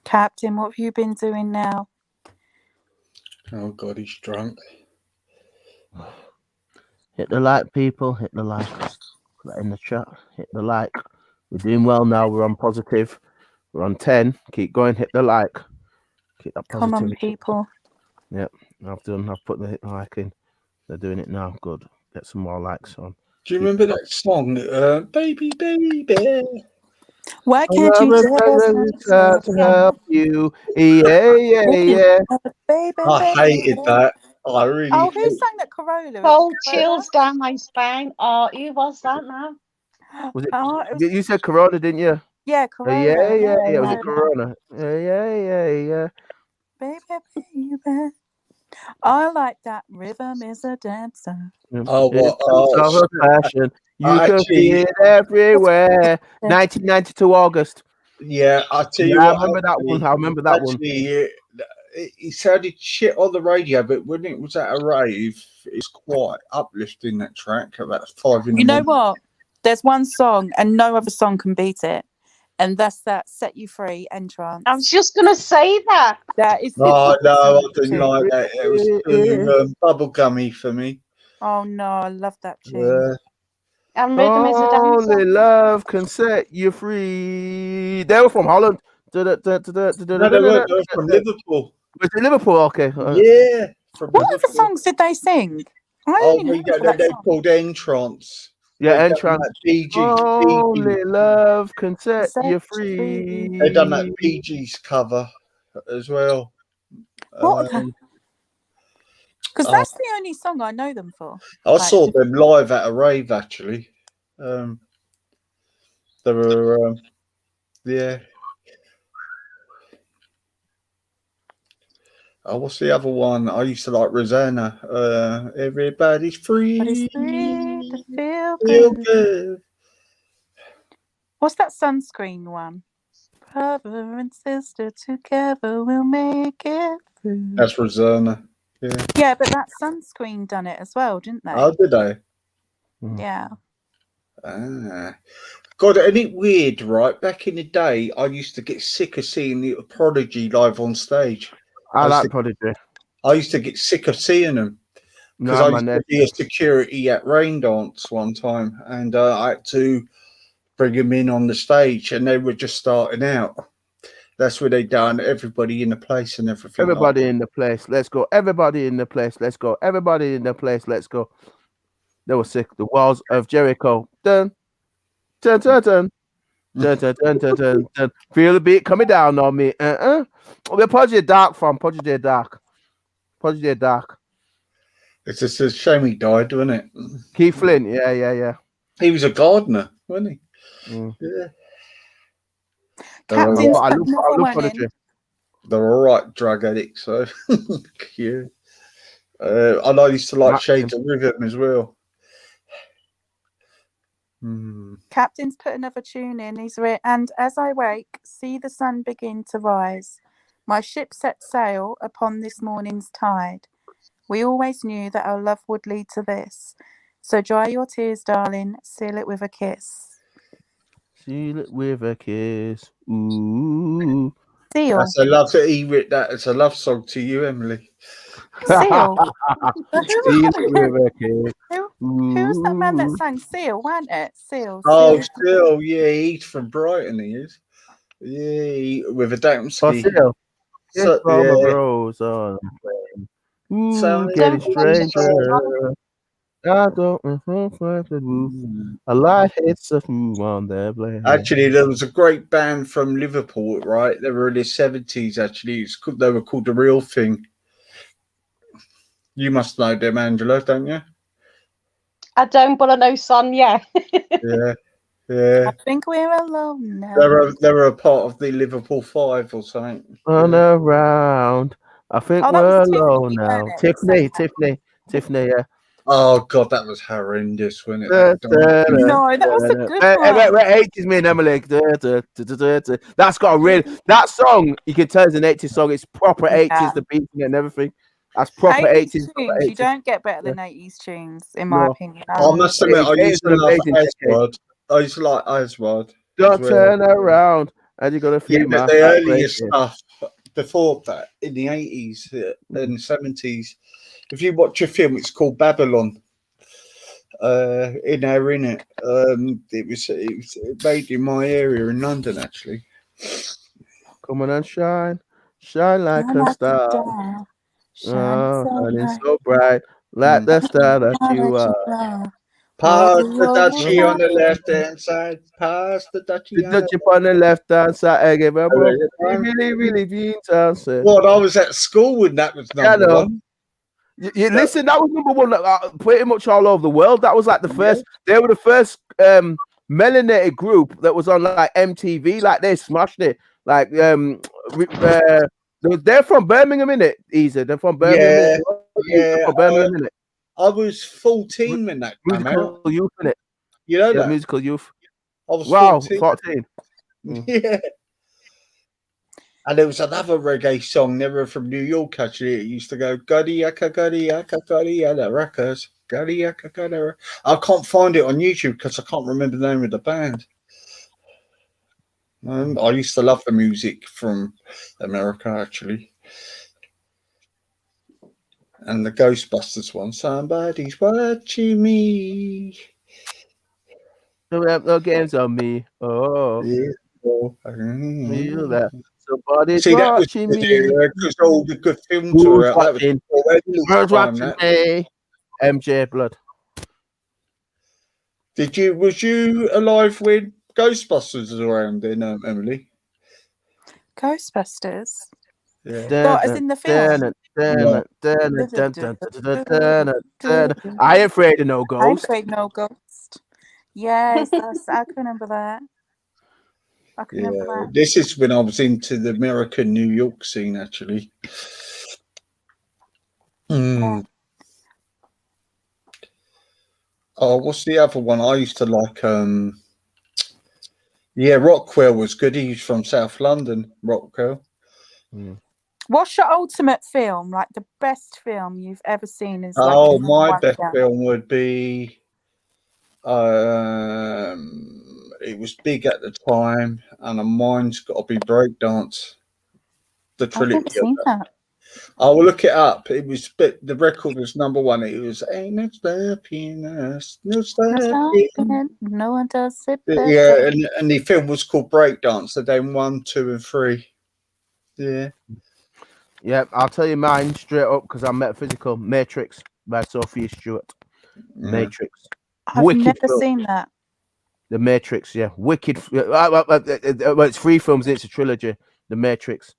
Captain, what have you been doing now? Oh God, he's drunk. Hit the like, people. Hit the like. Put that in the chat. Hit the like. We're doing well now. We're on positive. We're on 10. Keep going. Hit the like. Keep that positivity. Come on, people. Yep, I've put the hit the like in. They're doing it now. Good. Get some more likes on. Do you remember that song, Baby, Baby? Why can't you to help you? Yeah. Baby, I hated that. I really. Oh, who sang that? Corolla. Cold chills down my spine. Oh, who was that now? Was it? Oh, it was... You said Corona, didn't you? Yeah, Corona. Yeah. Was it Corona? Yeah. Baby. I like that. Rhythm is a dancer. Oh, what? Passion. You can see it everywhere. 1992 August. Yeah, I tell you what. I remember that one. It sounded shit on the radio, but when it was at a rave, it's quite uplifting, that track. About 5 in the morning. You know what? There's one song, and no other song can beat it. And that's that Set You Free entrance. I was just going to say that. That is. Oh, no, I didn't like that. It was too bubblegummy for me. Oh, no, I love that tune. And Rhythm is a dancer. Only love can set you free. They were from Holland. No, they were from Liverpool. Was it Liverpool? Okay. Yeah. What other songs did they sing? They called Entrance. Yeah, Entrance. Only love can set you free. They done that PG's cover as well. Because that's the only song I know them for. I saw them live at a rave, actually. They were, yeah. Oh, what's the other one? I used to like Rosanna. Everybody's free. To feel good. What's that Sunscreen one? Brother and sister together we'll make it through. That's Rosanna. Yeah. Yeah, but that Sunscreen done it as well, didn't they? Oh, did they? Yeah. God, isn't it weird, right? Back in the day, I used to get sick of seeing the Prodigy live on stage. I like Prodigy. I used to get sick of seeing them because I used to be a security at Rain Dance one time, and I had to bring them in on the stage, and they were just starting out. That's where they done everybody in the place and everything. Everybody in the place, let's go. Everybody in the place, let's go. Everybody in the place, let's go. They were sick. The Walls of Jericho. Dun, dun, dun, dun. Dun, dun, dun, dun, dun, dun. Feel the beat coming down on me. We're Prodigy Dark from Prodigy Dark. Prodigy Dark. It's just a shame he died, wasn't it? Keith Flint, yeah. He was a gardener, wasn't he? Yeah. Captain, I love Prodigy. They're all right drug addicts, so cute. And I used to like Shades of Rhythm as well. Captain's put another tune in. He's written, and as I wake, see the sun begin to rise. My ship set sail upon this morning's tide. We always knew that our love would lead to this. So dry your tears, darling. Seal it with a kiss. Seal it with a kiss. Ooh. Seal. That's a love that he wrote that. It's a love song to you, Emily. Seal. Seal it with a kiss. Who's that man that Ooh. sang Seal, wasn't it? Seal. Oh, Seal. still, yeah, he's from Brighton, he is. Yeah, with a Downsky. Oh, Seal. Yes, So, from a yeah. rose on a plane. Ooh, Sound getting Don't stranger. I don't know. A light hits something on their blade. Actually, there was a great band from Liverpool, right? They were in the 70s, actually. They were called The Real Thing. You must know them, Angela, don't you? I don't, but I know Son, yeah. Yeah, yeah. I think we're alone now. They were a part of the Liverpool Five or something. Turn Yeah. around. I think Oh, that we're was alone Tiffany, now. wasn't it? Tiffany, yeah. Oh, God, that was horrendous, wasn't it? Da, da, da, No, that was a good Wait, one. 80s me and Emily. That's got a real that song. You can tell it's an 80s song. It's proper 80s, Yeah. the beat and everything. That's proper 80s 80s. proper tunes, you 80s. don't get better than 80s tunes, in my No. opinion. I must admit, I It used is to an love amazing decade. Aswad. I used to like Aswad. Don't as well. turn around, and you got to Yeah, feel my but the heart earlier break. stuff before that, in the 80s and 70s, if you watch a film, it's called Babylon. In there, in it, it was made in my area in London, actually. Come on and shine like Shine a like a star. star. Shine Oh, so shining bright. so bright, like the star that you are. Pass Oh, the Lord, duchy on the left hand side. Pass the duchy The on the Dutch on the left hand side, I give a bro. left. Really being answer. Well, I was at school when that was number know. one. You listen, that was number one pretty much all over the world. That was like the first, they were the first melanated group that was on like MTV. Like they smashed it. Like they're from Birmingham, innit? Easy. They're from Birmingham. Yeah. From Birmingham, innit? I was 14 when that came out. Musical youth, innit? You know Yeah, that? musical youth. I was Wow, 14. 14. Yeah. And there was another reggae song, never from New York, actually. It used to go, Guddy Yaka, Guddy Yaka, Guddy Yaka, Rackers, Guddy Yaka, Guddy. I can't find it on YouTube because I can't remember the name of the band. I used to love the music from America, actually. And the Ghostbusters one, somebody's watching me. Don't have no games on me. Oh, Yeah. feel that. Somebody's See, that was watching me. because all the good films Who's were out. That was watching? before Emily's Who's time, watching that. me? MJ Blood. Was you alive when Ghostbusters was around then, Emily? Ghostbusters? Yeah. What, as in the film? I ain't afraid of no I ain't ghost. afraid no ghost. Yes, I can remember that. I can remember that. This is when I was into the American New York scene, actually. Oh, what's the other one? I used to like. Rockwell was good. He's from South London, Rockwell. What's your ultimate film? Like the best film you've ever seen? Is Oh, like my best film would be. It was big at the time, and mine's got to be Breakdance. The I've trilogy. never seen that. I will look it up. It was, but the record was number one. It was ain't no stopping us, no stopping. No one does it. Yeah, and the film was called Breakdance. So then 1, 2, and 3. Yeah. Yeah, I'll tell you mine straight up because I'm metaphysical. Matrix by Sophia Stewart. Matrix. I've never seen that. The Matrix, yeah. Wicked. Well, it's 3 films, it's a trilogy. The Matrix.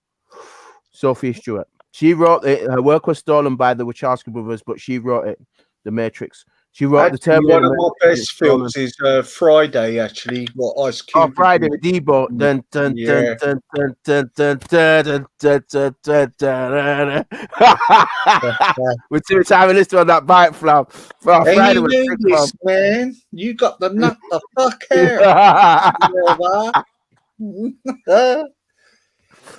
Sophia Stewart. She wrote it. Her work was stolen by the Wachowski brothers, but she wrote it. The Matrix. She wrote Actually, the Terminator. one of my best films is Friday, actually. What Ice Cube. Oh, Friday, the Debo. Dun, dun, Yeah. dun, dun, dun, dun, dun, dun, dun, dun, dun, dun. We're too time to listen on that bike flap. Oh, Hey, Friday you was knew sick, this, man. You got the nut the fuck out.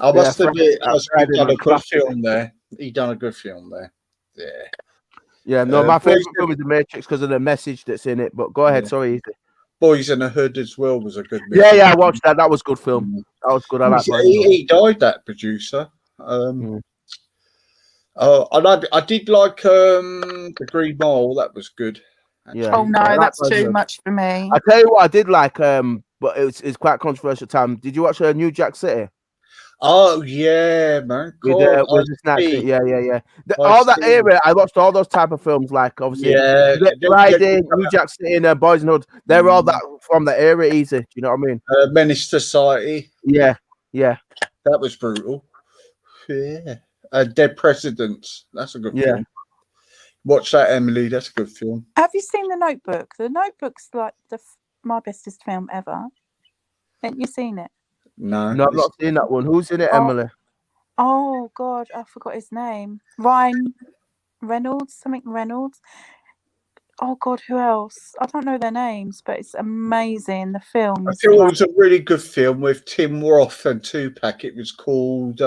I must admit, he done a good film there. He done a good film there. Yeah. Yeah, no, my favorite Boys, film is The Matrix because of the message that's in it. But go ahead, Yeah. sorry. Easy. Boys in the Hood as well was a good movie. Yeah, I watched that. That was good film. Mm. That was good. I like He died, that producer. I did like The Green Mile. That was good. Yeah. Oh no, I like that's that too film. much for me. I tell you what, I did like but it's quite controversial time. Did you watch New Jack City? Oh yeah, man. With the snacks? see. Yeah. I All that see. era, I watched all those type of films. Like obviously, Yeah, Friday, New Jack City, and Boys and Hood. They're all that from the era. Easy. Do you know what I mean? Menace to Society. Yeah. That was brutal. Yeah. Dead Presidents. That's a good Yeah. film. Watch that, Emily. That's a good film. Have you seen The Notebook? The Notebook's like my bestest film ever. Haven't you seen it? No. No, I've not seen that one. Who's in it, Emily? Oh God, I forgot his name. Ryan Reynolds, something Reynolds. Oh God, who else? I don't know their names, but it's amazing. The film. I is feel it like- was a really good film with Tim Roth and Tupac. It was called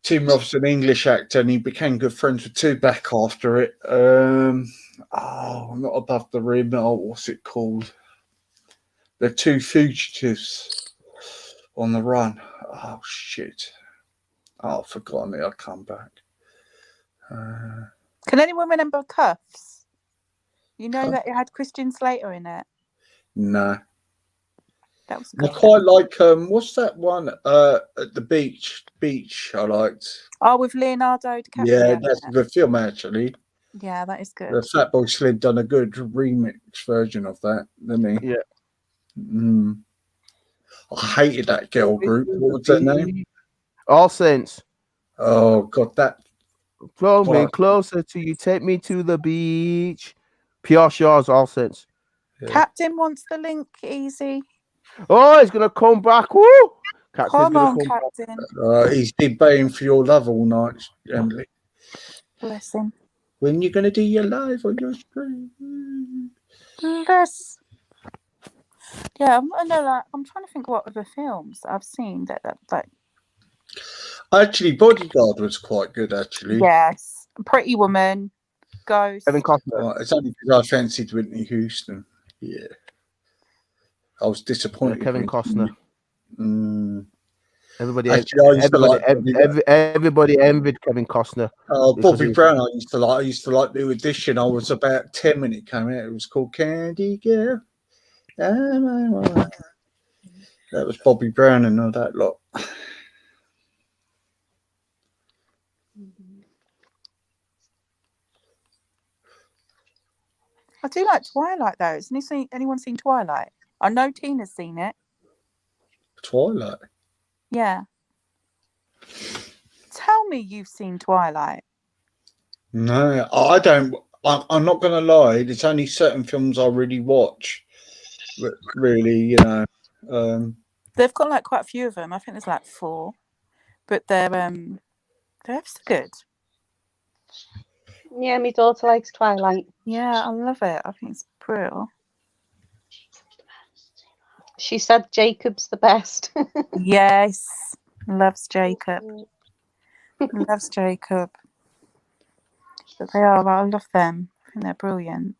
Tim Roth's an English actor and he became good friends with Tupac after it. Not Above the Rim. Oh, what's it called? The Two Fugitives on the Run. Oh shit. Oh, I've forgotten it. I'll come back. Can anyone remember Cuffs? You know that it had Christian Slater in it. No. That was. I quite like what's that one at the beach? Beach I liked. Oh, with Leonardo DiCaprio. Yeah, that's a good film actually. Yeah, that is good. The Fatboy Slim done a good remix version of that, didn't he? Yeah. I hated that girl group. What was that name? All Saints. Oh God, that. Draw me closer to you. Take me to the beach. Pure Shores. All Saints. Yeah. Captain wants the link. Easy. Oh, he's gonna come back. Woo! Captain's Come gonna on, come back. Captain. He's been baying for your love all night, Emily. Bless him. When you gonna do your live on your stream? Bless. Yeah, I'm trying to think what other films I've seen that. Actually, Bodyguard was quite good. Actually, Yes, Pretty Woman, Ghost. Kevin Costner. It's only because I fancied Whitney Houston. Yeah, I was disappointed. Kevin Costner. Everybody, Actually, I used to like everybody envied Kevin Costner. Oh, Bobby Brown, I used to like the audition. I was about 10 when it came out. It was called Candy Girl. That was Bobby Brown and all that lot. I do like Twilight though. Has anyone seen Twilight? I know Tina's seen it. Twilight. Yeah. Tell me you've seen Twilight. No, I don't. I'm not going to lie. There's only certain films I really watch. Really, They've got like quite a few of them. I think there's like 4, but they're so good. Yeah, my daughter likes Twilight. Yeah, I love it. I think it's brilliant. She said Jacob's the best. Yes, loves Jacob. Loves Jacob. But they are. I love them. I think they're brilliant.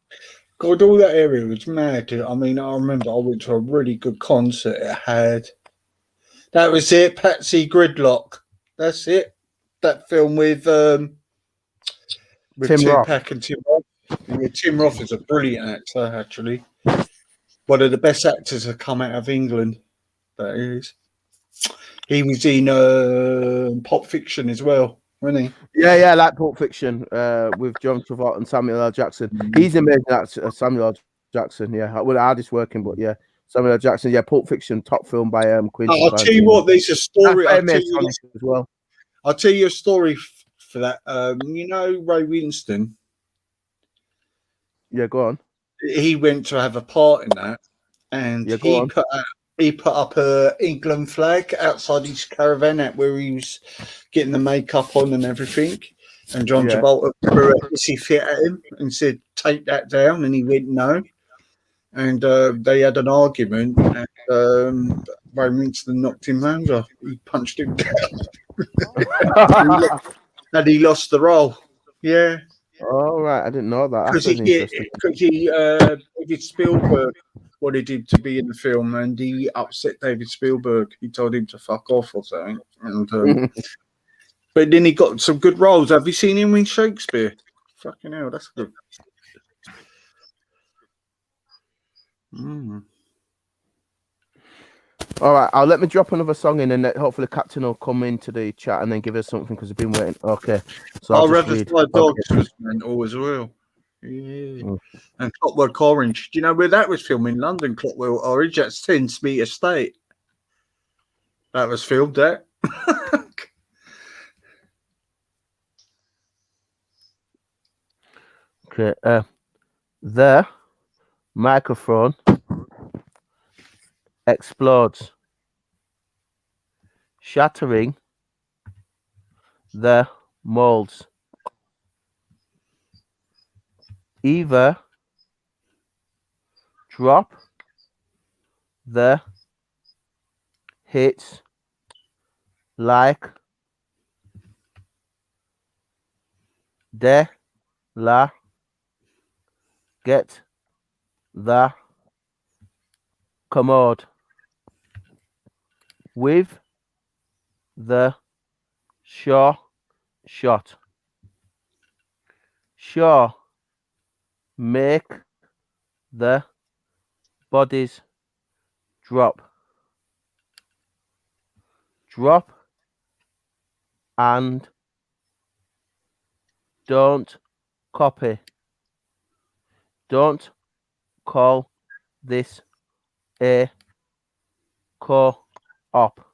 God, all that area was mad. I mean, I remember I went to a really good concert. It had. That was it. Patsy Gridlock. That's it. That film with Tim Tupac and Tim Roth. Yeah, Tim Roth is a brilliant actor, actually. One of the best actors to come out of England. That is. He was in Pulp Fiction as well, wasn't he? Yeah, like Pulp Fiction with John Travolta and Samuel L. Jackson. He's an amazing actor, Samuel L. Jackson. Yeah, well, hardest working, but yeah, Samuel L. Jackson. Yeah, Pulp Fiction, top film by Quentin. I'll tell you what. There's a story. I'll tell you, as well. I'll tell you a story for that. You know Ray Winston. Yeah, go on. He went to have a part in that, and he put up a England flag outside his caravan where he was getting the makeup on and everything. And John Travolta threw a hissy fit at him and said, "Take that down," and he went no. And they had an argument, and Ray Winston knocked him over. He punched him down, and he lost the role. Yeah, All right, I didn't know that. That's interesting. because David Spielberg wanted him to be in the film, and he upset David Spielberg. He told him to fuck off or something. And but then he got some good roles. Have you seen him in Shakespeare? Fucking hell, that's good. All right, I'll let me drop another song in, and hopefully Captain will come into the chat and then give us something because we've been waiting. Okay, so I'll I'll just rather read. fly dogs was mental as well. Yeah. And Clockwork Orange. Do you know where that was filmed? In London, Clockwork Orange. That's 10 Smith Estate. That was filmed there. Okay, the microphone explodes, shattering the molds. Either drop the hits like De La Get the commode with the sure shot. Sure, make the bodies drop. Drop and don't copy. Don't call this a co-op.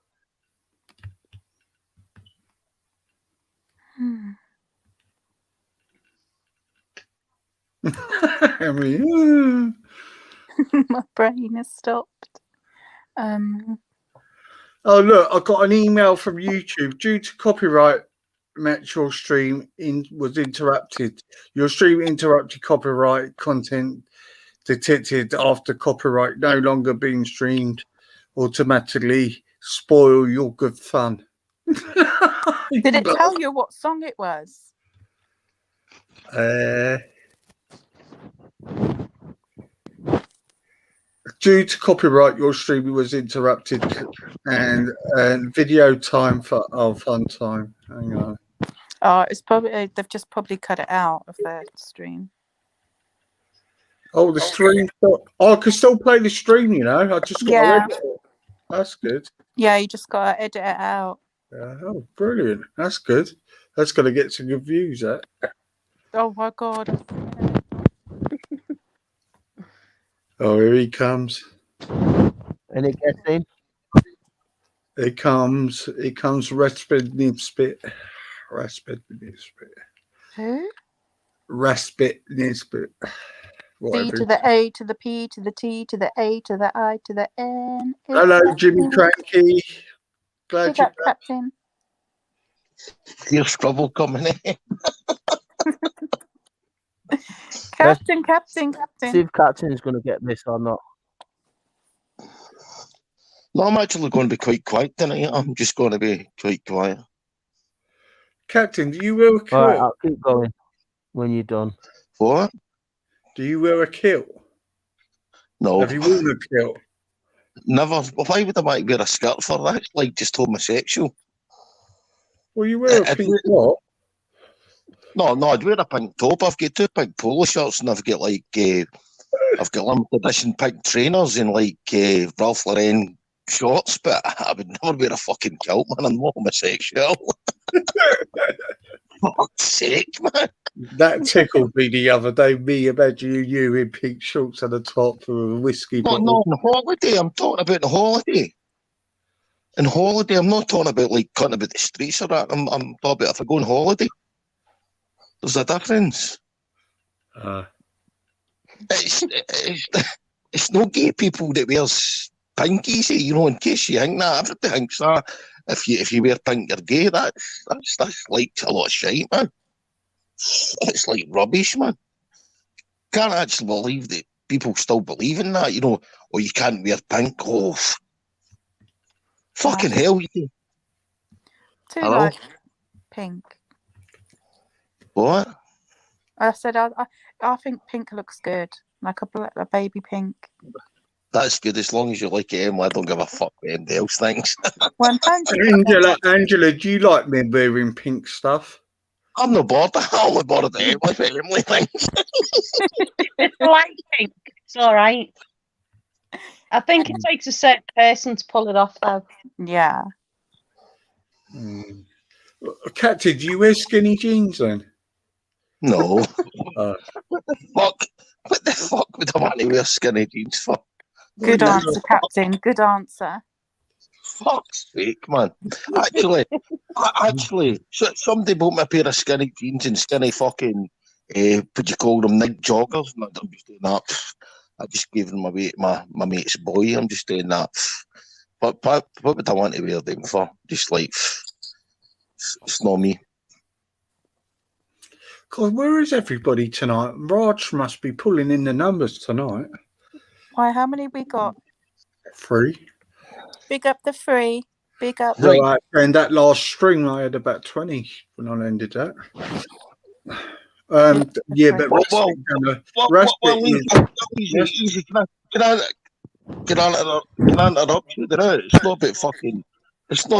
I mean, My brain has stopped. oh look, I got an email from YouTube. Due to copyright, match your stream was interrupted. Your stream interrupted. Copyright content detected after copyright no longer being streamed. Automatically spoil your good fun. Did it tell you what song it was? Due to copyright, your stream was interrupted, and video time for fun time. Hang on. Oh, it's probably they've just probably cut it out of their stream. Oh, the stream. I can still play the stream. You know, I just got to edit it. That's good. Yeah, you just got to edit it out. Oh, brilliant! That's good. That's going to get some good views. That. Oh my god. Oh, here he comes. And it gets in. It comes. It comes. Respite Nisbet. Respite Nisbet. Who? Respite Nisbet. B to the A to the P to the T to the A to the I to the N. Hello, Jimmy Cranky. Glad you're back. Captain. Here's trouble coming in. Captain. See if Captain's going to get this or not. No, I'm actually going to be quite quiet tonight. I'm just going to be quite quiet. Captain, do you wear a kilt? All right, I'll keep going when you're done. What? Do you wear a kilt? No. Have you worn a kilt? Never. Why would I want to wear a skirt for that? It's like just homosexual. Well, you wear a pink top. No, I'd wear a pink top. I've got 2 pink polo shirts, and I've got I've got limited edition pink trainers and Ralph Lauren shorts, but I would never wear a fucking kilt, man. I'm not homosexual. Fuck's sake, man. That tickled me the other day. Me imagining you in pink shorts and a top with a whiskey bottle. No, on holiday. I'm talking about the holiday. In holiday, I'm not talking about cutting about the streets or that. I'm talking about if I go on holiday. There's a difference. It's no gay people that wears pink, easy, in case you think that. Everybody thinks that. If you wear pink, you're gay. That's like a lot of shite, man. It's like rubbish, man. Can't actually believe that people still believe in that, you can't wear pink. Oh, fucking hell, you do. Too much pink. What? I said I think pink looks good, like a baby pink. That's good as long as you like it, Emily. I don't give a fuck what anybody else thinks. 100%. Angela, do you like me wearing pink stuff? I'm not bored. I'm only bored of Emily. What Emily thinks. I like pink. It's all right. I think it takes a certain person to pull it off, though. Yeah. Captain, do you wear skinny jeans then? No. What the fuck would I want to wear skinny jeans for? Good answer, Captain. Good answer. Fuck's sake, man. Actually, somebody bought me a pair of skinny jeans and skinny fucking, what do you call them, Nike joggers. And I'm just doing that. I just gave them away to my mate's boy. I'm just doing that. But what would I want to wear them for? Just like, it's not me. God, where is everybody tonight? Raj must be pulling in the numbers tonight. Why? How many we got? 3. Big up the 3. Big up. Right, and that last string, I had about 20 when I ended that. Yeah, but can I interrupt you there? It's not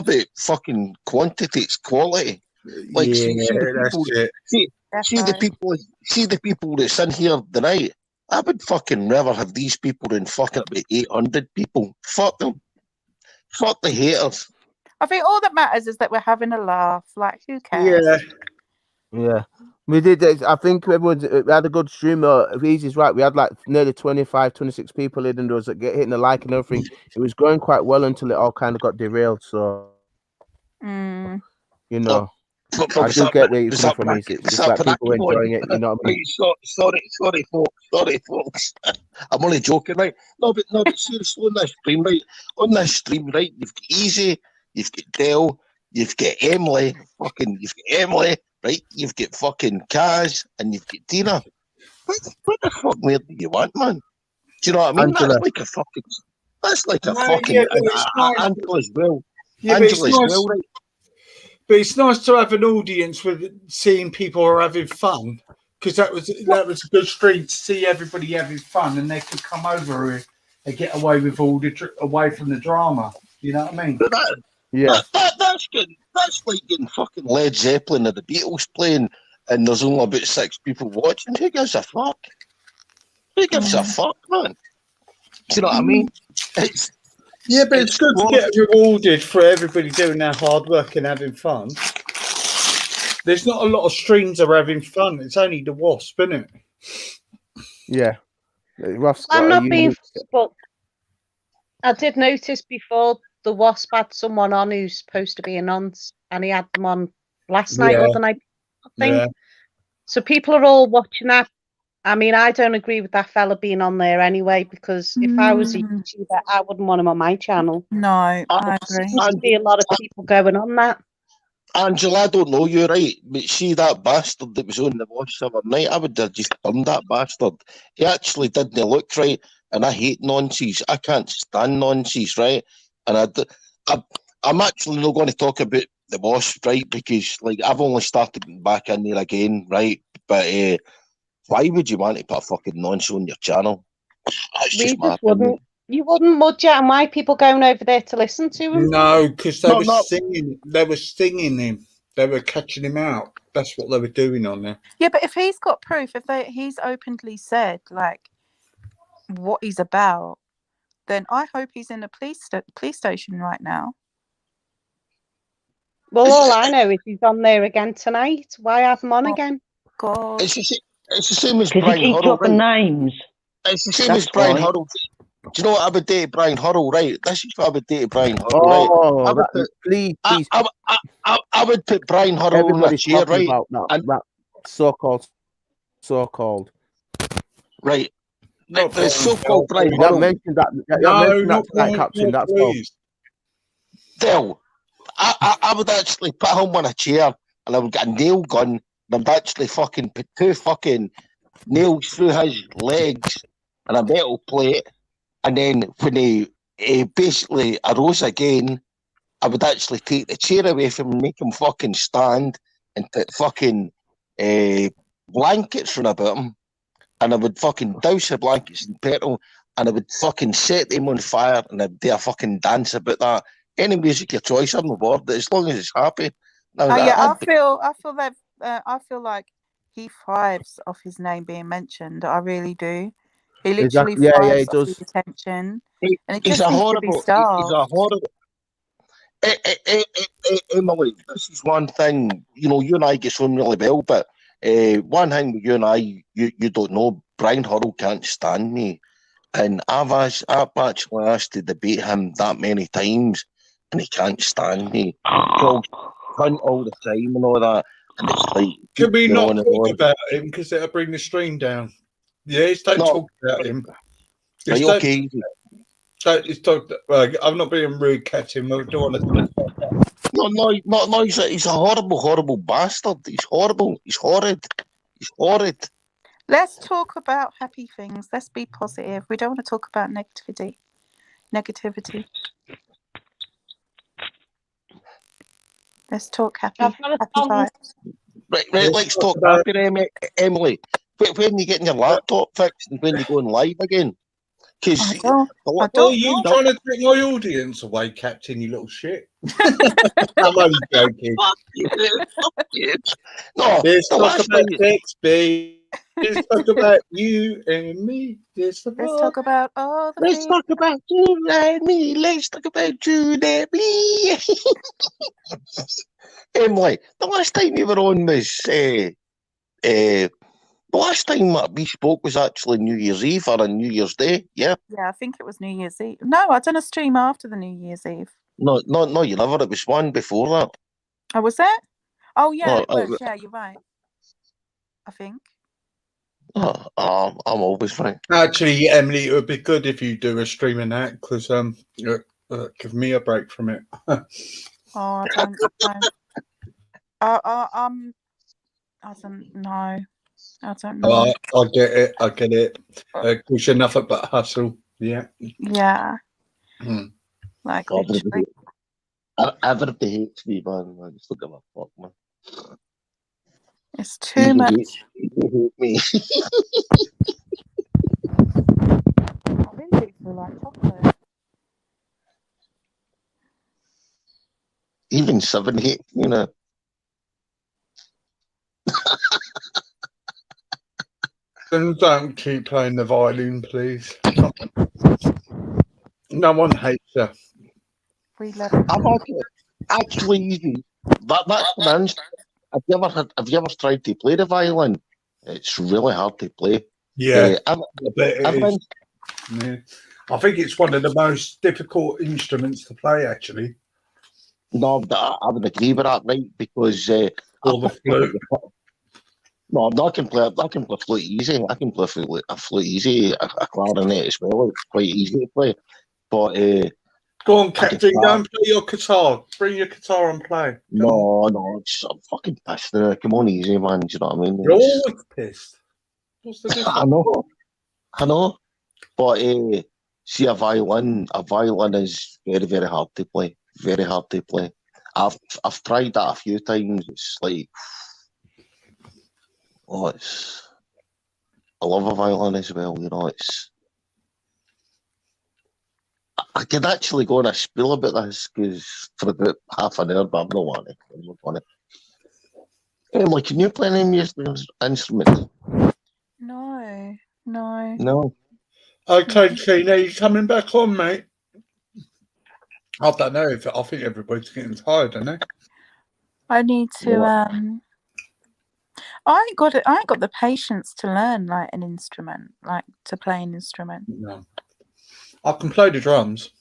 about fucking quantity, it's quality. Like, yeah, see the people that's in here tonight. I would fucking rather have these people than fucking about 800 people. Fuck them. Fuck the haters. I think all that matters is that we're having a laugh. Like, who cares? Yeah. We did. I think we had a good stream. If Easy's right, we had like nearly 25, 26 people in, and there was hitting the like and everything. It was going quite well until it all kind of got derailed. So, you know, I do get where you're coming from, Easy. It's like people enjoying it. You know what I mean? Sorry, folks. I'm only joking, right? No, but seriously, on this stream, right? You've got Easy, you've got Del, you've got Emily, right? You've got fucking Kaz, and you've got Tina. What the fuck more do you want, man? Do you know what I mean? Angela. That's like a fucking Angela as well. Yeah, Angela as well, right? But it's nice to have an audience with seeing people are having fun, because that was a good stream to see everybody having fun, and they could come over here and get away with away from the drama. You know what I mean? That's good. That's like getting fucking Led Zeppelin or the Beatles playing, and there's only about 6 people watching. Who gives a fuck? Who gives a fuck, man? Do you know what I mean? But it's good to get rewarded for everybody doing their hard work and having fun. There's not a lot of streams are having fun. It's only the Wasp, isn't it? Yeah. I'm not being, but I did notice before the Wasp had someone on who's supposed to be a nonce, and he had them on last night or the night, I think. Yeah. So people are all watching that. I mean, I don't agree with that fella being on there anyway, because if I was a YouTuber, I wouldn't want him on my channel. No, I agree. There seems to be a lot of people going on that. Angela, I don't know you, right? But see that bastard that was on the Wasp the other night? I would have just done that bastard. He actually didn't look right, and I hate nonsense. I can't stand nonsense, right? And I'm actually not going to talk about the Wasp, right? Because like I've only started back in there again, right? But why would you want to put a fucking nonce on your channel? That's just my opinion. You wouldn't mudge out my people going over there to listen to him? No, because they were singing. They were stinging him. They were catching him out. That's what they were doing on there. Yeah, but if he's got proof, he's openly said like what he's about, then I hope he's in a police station right now. Well, all I know is he's on there again tonight. Why have him on again? God. It's the same as Brian Hurrell. Names. It's the same as Brian Hurrell. Do you know what I would do to Brian Hurrell, right? This is what I would do to Brian Hurrell, right? Please. I would put Brian Hurrell on a chair, right? That so-called. Right. The so-called Brian Hurrell. You mentioned that, Captain. That's all. Del, I would actually put him on a chair, and I would get a nail gun, and I'd actually fucking put 2 fucking nails through his legs and a metal plate. And then when he basically arose again, I would actually take the chair away from him, make him fucking stand, and put fucking blankets run about him, and I would fucking douse the blankets in petrol, and I would fucking set them on fire, and I'd do a fucking dance about that. Any music your choice, I'm on board, as long as it's happy. Now, Oh yeah, I'd I feel like he thrives off his name being mentioned. I really do. He literally Exactly. Yeah, thrives he off does. the attention, He- and it he's just a needs to be horrible. He's a starved. horrible. Emily, this is one thing. You know, you and I get on really well, but one thing with you and I, you don't know. Brian Hurrell can't stand me, and I've actually asked to debate him that many times, and he can't stand me. He'll cunt all the time and all that, and it's like, Can we you know, not talk about him because it'll bring the stream down? Yes, don't No. talk about him. Right, Just don't- okay. It's talk, I'm not being rude, Captain. I don't want to. No, he's a horrible bastard. He's horrible. He's horrid. He's horrid. Let's talk about happy things. Let's be positive. We don't want to talk about negativity. Let's talk happy vibes. Right, let's talk happy, Emily. When you getting your laptop fixed and when you going live again? Because I Are you trying to take my audience away, Captain? You little shit. I'm only joking. No, Let's the talk last about time- sex, babe. Let's talk about you and me. Let's talk about all the Let's things. talk about you and me. Let's talk about you and me. Emily, the last time you were on was the last time that we spoke was actually New Year's Eve or on New Year's Day. Yeah. Yeah, I think it was New Year's Eve. No, I done a stream after the New Year's Eve. No, you never. It was one before that. Oh, was that? Oh yeah, No, it was. Yeah, you're right. I think. Oh, I'm always right. Actually, Emily, it would be good if you do a stream in that because give me a break from it. Oh, I don't. I don't know. I don't know. I get it. Because you're nothing but hustle. Yeah. Yeah. Like literally. Everybody hates me, man. I just don't give a fuck, man. It's too much. People hate me. I really do feel like chocolate. Even 7 hates me now. Then don't keep playing the violin, please. No one hates you. We love it. I'm actually easy. That's an answer. Have you ever tried to play the violin? It's really hard to play. Yeah, I bet it is. Yeah. I think it's one of the most difficult instruments to play, actually. No, but I would agree with that, right? Because Or the flute. No, I can play flute easy. I can play a flute easy, a clarinet as well. It's quite easy to play. But go on, Captain, go and play your guitar. Bring your guitar and play. No, I'm fucking pissed now. Come on, easy, man. Do you know what I mean? You're always pissed. What's the difference? I know. But see, a violin is very, very hard to play. Very hard to play. I've tried that a few times. It's like, I love a violin as well. You know, I could actually go on a spiel about this because for about half an hour, but I'm not wanting. I'm not wanting. Emily, can you play any musical instrument? No. Okay, Tina, you coming back on, mate? I don't know. I think everybody's getting tired, don't they? I need to. I ain't got the patience to learn like an instrument, like to play an instrument. No. I can play the drums.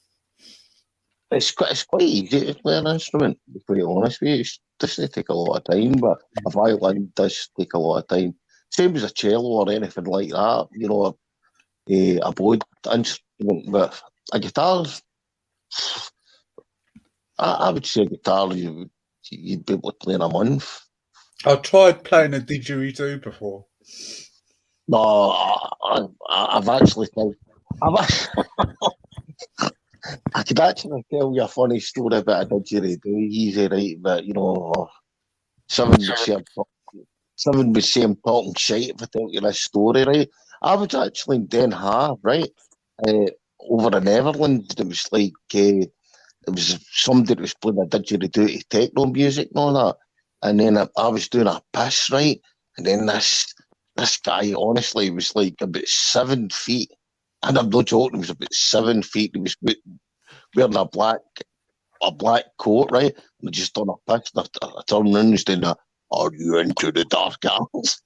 It's quite easy to play an instrument, to be quite honest with you. It doesn't take a lot of time, but a violin does take a lot of time. Same as a cello or anything like that, you know, a bowed instrument. But a guitar, I would say a guitar you'd be able to play in a month. I tried playing a didgeridoo before. No, I've actually tried. I could actually tell you a funny story about a didgeridoo, easy, right? But you know, some Someone was saying talking shite if I tell you this story, right? I was actually in Den Haag, right? Over in Netherlands. It was like, it was somebody that was playing a didgeridoo techno music and all that. And then I was doing a piss, right? And then this guy, honestly, was like about 7 feet. And I'm not joking, he was about 7 feet. He was wearing a black coat, right? And I just done a piss. And I turned around and said, "Are you into the dark hours?"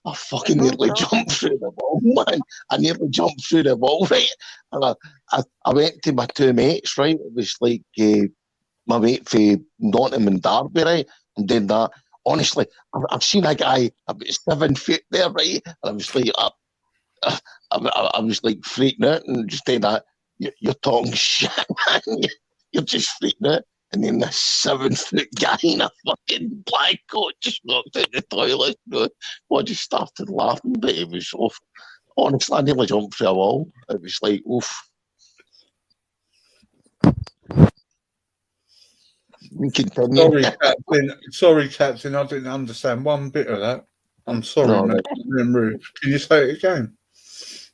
I fucking nearly jumped through the wall, man. I nearly jumped through the wall, right? And I went to my two mates, right? It was like my mate for Nottingham and Derby, right? And then that, honestly, I've seen a guy about 7 feet there, right? And I was like, I was like freaking out and just saying that, you're talking shit, man. You're just freaking out. And then this 7 foot guy in a fucking black coat just walked out the toilet. I just started laughing, but it was off. Honestly, I nearly jumped through a wall. It was like, oof. We continue. Sorry, Captain. I didn't understand one bit of that. I'm sorry, mate. Can you say it again?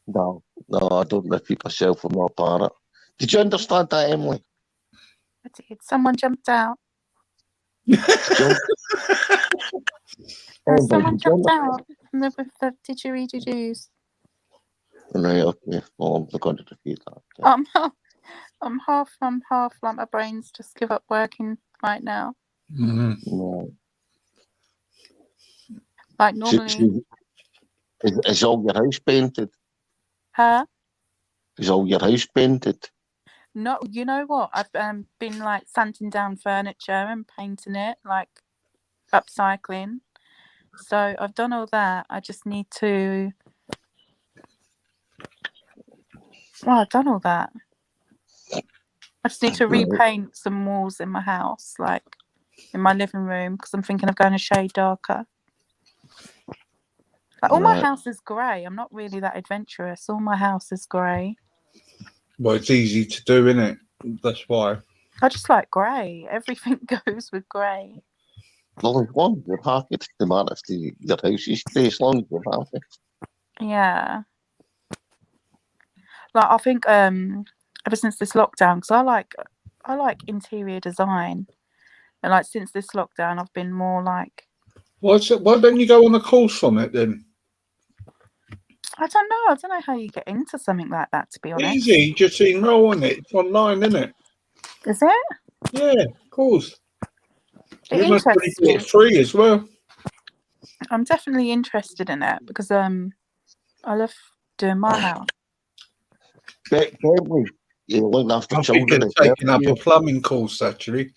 No, I don't repeat myself. I'm not part of it. Did you understand that, Emily? I did. Someone jumped out. Someone jumped out with the didgeridoos. Right, okay. Well, I'm not going to repeat that. Okay. I'm half like my brain's just give up working right now. Mm-hmm. No. Like normally. Is all your house painted? Huh? Is all your house painted? No, you know what? I've been like sanding down furniture and painting it, like upcycling. So I've done all that. I just need to. Well, I've done all that. I just need to repaint some walls in my house, like in my living room, because I'm thinking of going a shade darker. Like all my house is grey. I'm not really that adventurous. All my house is grey. Well, it's easy to do, isn't it? That's why. I just like grey. Everything goes with grey. As long as you're happy, it doesn't matter if your house is grey, as long as you're happy. Yeah. Like I think ever since this lockdown, because I like interior design, and like since this lockdown, I've been more like. Why don't you go on a course on it then? I don't know. I don't know how you get into something like that, to be honest. Easy, just enroll on it. It's online, isn't it? Is it? Yeah, of course. It You must interests be me. free as well. I'm definitely interested in it because I love doing my house. You're looking after children. Taking up a plumbing course, actually.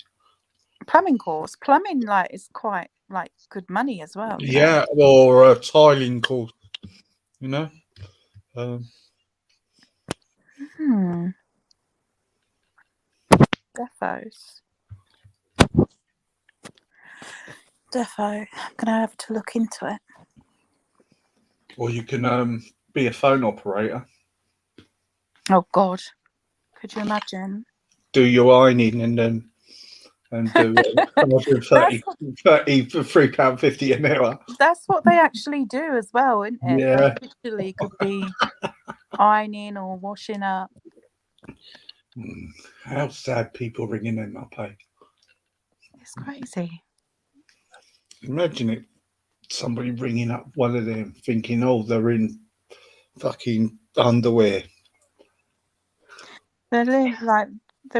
Plumbing course. Plumbing is quite good money as well. Yeah, or a tiling course. You know. Defo. I'm gonna have to look into it. Or you can be a phone operator. Oh God, could you imagine? Do your ironing and do £33.50 an hour. That's what they actually do as well, isn't it? Yeah. They literally could be ironing or washing up. How sad people ringing them up, eh? It's crazy. Imagine it. Somebody ringing up one of them thinking, oh, they're in fucking underwear. They're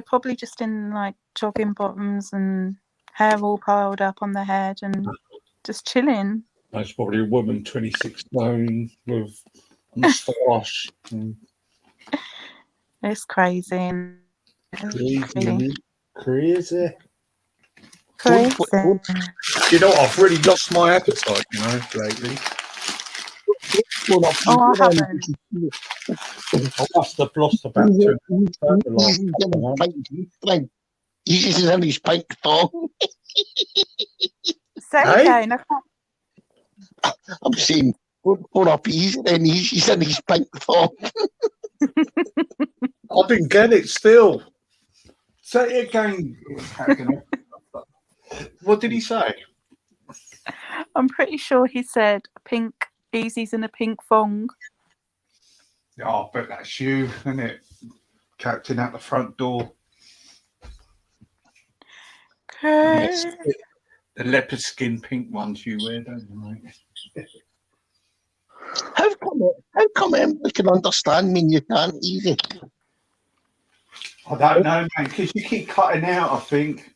probably just in jogging bottoms and hair all piled up on their head and just chilling. That's probably a woman, 26 stone with moustache. It's crazy. Crazy. Crazy. You know, I've really lost my appetite, lately. I haven't. I must have lost about 2 He's in his pink thong. Say again. I can't. I'm saying, put up easy, and he's in his pink thong. I didn't get it still. Say it again. What did he say? I'm pretty sure he said pink. Easy's in a pink thong. Oh, I bet that's you, isn't it? Captain out the front door. Okay. The leopard skin pink ones you wear, don't you, mate? How come Emily can understand me and you can't, Easy? I don't know, mate, because you keep cutting out, I think.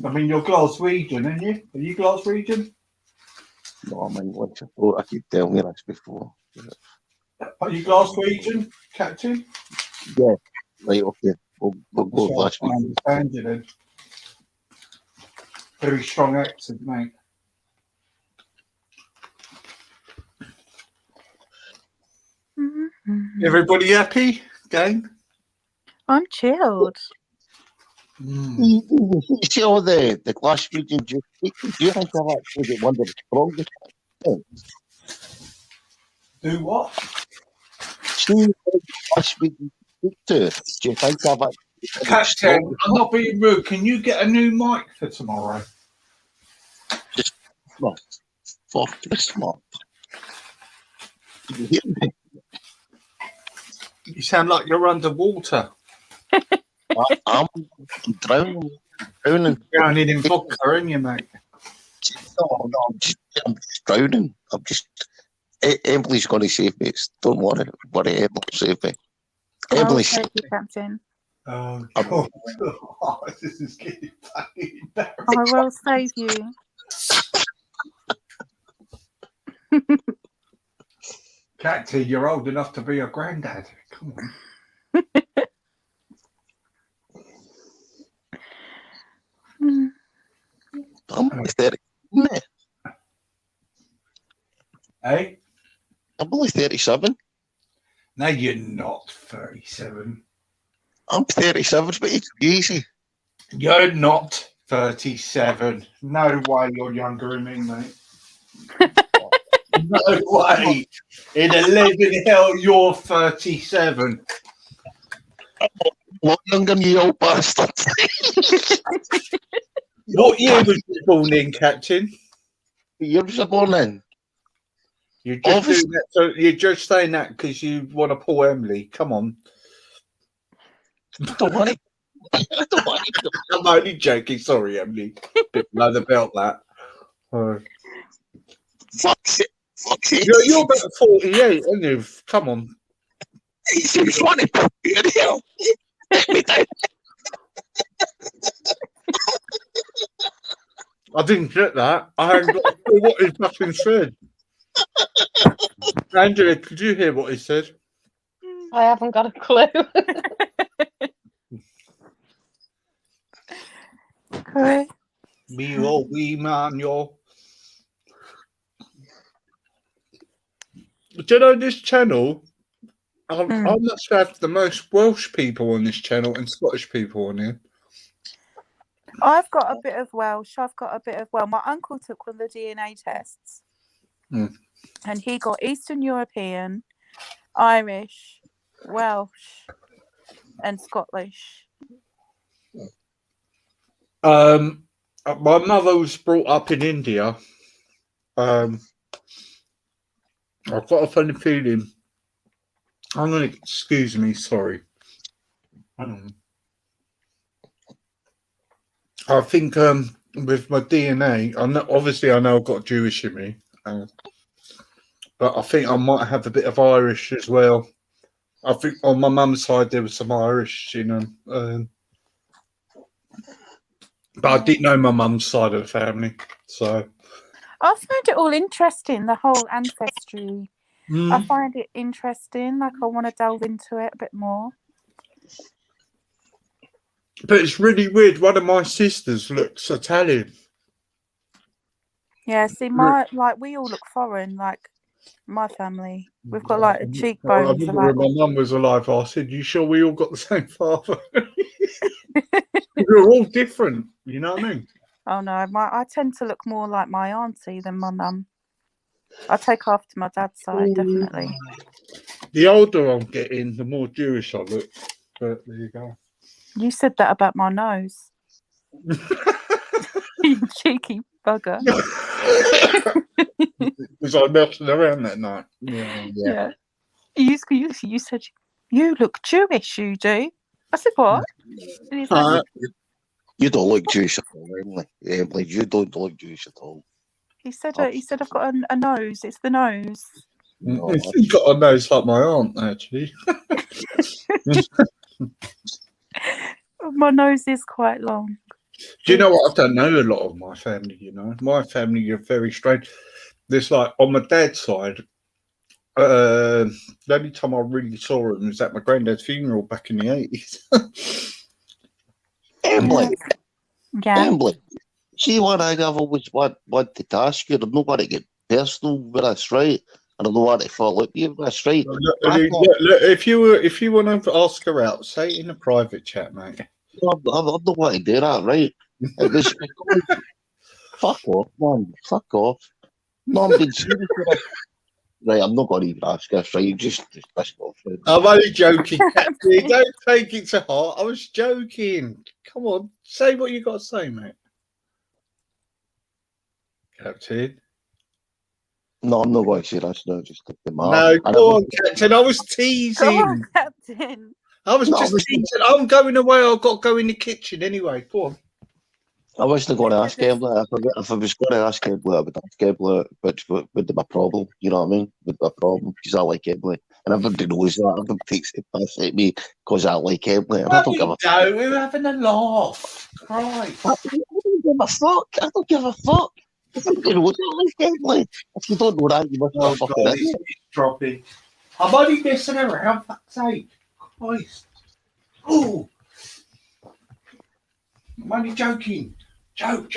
I mean, you're Glaswegian, aren't you? Are you Glaswegian? No, man, once I thought I could tell me this before. Are you Glaswegian, Captain? Yeah, right, okay. We'll go That's last week. I understand you then. Very strong accent, mate. Everybody happy? Game? I'm chilled. You see all the Glaswegian just speaking? Do you think I've actually got one of the strongest accents? Do what? See the Glaswegian speak to? Do you think I've actually Captain, I'm not being rude. Can you get a new mic for tomorrow? just for Christmas? Can you hear me? You sound like you're underwater. I'm drowning. Drowning. Drowning in vodka, aren't you, mate? No, I'm just drowning. Emily's going to save me. Don't worry. Emily will save me. I will Emily, save you, Captain. Oh, God. Oh, this is getting fucking embarrassing. I will save you. Captain, you're old enough to be a granddad. Come on. I'm only 30. Hey? I'm only 37. No, you're not 37. I'm 37, but it's easy. You're not 37. No way you're younger than me, mate. No way. In a living hell, you're 37. What younger than you, old bastard? What year was you born in, Captain? You're just born in. You're just doing that, so you're just saying that because you want to pull Emily. Come on. Don't worry. Don't worry. I'm only joking. Sorry, Emily. Bit below the belt, that. Fuck's it. You're about 48, aren't you? Come on. He's funny. Let me down. I didn't get that. I hadn't got a clue what he fucking said. Angela, could you hear what he said? I haven't got a clue. Okay. Me oh wee man yo. Do you know this channel? I must have the most Welsh people on this channel and Scottish people on here. I've got a bit of Welsh. My uncle took one of the DNA tests. And he got Eastern European, Irish, Welsh, and Scottish. My mother was brought up in India. I've got a funny feeling. I'm going to excuse me. Sorry. I think with my DNA, I know I've got Jewish in me, but I think I might have a bit of Irish as well. I think on my mum's side there was some Irish, but I didn't know my mum's side of the family, so I find it all interesting, the whole ancestry. I find it interesting. Like, I want to delve into it a bit more. But it's really weird. One of my sisters looks Italian. Yeah, see, we all look foreign. Like, my family, we've got like a I cheekbones. remember when my mum was alive, I said, "You sure we all got the same father?" We're all different. You know what I mean? Oh no, I tend to look more like my auntie than my mum. I take after my dad's side, definitely. The older I'm getting, the more Jewish I look. But there you go. You said that about my nose. You cheeky bugger. Was I messing around that night? Yeah. You said, you look Jewish, you do. I said, what? And he's like, You don't look Jewish at all, Emily. Emily, you don't look Jewish at all. he said, I've got a nose. It's the nose. No, You've got a nose like my aunt, actually. My nose is quite long. Do you know what? I don't know a lot of my family, you know. My family are very strange. There's like, on my dad's side, the only time I really saw him was at my granddad's funeral back in the 80s. Emily, Yeah. Emily, see what I've always wanted to ask you, I'm not going to get personal with this, right? And I don't want to fall out with this, right? Look, if you want to ask her out, say it in a private chat, mate. I'm not going to do that, right? It was fuck off, man. Fuck off. No, I'm being serious with it. Right, I'm not going to even ask this, right? Just piss off. Right? I'm only joking, Captain. Don't take it to heart. I was joking. Come on, say what you got to say, mate. Captain. No, I'm not going to say that. No, just take the mark. No, go on, Captain. I was teasing. Go on, Captain. I was just teasing. I'm going away. I've got to go in the kitchen anyway. Go on. I wasn't going to ask Emily. If I was going to ask Emily, I would ask Emily, which would be my problem. You know what I mean? With my problem, because I like Emily. And everybody knows that. Everybody takes it past at me because I like Emily. And I don't give a fuck. We're having a laugh. Right. I don't give a fuck. I don't give a fuck. Everybody knows I like Emily. If you don't know that, you must be fucking God, idiot. it's dropping. I'm only messing around, fuck's sake. Christ. Oh. I'm only joking. Joke.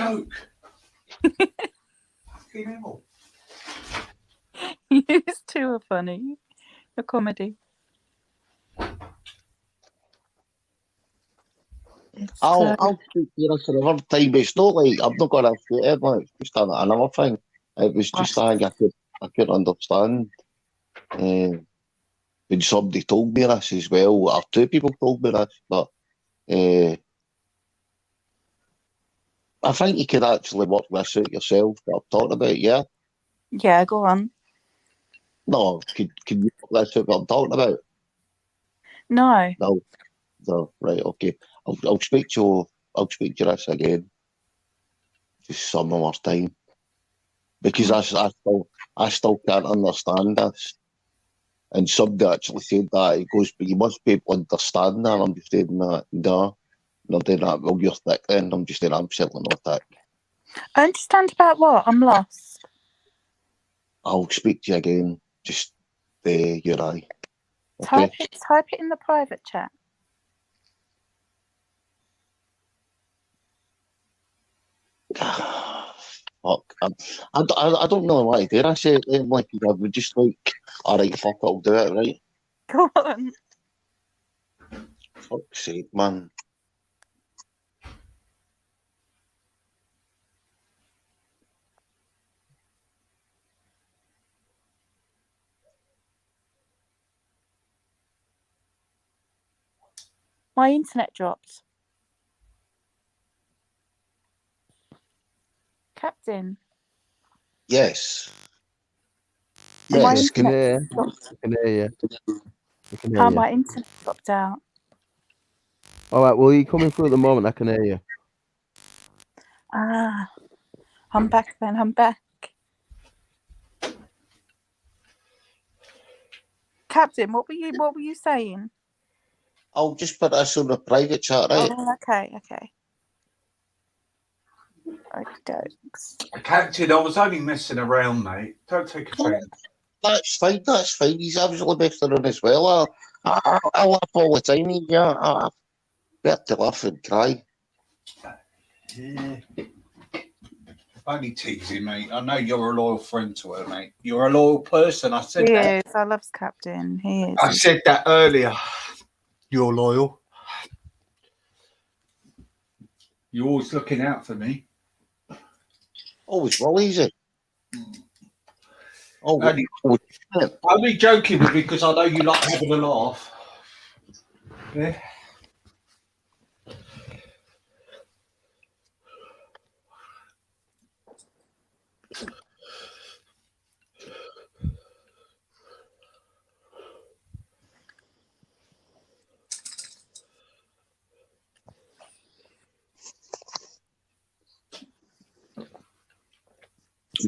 Fucking hell. You two are funny. A comedy. I'll speak to you another time. It's not like I'm not going to ask you Emily. It's just another thing. It was just I could understand. When somebody told me this as well, or two people told me this, but I think you could actually work this out yourself. What I'm talking about, yeah. Yeah, go on. No, can you work this out? What I'm talking about? No. No, right, okay. I'll speak to you. I'll speak to you this again, just some more time, because I still can't understand this. And somebody actually said that. He goes, but you must be able to understand that. I'm just saying that. No, not doing that. Well, you're thick then. I'm just saying I'm certainly not thick. I understand about what? I'm lost. I'll speak to you again. Just you and I. Okay? Type it in the private chat. Fuck. I don't really want to do I say it like I would just like, alright, fuck it, I'll do it, right? Go on. Fuck's sake, man. My internet dropped. Captain. Yes. My Yes. Can internet hear. dropped. I can hear you. I can hear you. My internet dropped out. All right. Well, you're coming through at the moment. I can hear you. Ah, I'm back then. I'm back. Captain, what were you saying? I'll just put this on the private chat, right? Oh, okay. Jokes. Captain, I was only messing around, mate. Don't take offence. That's fine. He's absolutely messing around as well. I laugh all the time. Yeah, I better to laugh and cry. Yeah. Only teasing, mate. I know you're a loyal friend to her, mate. You're a loyal person. I said He that. is. I love Captain. He is. I said that earlier. You're loyal. You're always looking out for me. Always well easy. Only joking with you because I know you like having a laugh. Yeah.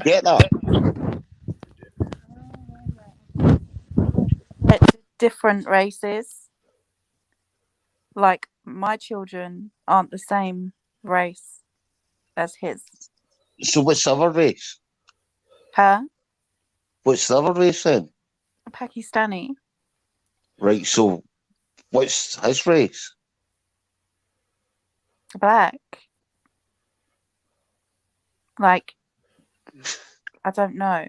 get that. It's different races. Like my children aren't the same race as his. So what's the other race? Huh? What's the other race then? Pakistani. Right, so what's his race? Black. Like, I don't know.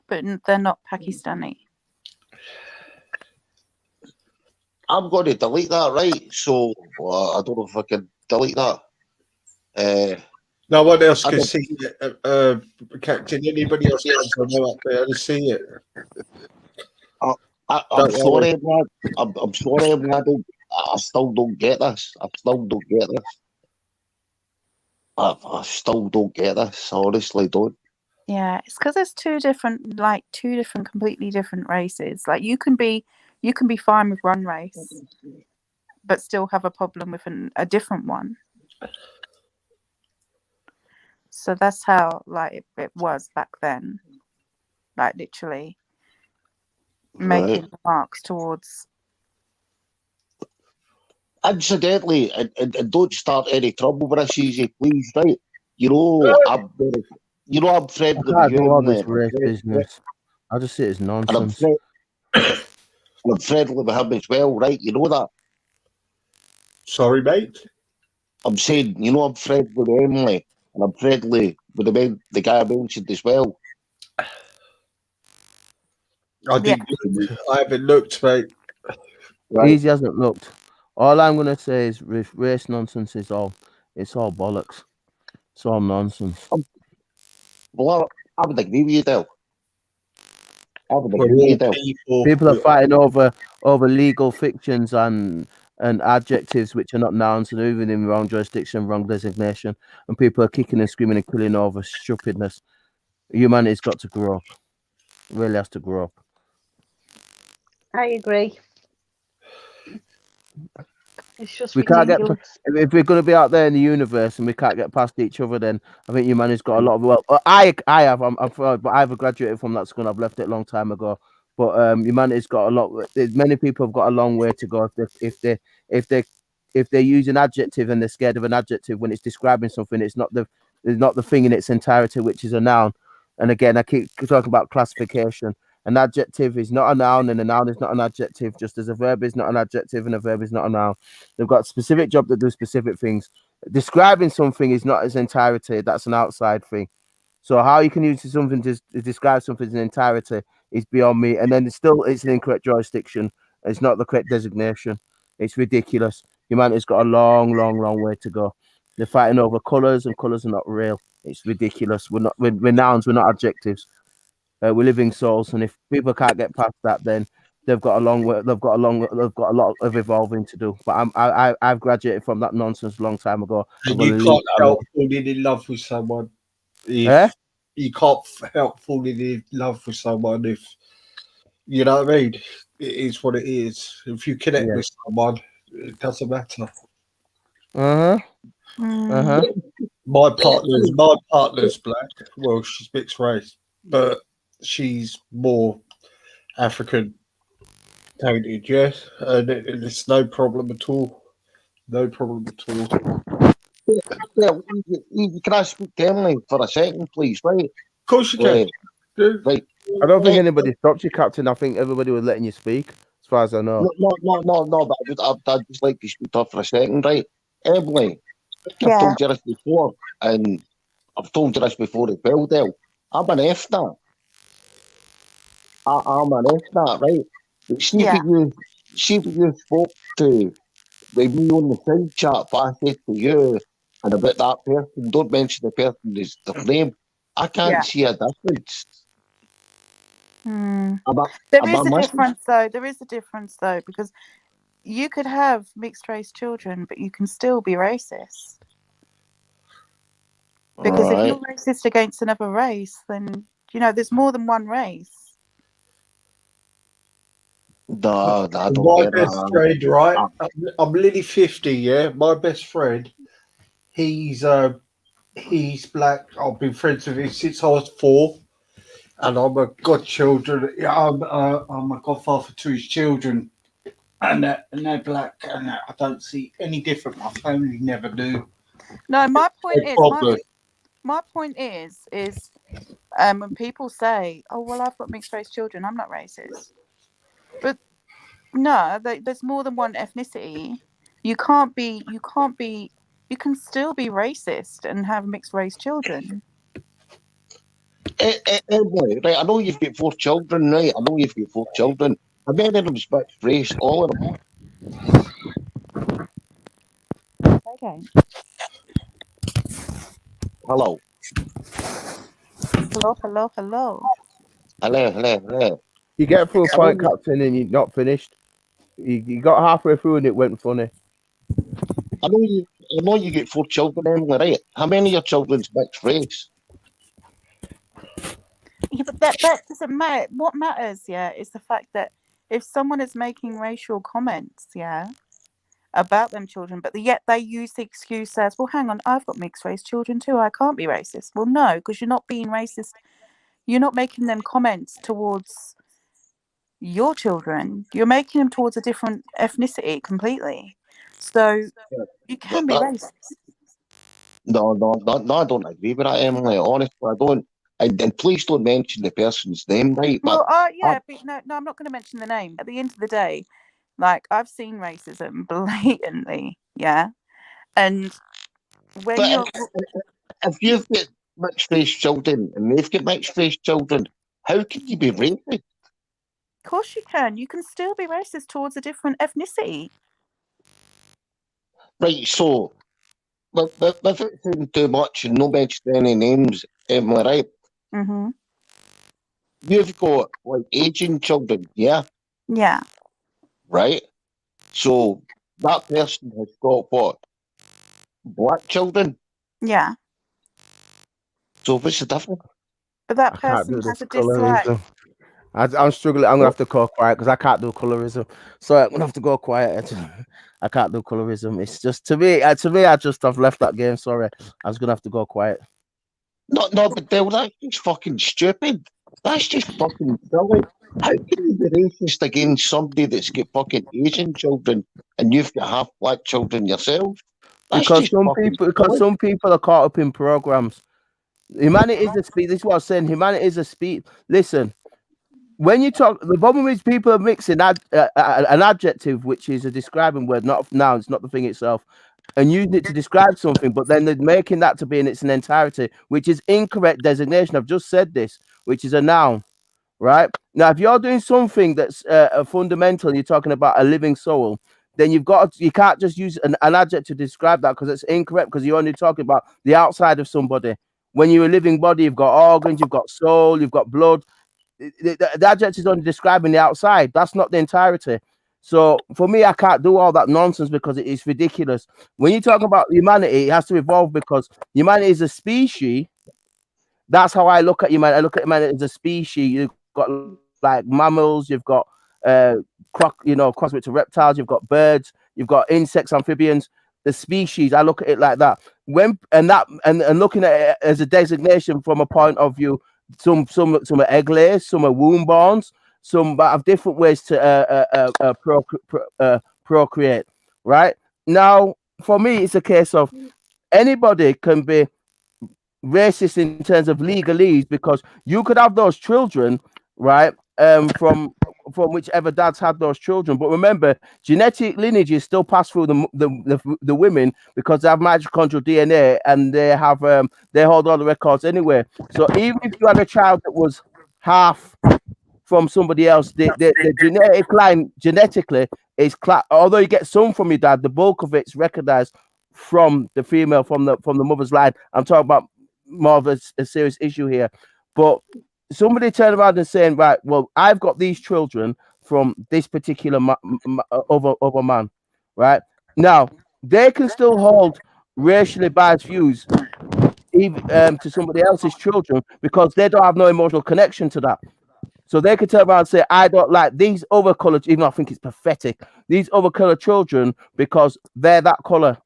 But they're not Pakistani. I'm going to delete that, right? So I don't know if I can delete that. No one else I can don't- see it, Captain. Anybody else can go up there to see it? I'm Don't sorry, man. I'm sorry, man. I still don't get this. I still don't get this. I still don't get this. I honestly don't. Yeah, it's because there's two different completely different races. Like you can be fine with one race, but still have a problem with a different one. So that's how like it was back then. Like literally making remarks towards. Incidentally, and don't start any trouble with this, easy, please, right? You know, I'm I friendly can't with do you, all man. this race business. I just see it as And I'm, nonsense. I'm friendly with him as well, right? You know that? Sorry, mate. I'm saying, you know, I'm friendly with Emily, and I'm friendly with the guy I mentioned as well. I didn't. I haven't looked, mate. Right? Easy hasn't looked. All I'm gonna say is race nonsense is all. It's all bollocks. It's all nonsense. Well, I would agree with you, Del. I would We're agree with you, all Del. People are fighting over legal fictions and adjectives which are not nouns and moving in wrong jurisdiction, wrong designation, and people are kicking and screaming and killing over stupidness. Humanity's got to grow up. Really has to grow up. I agree. It's just We can't get ridiculous. if we're going to be out there in the universe and we can't get past each other. Then I think humanity's got a lot of I have but I've graduated from that school. I've left it a long time ago. But humanity's got a lot. Many people have got a long way to go if they use an adjective and they're scared of an adjective when it's describing something. It's not the thing in its entirety, which is a noun. And again, I keep talking about classification. An adjective is not a noun, and a noun is not an adjective, just as a verb is not an adjective and a verb is not a noun. They've got a specific job that do specific things. Describing something is not its entirety, that's an outside thing. So how you can use something to describe something in entirety is beyond me. And then it's an incorrect jurisdiction. It's not the correct designation. It's ridiculous. Humanity's got a long, long, long way to go. They're fighting over colours, and colours are not real. It's ridiculous. We're nouns, we're not adjectives. We're living souls, and if people can't get past that, then they've got a long way. They've got a lot of evolving to do. But I've graduated from that nonsense a long time ago. And you can't help falling in love with someone. You can't help falling in love with someone if you know what I mean. It is what it is. If you connect with someone, it doesn't matter. My partner's black. Well, she's mixed race, but she's more African tainted, yes, and it's no problem at all. No problem at all. Can I speak to Emily for a second, please? Right? Of course you can. Right. I don't think anybody stopped you, Captain. I think everybody was letting you speak, as far as I know. No, but I'd just like to speak to her for a second, right? Emily, I've told you this before, and I've told you this before as well, Del. I'm an FNAT. I'm an FNAT, right? But see if you spoke to with me on the side chat, if I said to you and about that person, don't mention the person's name, I can't see a difference. There is a difference though, because you could have mixed race children, but you can still be racist. Because if you're racist against another race, then there's more than one race. No, I don't my get best that. friend, right? I'm nearly 50, yeah. My best friend, he's He's black. I've been friends with him since I was 4, and I'm a godchildren. I'm a godfather to his children, and they're black, and I don't see any different. My family never do. No, my point No is, problem. my point is, when people say, "Oh, well, I've got mixed race children," I'm not racist. But no, there's more than one ethnicity. You can still be racist and have mixed race children. Emily, right, I know you've got 4 children, right? I know you've got 4 children. How many of them's mixed race? All of them. Okay. Hello. Hello. You get through a point, Captain, and you're not finished. You got halfway through and it went funny. I know you get 4 children, Emily, right? How many of your children's mixed race? Yeah, but that doesn't matter. What matters, is the fact that if someone is making racial comments, about them children, but yet they use the excuse as, well, hang on, I've got mixed race children too, I can't be racist. Well, no, because you're not being racist. You're not making them comments towards your children. You're making them towards a different ethnicity completely. So you can be racist. No, I don't agree with that, Emily. Honestly, I don't. And please don't mention the person's name, right? But no, I'm not going to mention the name. At the end of the day, like, I've seen racism blatantly, and when if you've got mixed race children and they've got mixed race children, how can you be racist? Of course you can. You can still be racist towards a different ethnicity. Right, so without saying too much and no mentioning any names, Emily, right? Mm-hmm. You've got like Asian children, yeah? Yeah. Right? So that person has got what? Black children? Yeah. So what's the difference? But that person has a dislike. I'm struggling. I'm gonna have to go quiet because I can't do colorism. So I'm gonna have to go quiet. I can't do colorism. It's just to me. I just have left that game. Sorry, I was gonna have to go quiet. No, but Dale, that's just fucking stupid. That's just fucking silly. How can you be racist against somebody that's got fucking Asian children and you've got half black children yourself? Because some people are caught up in programs. Humanity is a speed. This is what I'm saying. Humanity is a speed. Listen, when you talk, the problem is people are mixing an adjective, which is a describing word, not a noun. It's not the thing itself, and using it to describe something, but then they're making that to be in its entirety, which is incorrect designation. I've just said this, which is a noun, right? Now, if you're doing something that's fundamental, you're talking about a living soul, then you can't just use an adjective to describe that because it's incorrect, because you're only talking about the outside of somebody. When you're a living body, you've got organs, you've got soul, you've got blood. The adjective is only describing the outside. That's not the entirety. So for me, I can't do all that nonsense because it is ridiculous. When you talk about humanity, it has to evolve because humanity is a species. That's how I look at humanity. I look at humanity as a species. You've got like mammals, you've got crossbred to reptiles, you've got birds, you've got insects, amphibians. The species, I look at it like that. And looking at it as a designation from a point of view, some are egg layers, some are womb borns, some have different ways to procreate. Right now, for me, it's a case of anybody can be racist in terms of legalese because you could have those children, right? From whichever dads had those children, but remember, genetic lineage is still passed through the women because they have mitochondrial DNA and they have they hold all the records anyway. So even if you had a child that was half from somebody else, the genetic line genetically is although you get some from your dad, the bulk of it's recognized from the female, from the mother's line. I'm talking about more of a serious issue here, but somebody turn around and saying, right, well, I've got these children from this particular other man, right? Now, they can still hold racially biased views even to somebody else's children because they don't have no emotional connection to that. So they could turn around and say, I don't like these other colored, even though I think it's pathetic, these other colored children because they're that color.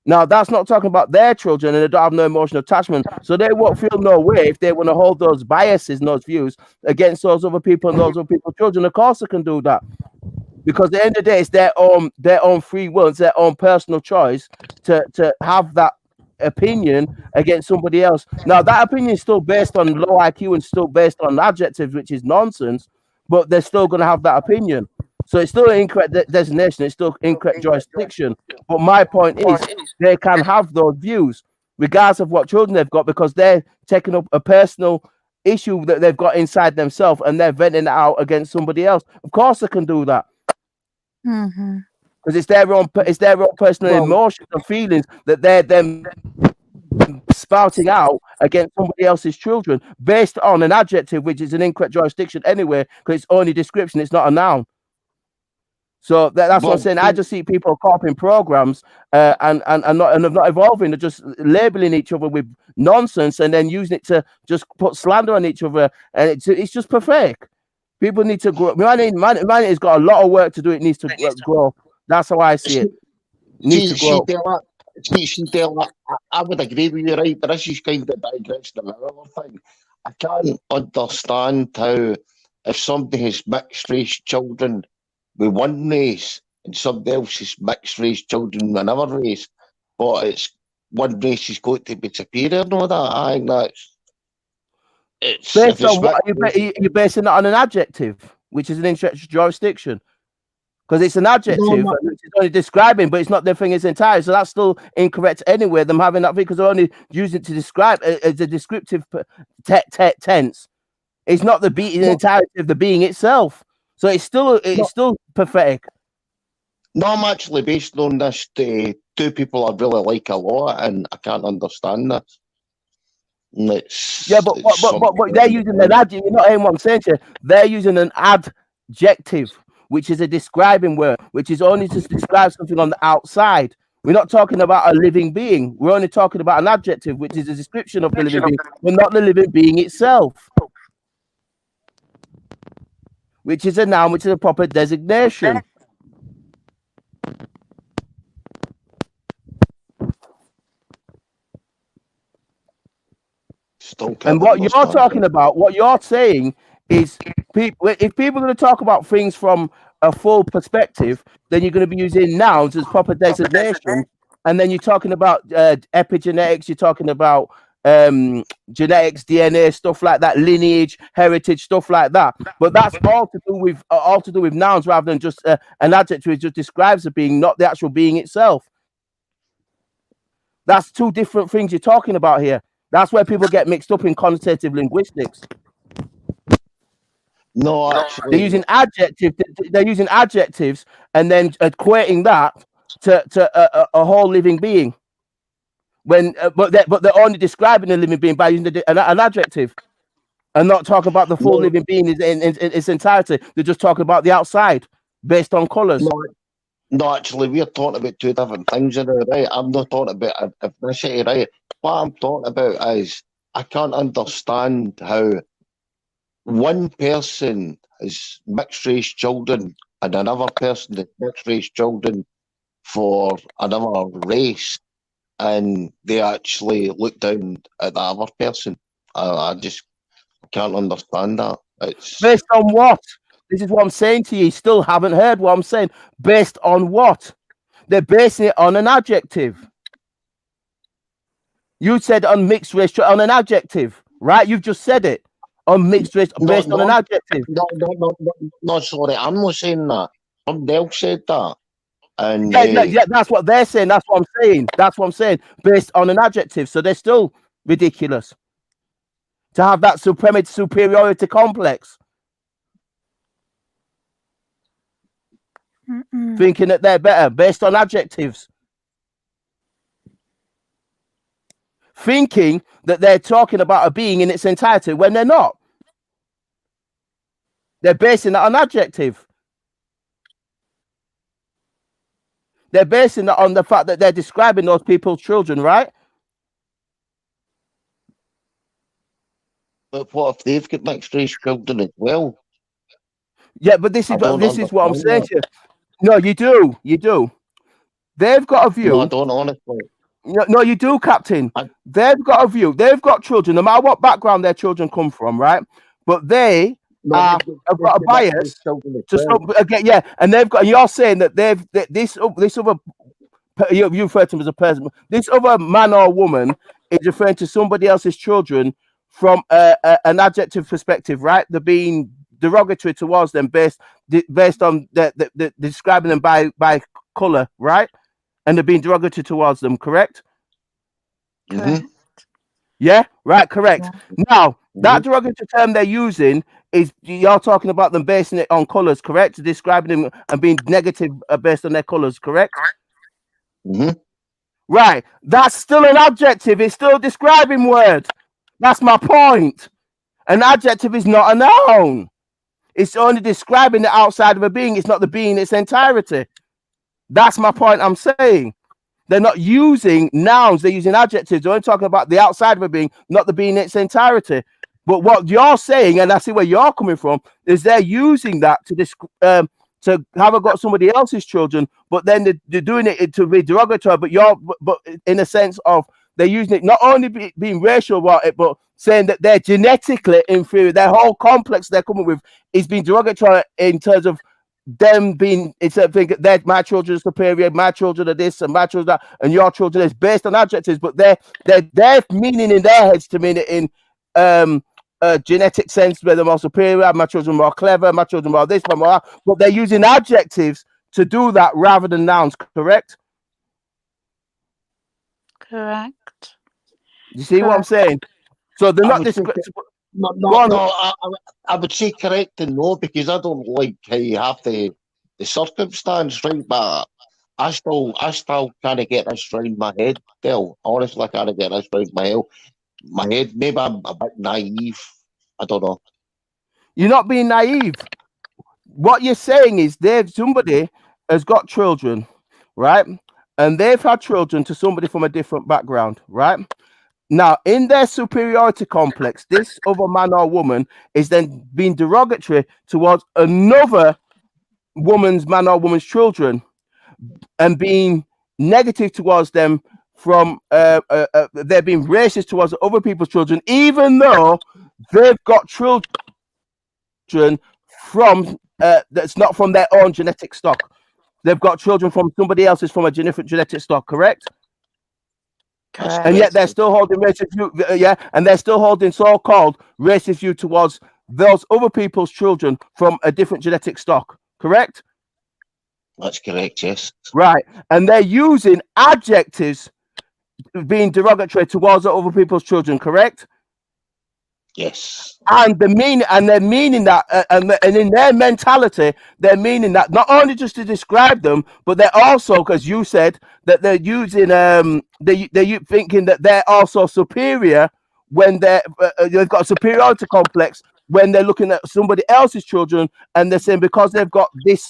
Now, that's not talking about their children and they don't have no emotional attachment. So they won't feel no way if they want to hold those biases and those views against those other people and those other people's children. Of course, they can do that. Because at the end of the day, it's their own free will, it's their own personal choice to have that opinion against somebody else. Now, that opinion is still based on low IQ and still based on adjectives, which is nonsense, but they're still going to have that opinion. So it's still an incorrect designation, it's still incorrect jurisdiction. But my point is, they can have those views, regardless of what children they've got, because they're taking up a personal issue that they've got inside themselves and they're venting it out against somebody else. Of course, they can do that. Because it's their own personal emotions and feelings that they're them spouting out against somebody else's children based on an adjective, which is an incorrect jurisdiction anyway, because it's only description, it's not a noun. So that's what I'm saying. I just see people caught up in programs and not evolving. They're just labeling each other with nonsense and then using it to just put slander on each other, and it's just pathetic. People need to grow. Humanity has got a lot of work to do. It needs to grow. That's how I see it. Needs to grow. I would agree with you, right? But this is kind of digression of another thing. I can't understand how if somebody has mixed race children with one race and somebody else has mixed race children with another race, but it's one race is going to be superior and all that. I think that's based on what you're basing it on an adjective, which is an incorrect jurisdiction. Because it's an adjective, which is only describing, but it's not the thing in its entirety. So that's still incorrect anyway, them having that thing, because they're only using it to describe as a descriptive tense. It's not the entirety of the being itself. So it's still pathetic. No, I'm actually based on this. Two people I really like a lot, and I can't understand this. But they're using an adjective. You're not hearing what I'm saying to you. They're using an adjective, which is a describing word, which is only to describe something on the outside. We're not talking about a living being. We're only talking about an adjective, which is a description of the living being, but not the living being itself, which is a noun, which is a proper designation. And what you're talking about, what you're saying is, if people are going to talk about things from a full perspective, then you're going to be using nouns as proper designation, and then you're talking about epigenetics, you're talking about genetics, DNA, stuff like that, lineage, heritage, stuff like that. But that's all to do with nouns rather than just an adjective which just describes the being, not the actual being itself. That's two different things you're talking about here. That's where people get mixed up in quantitative linguistics. No, actually, they're using adjectives and then equating that to a whole living being. But they're only describing a living being by using an adjective, and not talking about the full living being in its entirety. They're just talking about the outside based on colours. No, actually, we're talking about two different things in there, right? I'm not talking about ethnicity, right? What I'm talking about is I can't understand how one person has mixed race children and another person has mixed race children for another race, and they actually look down at the other person. I just can't understand that. It's based on what? This is what I'm saying to you. You still haven't heard what I'm saying. Based on what? They're basing it on an adjective. You said on mixed race, on an adjective, right? You've just said it. On mixed race, based on an adjective. No, sorry, I'm not saying that. Somebody else said that. And yeah, that's what they're saying. That's what I'm saying. That's what I'm saying. Based on an adjective. So they're still ridiculous. To have that superiority complex. Thinking that they're better based on adjectives. Thinking that they're talking about a being in its entirety when they're not. They're basing that on adjective. They're basing that on the fact that they're describing those people's children, right? But what if they've got mixed race children as well? Yeah, but this is what I'm saying to you. No, you do. They've got a view. No, I don't, honestly. No, you do, Captain. They've got a view. They've got children, no matter what background their children come from, right? But they have got a bias to stop again. Yeah, and they've got. You're saying that this other. You refer to him as a person. This other man or woman is referring to somebody else's children from an adjective perspective, right? They're being derogatory towards them based on the describing them by color, right? And they're being derogatory towards them, correct? Mm-hmm. Yeah, right, correct. Yeah. Now, that derogatory term they're using is you're talking about them basing it on colors, correct? Describing them and being negative based on their colors, correct? Mm-hmm. Right, that's still an adjective. It's still a describing word. That's my point. An adjective is not a noun. It's only describing the outside of a being. It's not the being in its entirety. That's my point I'm saying. They're not using nouns. They're using adjectives. They're only talking about the outside of a being, not the being in its entirety. But what you're saying, and I see where you're coming from, is they're using that to have got somebody else's children, but then they're doing it to be derogatory. But in a sense of they're using it not only being racial about it, but saying that they're genetically inferior. Their whole complex they're coming with is being derogatory in terms of them being, instead of thinking that my children are superior, my children are this, and my children are that, and your children is based on adjectives, but they're meaning in their heads to mean it in a genetic sense, where they're more superior, my children are more clever, my children are this, but they're using adjectives to do that rather than nouns, correct? Correct. You see what I'm saying? So they're not I would say correct and no, because I don't like how you have the circumstance, right? But I still can't get this round my head, Del. Honestly, I can't get this round my head. Maybe I'm a bit naive. I don't know. You're not being naive. What you're saying is somebody has got children, right? And they've had children to somebody from a different background, right? Now, in their superiority complex, this other man or woman is then being derogatory towards another man or woman's children and being negative towards them from they're being racist towards other people's children, even though they've got children from that's not from their own genetic stock. They've got children from somebody else's from a different genetic stock, correct? Correct. And yet they're still holding racist view, and they're still holding so-called racist view towards those other people's children from a different genetic stock, correct? That's correct, yes. Right, and they're using adjectives being derogatory towards other people's children, correct? Yes. And they're meaning that, and in their mentality, they're meaning that not only just to describe them, but they're also, because you said that they're using, they're thinking that they're also superior when they've got a superiority complex when they're looking at somebody else's children, and they're saying because they've got this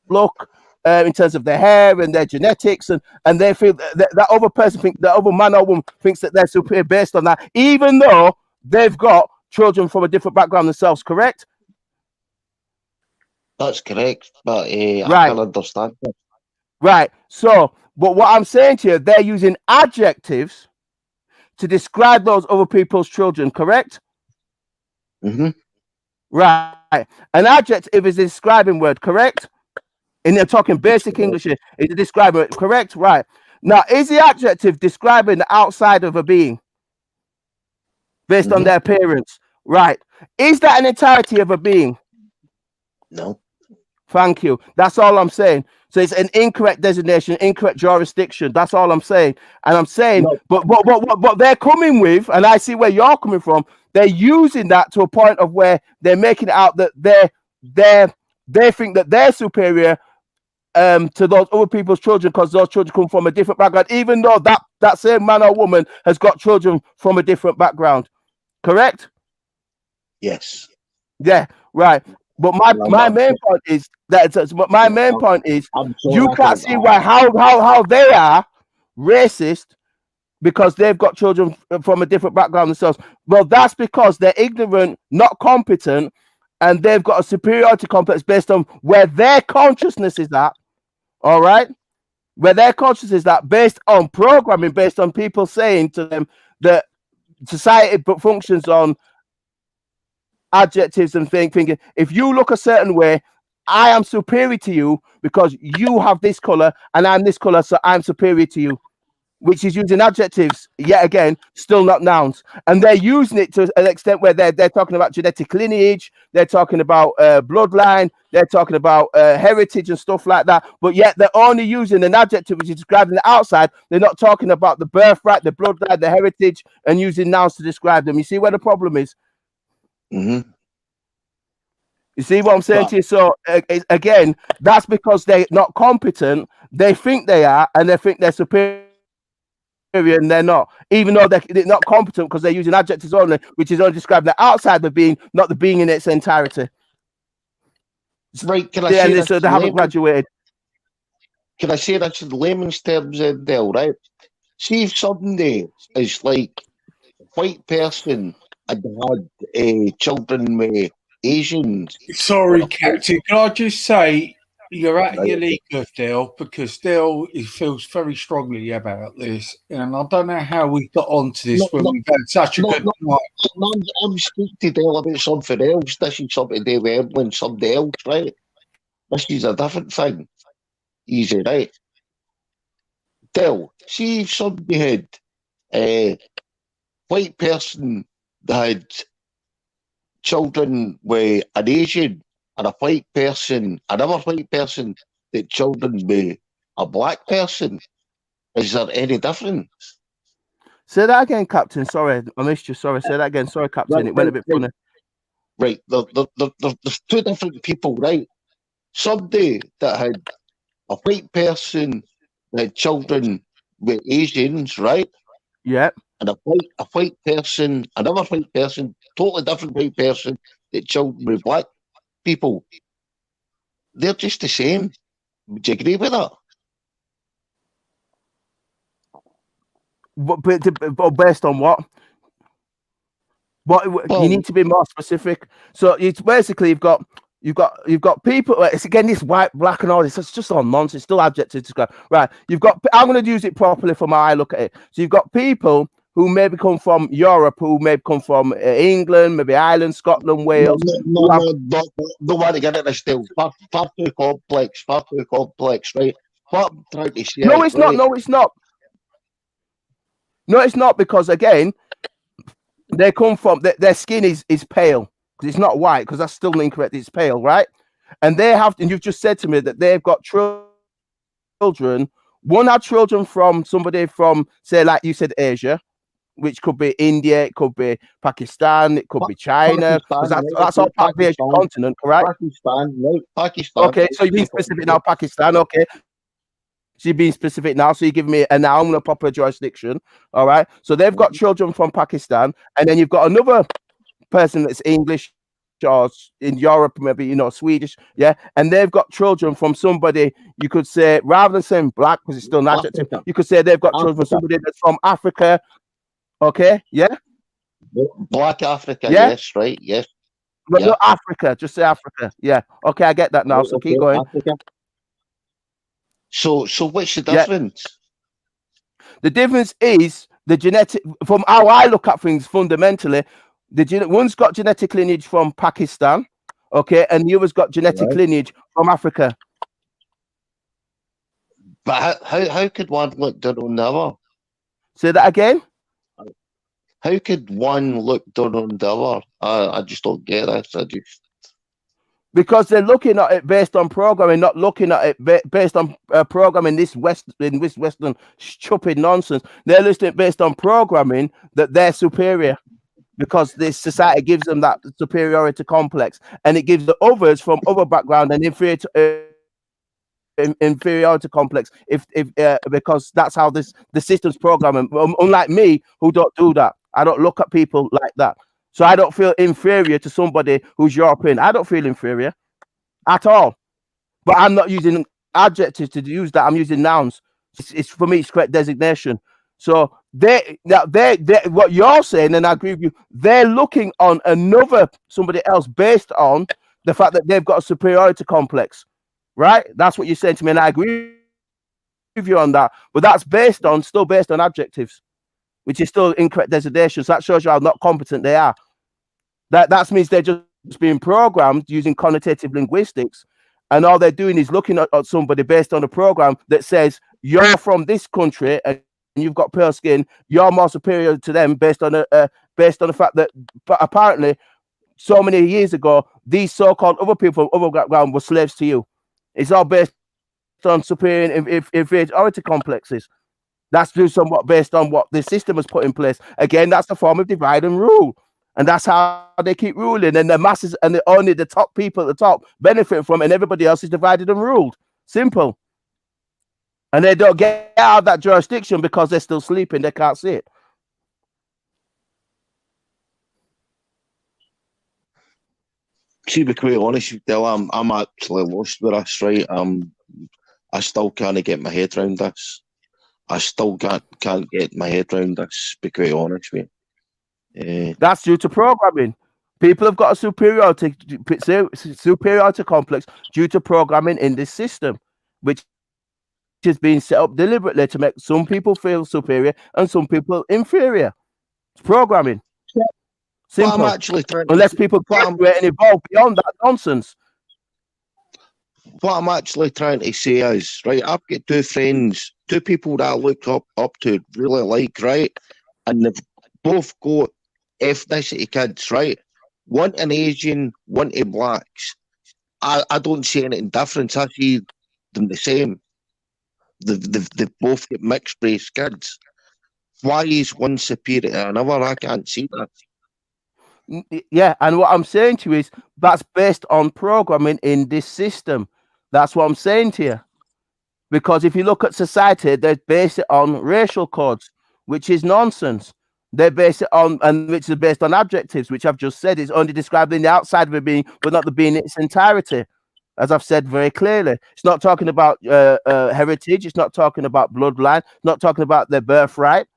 look in terms of their hair and their genetics, and they feel that other person that other man or woman thinks that they're superior based on that, even though they've got children from a different background themselves, correct? That's correct, but I can understand that. Right. So, but what I'm saying to you, they're using adjectives to describe those other people's children, correct? Mm-hmm. Right. An adjective is a describing word, correct? And they're talking basic English here. It's a describing word, correct? Right. Now, is the adjective describing the outside of a being based on their appearance? Right. Is that an entirety of a being? No. Thank you. That's all I'm saying. So it's an incorrect designation, incorrect jurisdiction. That's all I'm saying. And I'm saying, no. but they're coming with, and I see where you're coming from. They're using that to a point of where they're making it out that they think that they're superior to those other people's children because those children come from a different background, even though that same man or woman has got children from a different background. Correct? Yes. Yeah. Right. But my main point is you can't see why how they are racist because they've got children from a different background themselves. Well, that's because they're ignorant, not competent, and they've got a superiority complex based on where their consciousness is at. All right. where their conscience is that based on programming, based on people saying to them that society functions on adjectives and thinking, if you look a certain way, I am superior to you because you have this color and I'm this color, so I'm superior to you, which is using adjectives, yet again, still not nouns. And they're using it to an extent where they're talking about genetic lineage, they're talking about bloodline, they're talking about heritage and stuff like that. But yet they're only using an adjective which is describing the outside. They're not talking about the birthright, the bloodline, the heritage, and using nouns to describe them. You see where the problem is? Mm-hmm. You see what I'm saying to you? So again, that's because they're not competent. They think they are, and they think they're superior, and they're not. Even though they're not competent because they're using adjectives only, which is only describing the outside of the being, not the being in its entirety. Right? Can I say that? So they haven't graduated. Can I say that in layman's terms, Dale? Right? See if somebody is like a white person and had children with Asians. Sorry, Captain. Can I just say you're at your league of Dale, because Dale feels very strongly about this, and I don't know how we got onto this when we've had such a good night. I'm speaking to Dale about something else. This is something to do with Evelyn, somebody else, right? This is a different thing. Easy, right? Dale, see if somebody had a white person that had children with an Asian and a white person, another white person that children with a black person. Is there any difference? Say that again, Captain. Sorry, I missed you. Sorry, say that again. Sorry, Captain. It went a bit funny. Right, there's two different people, right? Somebody that had a white person that had children with Asians, right? Yeah. And a white person, another white person, totally different white person that children with black people. They're just the same. Would you agree with that? But based on what? Well, you need to be more specific. So it's basically you've got people. It's again this white, black, and all this. It's just all nonsense. It's still adjective to describe. Right? I'm going to use it properly from how I look at it. So you've got people who maybe come from Europe, who maybe come from England, maybe Ireland, Scotland, Wales. No, don't want to get into this still. Far too complex, right? What I'm trying to say. No, it's not. No, it's not. No, it's not, because again, they come from their skin is pale, because it's not white, because that's still incorrect. It's pale, right? And and you've just said to me that they've got children. One had children from somebody from, say, like you said, Asia, which could be India, it could be Pakistan, it could be China. That's all part of the Asian continent, correct? Pakistan. Okay, so you've been specific now, Pakistan. Okay. So you're being specific now, so you give me a noun, a proper jurisdiction. All right. So they've got children from Pakistan, and then you've got another person that's English or in Europe, maybe, Swedish, yeah. And they've got children from somebody, you could say, rather than saying black, because it's still an adjective, you could say they've got children from somebody that's from Africa. Okay, yeah. Black Africa, yeah? Yes, right, yes. But not Africa, just say Africa. Yeah. Okay, I get that now. So keep going. Africa. So what's the difference? Yeah. The difference is the genetic. From how I look at things, fundamentally, one's got genetic lineage from Pakistan, okay, and the other's got genetic lineage from Africa. But how could one look down on the other? Say that again. How could one look down on the other? I just don't get it. Because they're looking at it based on programming, not looking at it based on programming this Western stupid nonsense. They're listening based on programming that they're superior, because this society gives them that superiority complex, and it gives the others from other background an inferiority complex because that's how the system's programming. Unlike me, who don't do that. I don't look at people like that. So I don't feel inferior to somebody who's European. I don't feel inferior at all. But I'm not using adjectives to use that. I'm using nouns. It's for me, it's correct designation. So they what you're saying, and I agree with you, they're looking on somebody else based on the fact that they've got a superiority complex. Right? That's what you're saying to me, and I agree with you on that, but that's still based on adjectives, which is still incorrect designation. So that shows you how not competent they are. That means they're just being programmed using connotative linguistics, and all they're doing is looking at somebody based on a program that says you're from this country and you've got pale skin, you're more superior to them based on the fact that apparently so many years ago these so-called other people from other background were slaves to you. It's all based on superior inferiority complexes. That's somewhat based on what the system has put in place. Again, that's a form of divide and rule. And that's how they keep ruling. And the masses and only the top people at the top benefit from it, and everybody else is divided and ruled. Simple. And they don't get out of that jurisdiction because they're still sleeping. They can't see it. To be quite honest with you, I'm actually lost with this, right? I still can't get my head around this. I still can't get my head around this, to be quite honest with you. That's due to programming. People have got a superiority complex due to programming in this system, which is being set up deliberately to make some people feel superior and some people inferior. It's programming. Simple. I'm actually unless people graduate and evolve beyond that nonsense. What I'm actually trying to say is, right, I've got two friends, two people that I look up to, really like, right, and they've both got ethnicity kids, right? One an Asian, one to blacks. I don't see anything different. I see them the same. They've both got mixed race kids. Why is one superior to another? I can't see that. Yeah, and what I'm saying to you is that's based on programming in this system. That's what I'm saying to you. Because if you look at society, they base it on racial codes, which is nonsense. They base it on, and which is based on adjectives, which I've just said is only describing the outside of a being, but not the being in its entirety. As I've said very clearly, it's not talking about heritage. It's not talking about bloodline. It's not talking about their birthright.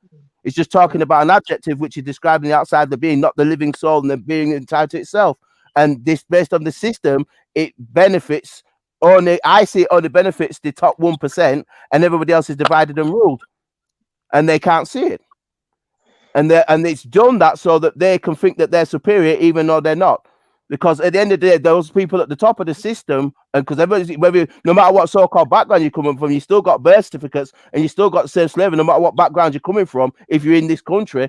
It's just talking about an adjective which is describing the outside of the being, not the living soul and the being entirety itself. And this, based on the system, it benefits only. I see it only benefits the top 1%, and everybody else is divided and ruled, and they can't see it. And it's done that so that they can think that they're superior, even though they're not. Because at the end of the day, those people at the top of the system, and because no matter what so-called background you're coming from, you still got birth certificates and you still got the same slavery. No matter what background you're coming from, if you're in this country,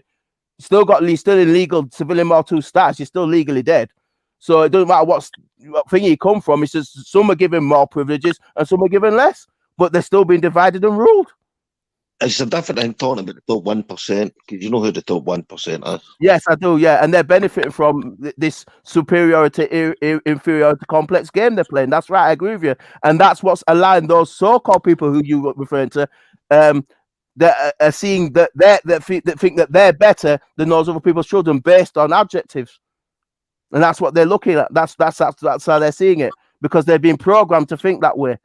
you still in legal civilian Model 2 status. You're still legally dead. So it doesn't matter what thing you come from. It's just some are given more privileges and some are given less, but they're still being divided and ruled. It's a different thing talking about the top 1%, because you know who the top 1% is. Yes, I do, yeah. And they're benefiting from this superiority, inferiority complex game they're playing. That's right, I agree with you. And that's what's allowing those so-called people who you were referring to, that are seeing that think that they're better than those other people's children based on adjectives. And that's what they're looking at. That's how they're seeing it, because they're being programmed to think that way.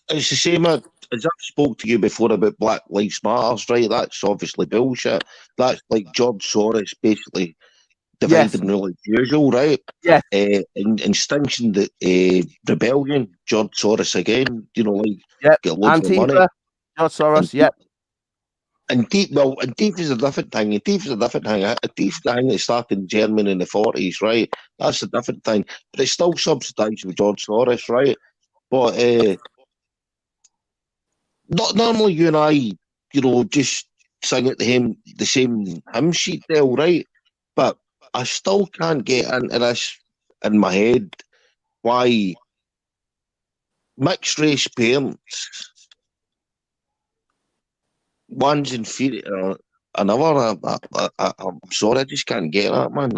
It's the same as I've spoke to you before about Black Lives Matter, right? That's obviously bullshit. That's like George Soros basically divided and rule as usual, right? Yeah. Extinction, rebellion, George Soros again, you know, like get loads of money. George Soros, yep. And thief is a different thing. A thief is a different thing. A thief thing that started in Germany in the 40s, right? That's a different thing. But it's still subsidised with George Soros, right? But not normally you and I, you know, just sing at the same hymn sheet there, right? But I still can't get into this in my head why mixed race parents, one's inferior another. I'm sorry, I just can't get that, man.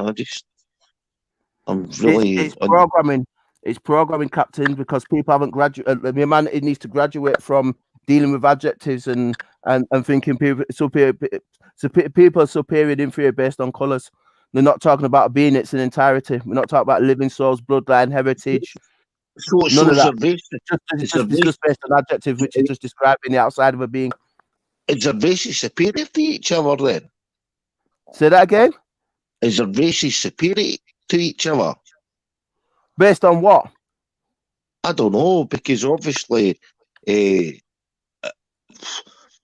I'm really. It's programming. It's programming, Captain, because people haven't graduated. Humanity needs to graduate from dealing with adjectives and thinking people superior and inferior based on colours. They're not talking about being its in entirety. We're not talking about living souls, bloodline, heritage. None of that. It's just based on adjectives, which is just describing the outside of a being. Is their races superior to each other then? Say that again? Is their races superior to each other? Based on what? I don't know, because obviously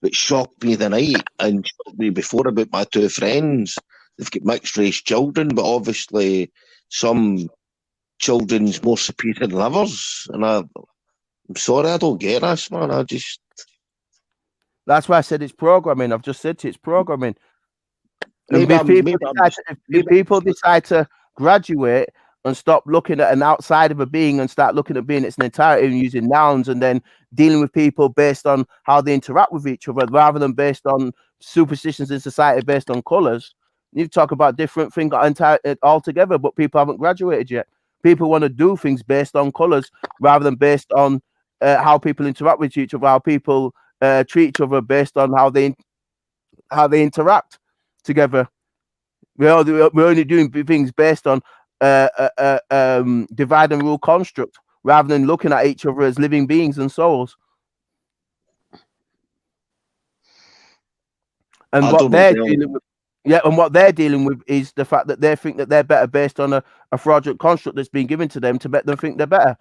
that shocked me the night and shocked me before about my two friends. They've got mixed race children, but obviously some children's more superior than others. And I'm sorry, I don't get this, man. That's why I said it's programming. I've just said it's programming. And if people decide to graduate and stop looking at an outside of a being and start looking at being its entirety and using nouns and then dealing with people based on how they interact with each other rather than based on superstitions in society based on colours, you talk about different things altogether, but people haven't graduated yet. People want to do things based on colours rather than based on how people interact with each other, how people treat each other based on how they interact together. We're only doing things based on divide and rule construct rather than looking at each other as living beings and souls. And what they're dealing with is the fact that they think that they're better based on a fraudulent construct that's been given to them to make them think they're better.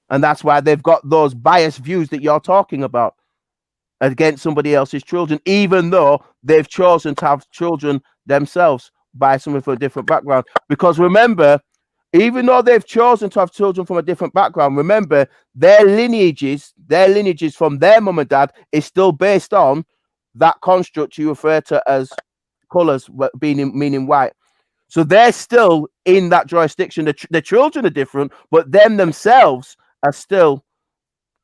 And that's why they've got those biased views that you're talking about against somebody else's children, even though they've chosen to have children themselves by someone from a different background. Because remember, even though they've chosen to have children from a different background, remember their lineages from their mum and dad is still based on that construct you refer to as colours meaning white. So they're still in that jurisdiction. The children are different, but them themselves are still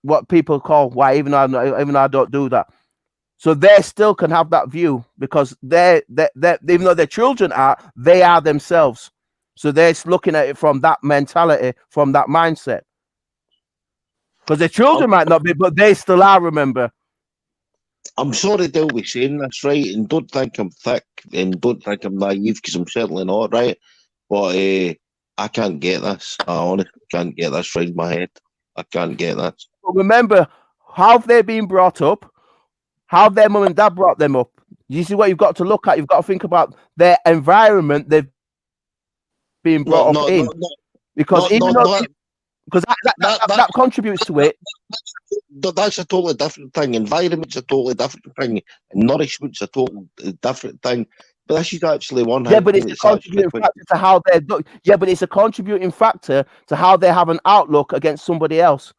what people call white, even though I don't do that. So they still can have that view because they even though their children are, they are themselves. So they're looking at it from that mentality, from that mindset. Because their children might not be, but they still are, remember. I'm sorry they'll be saying this, right? And don't think I'm thick and don't think I'm naive, because I'm certainly not, right? But I can't get this. I honestly can't get this right in my head. I can't get this. But remember, how have they been brought up? How have their mum and dad brought them up? You see what you've got to look at? You've got to think about their environment they've been brought up in. Because that contributes to it. That's a totally different thing. Environment's a totally different thing. And nourishment's a totally different thing. But this is actually one. Yeah, but it's a contributing factor to how they're. Yeah, but it's a contributing factor to how they have an outlook against somebody else.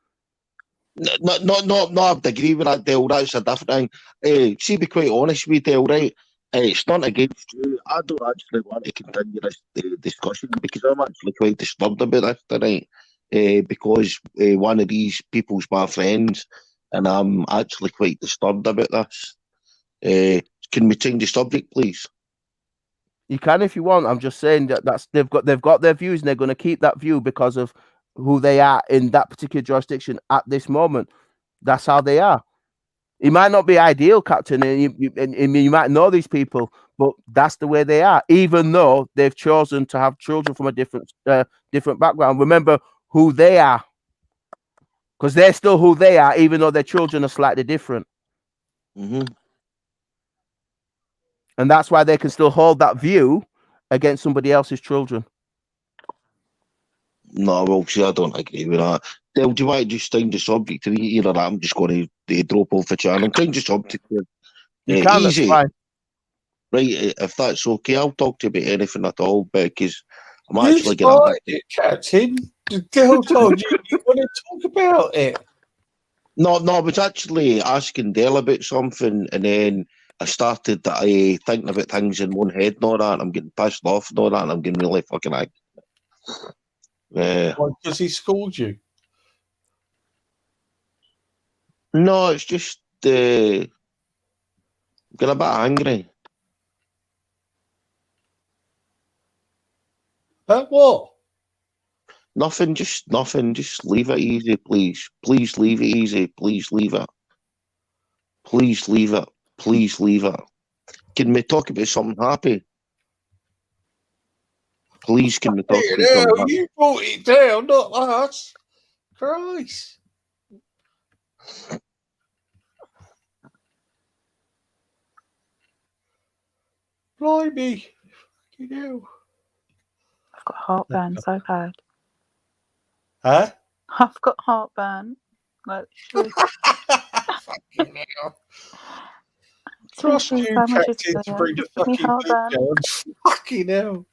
No, I agree with that, Dale. That's a different thing. See, be quite honest with you, Dale, right? It's not against you. I don't actually want to continue this discussion because I'm actually quite disturbed about this tonight. Because one of these people's my friends, and I'm actually quite disturbed about this. Can we change the subject, please? You can if you want. I'm just saying that they've got their views and they're going to keep that view because of who they are in that particular jurisdiction at this moment. That's how they are. It might not be ideal, Captain, and you might know these people, but that's the way they are. Even though they've chosen to have children from a different background, remember who they are, because they're still who they are, even though their children are slightly different. Mm-hmm. And that's why they can still hold that view against somebody else's children. No, well, see, I don't agree with that. Del, do you want to just change the subject? Either that, I'm just going to drop off the channel. Change the subject. You can, easy. That's fine. Right, if that's okay, I'll talk to you about anything at all, because I'm You actually started it, Captain. Del told you want to talk about it. No, I was actually asking Del about something, and then I started thinking about things in one head and all that, and I'm getting pissed off and all that, and I'm getting really fucking angry. Because he schooled you. No, it's just getting a bit angry. At what? Nothing. Just leave it easy, please. Please leave it easy. Please leave it. Please leave it. Please leave it. Can we talk about something happy? Please, can we talk about something happy? You brought it down, not us. Christ. Blimey. Fucking hell. I've got heartburn so bad. Huh? I've got heartburn. Like, Fucking hell. Trust Trust you, Captain, to bring the fucking boat down. Fucking hell.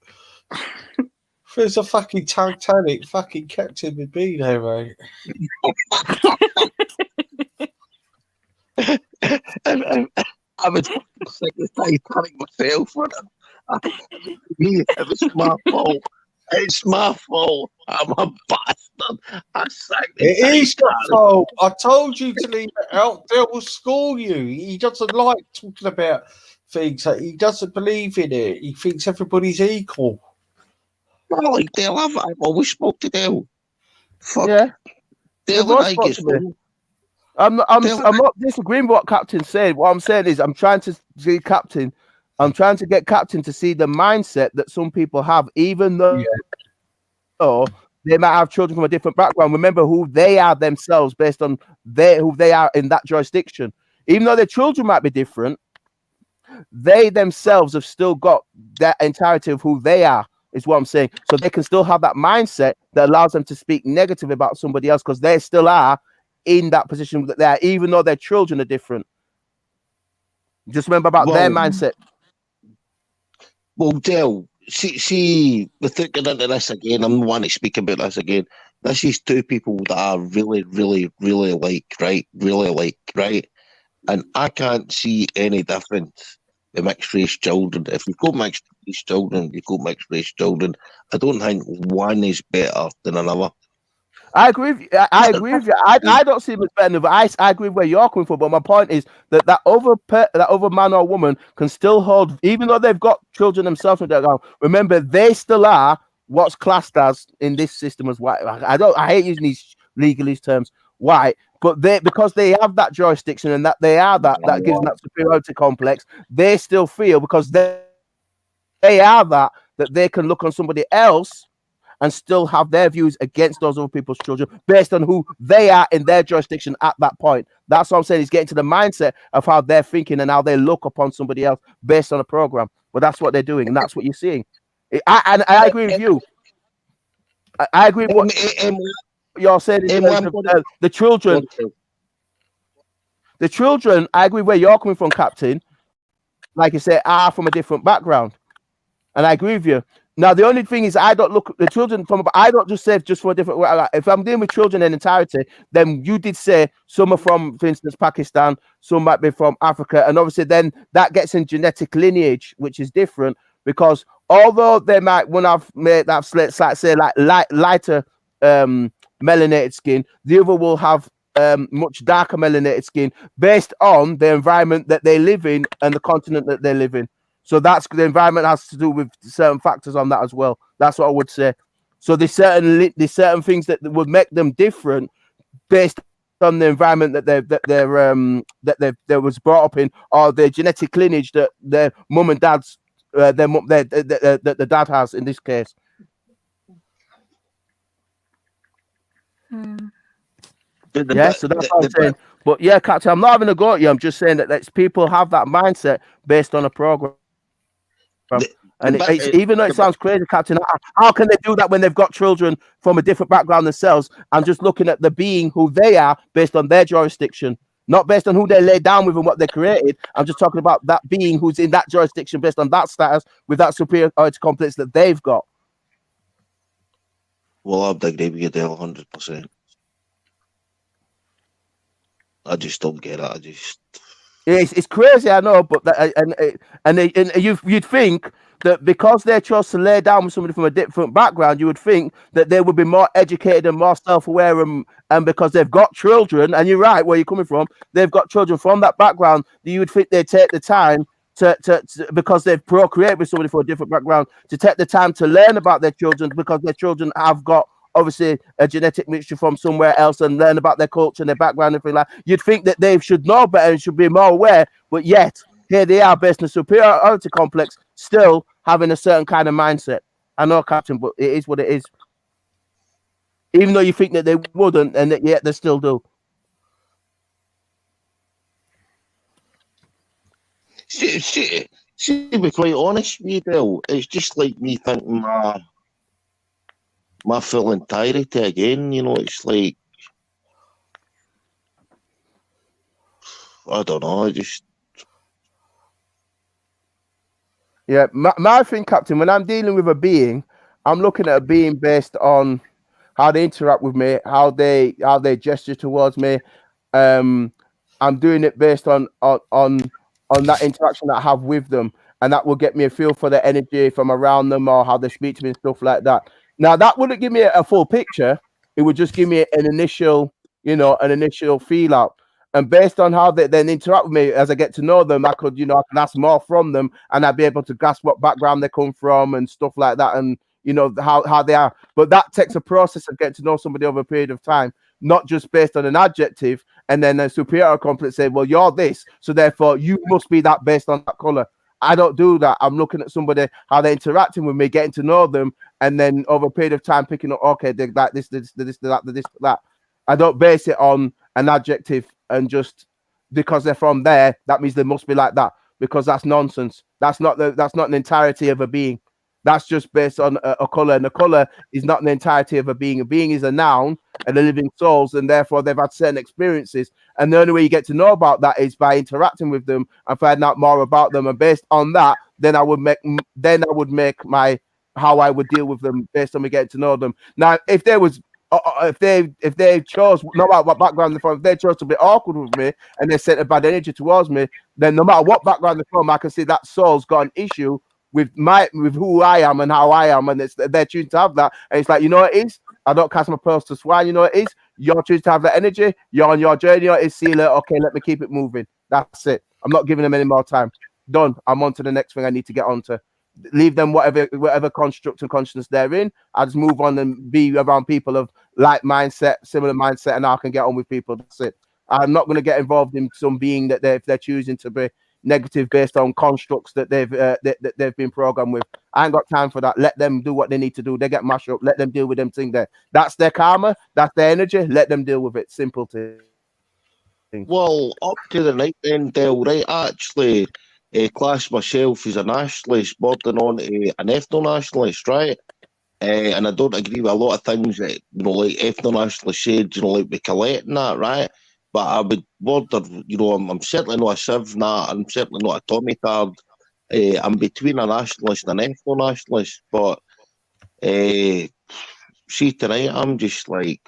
If there's a fucking Titanic, fucking Captain would be there, mate. I would think the Titanic myself. It was my fault. It's my fault. I'm a bastard. I sang the It is your Titanic. fault. I told you to leave it out. Dale will score you. He doesn't like talking about things. He doesn't believe in it. He thinks everybody's equal. I like Dale. I've always spoke to Dale. Fuck. Yeah. Dale and Everyone I spoke get to me. along. I'm not disagreeing with what Captain said. What I'm saying is I'm trying to see Captain. I'm trying to get Captain to see the mindset that some people have, even though they might have children from a different background. Remember who they are themselves based on who they are in that jurisdiction. Even though their children might be different, they themselves have still got that entirety of who they are, is what I'm saying. So they can still have that mindset that allows them to speak negative about somebody else because they still are in that position that they are, even though their children are different. Just remember about their mindset. Well, Dale, see, without getting into this again, I'm the one to speak about this again. This is two people that are really, really, really alike, right? Really alike, right? And I can't see any difference with mixed race children. If you've got mixed race children, you've got mixed race children. I don't think one is better than another. I agree with you. I agree with you. I don't see it as better than I agree with where you're coming from, but my point is that other man or woman can still hold, even though they've got children themselves. Remember, they still are what's classed as in this system as white. I hate using these legalese terms, white, but because they have that jurisdiction and that they are that gives them that superiority complex. They still feel because they are that they can look on somebody else and still have their views against those other people's children based on who they are in their jurisdiction at that point. That's what I'm saying, is getting to the mindset of how they're thinking and how they look upon somebody else based on a program. But that's what they're doing, and that's what you're seeing. I agree with you. I agree with what you're saying. The children, I agree where you're coming from, Captain. Like you say, are from a different background. And I agree with you. Now, the only thing is, I don't look at the children I don't just say just for a different way. If I'm dealing with children in entirety, then you did say some are from, for instance, Pakistan, some might be from Africa. And obviously, then that gets in genetic lineage, which is different because although they might one have made that, let's say, like lighter melanated skin, the other will have much darker melanated skin based on the environment that they live in and the continent that they live in. So that's the environment has to do with certain factors on that as well. That's what I would say. So there's certain things that would make them different based on the environment that they was brought up in, or the genetic lineage that their mum and dad's the dad has in this case. Yeah, so that's what I'm saying. But yeah, Captain, I'm not having a go at you. I'm just saying that people have that mindset based on a program. And even though it sounds crazy, Captain, how can they do that when they've got children from a different background themselves? I'm just looking at the being who they are based on their jurisdiction, not based on who they lay down with and what they created. I'm just talking about that being who's in that jurisdiction based on that status with that superiority complex that they've got. Well, I'd agree with you there 100%. I just don't get it. It's crazy, I know, but you'd think that because they chose to lay down with somebody from a different background, you would think that they would be more educated and more self-aware, and because they've got children, and you're right where you're coming from, they've got children from that background, you would think they'd take the time to because they've procreated with somebody from a different background, to take the time to learn about their children, because their children have got obviously a genetic mixture from somewhere else, and learn about their culture and their background and everything like that. You'd think that they should know better and should be more aware, but yet here they are based on a superiority complex, still having a certain kind of mindset. I know, Captain, but it is what it is. Even though you think that they wouldn't, and yet they still do. See, to be quite honest with you, Bill, it's just like me thinking my full entirety again. You know, it's like I don't know. I just Yeah, my thing, Captain, when I'm dealing with a being, I'm looking at a being based on how they interact with me, how they gesture towards me. I'm doing it based on that interaction that I have with them, and that will get me a feel for the energy if I'm around them or how they speak to me and stuff like that. Now, that wouldn't give me a full picture. It would just give me an initial feel out. And based on how they then interact with me as I get to know them, I could ask more from them, and I'd be able to grasp what background they come from and stuff like that, and how they are. But that takes a process of getting to know somebody over a period of time, not just based on an adjective and then a superior complex say, well, you're this, so therefore you must be that based on that color. I don't do that. I'm looking at somebody, how they're interacting with me, getting to know them, and then over a period of time picking up, okay, they're like this, that. I don't base it on an adjective and just because they're from there, that means they must be like that, because that's nonsense. That's not an entirety of a being. That's just based on a color, and a color is not an entirety of a being. A being is a noun and they're living souls, and therefore they've had certain experiences. And the only way you get to know about that is by interacting with them and finding out more about them. And based on that, then I would make my how I would deal with them based on me getting to know them. Now, if there was if they chose, no matter what background they're from, if they chose to be awkward with me and they sent a bad energy towards me, then no matter what background they're from, I can see that soul's got an issue with who I am and how I am, and they're choosing to have that. And it's like, you know what it is? I don't cast my pearls to swine. You know what it is? You're choosing to have that energy. You're on your journey. It's see you later. Okay, let me keep it moving. That's it. I'm not giving them any more time. Done. I'm on to the next thing I need to get onto. Leave them whatever construct and consciousness they're in. I just move on and be around people of like mindset, similar mindset, and I can get on with people. That's it. I'm not going to get involved in some being that they're choosing to be negative based on constructs that they've been programmed with. I ain't got time for that. Let them do what they need to do. They get mashed up. Let them deal with them thing there. That's their karma. That's their energy. Let them deal with it. Simple thing. Well, up to the night then, Del, right? Actually, class myself as a nationalist, bordering on an ethno-nationalist, right? And I don't agree with a lot of things that, like ethno-nationalists said, like with Colette and that, right? But I would border, I'm certainly not a Civ, nah, I'm certainly not a Tommy card. I'm between a nationalist and an ethno-nationalist, but see, tonight I'm just like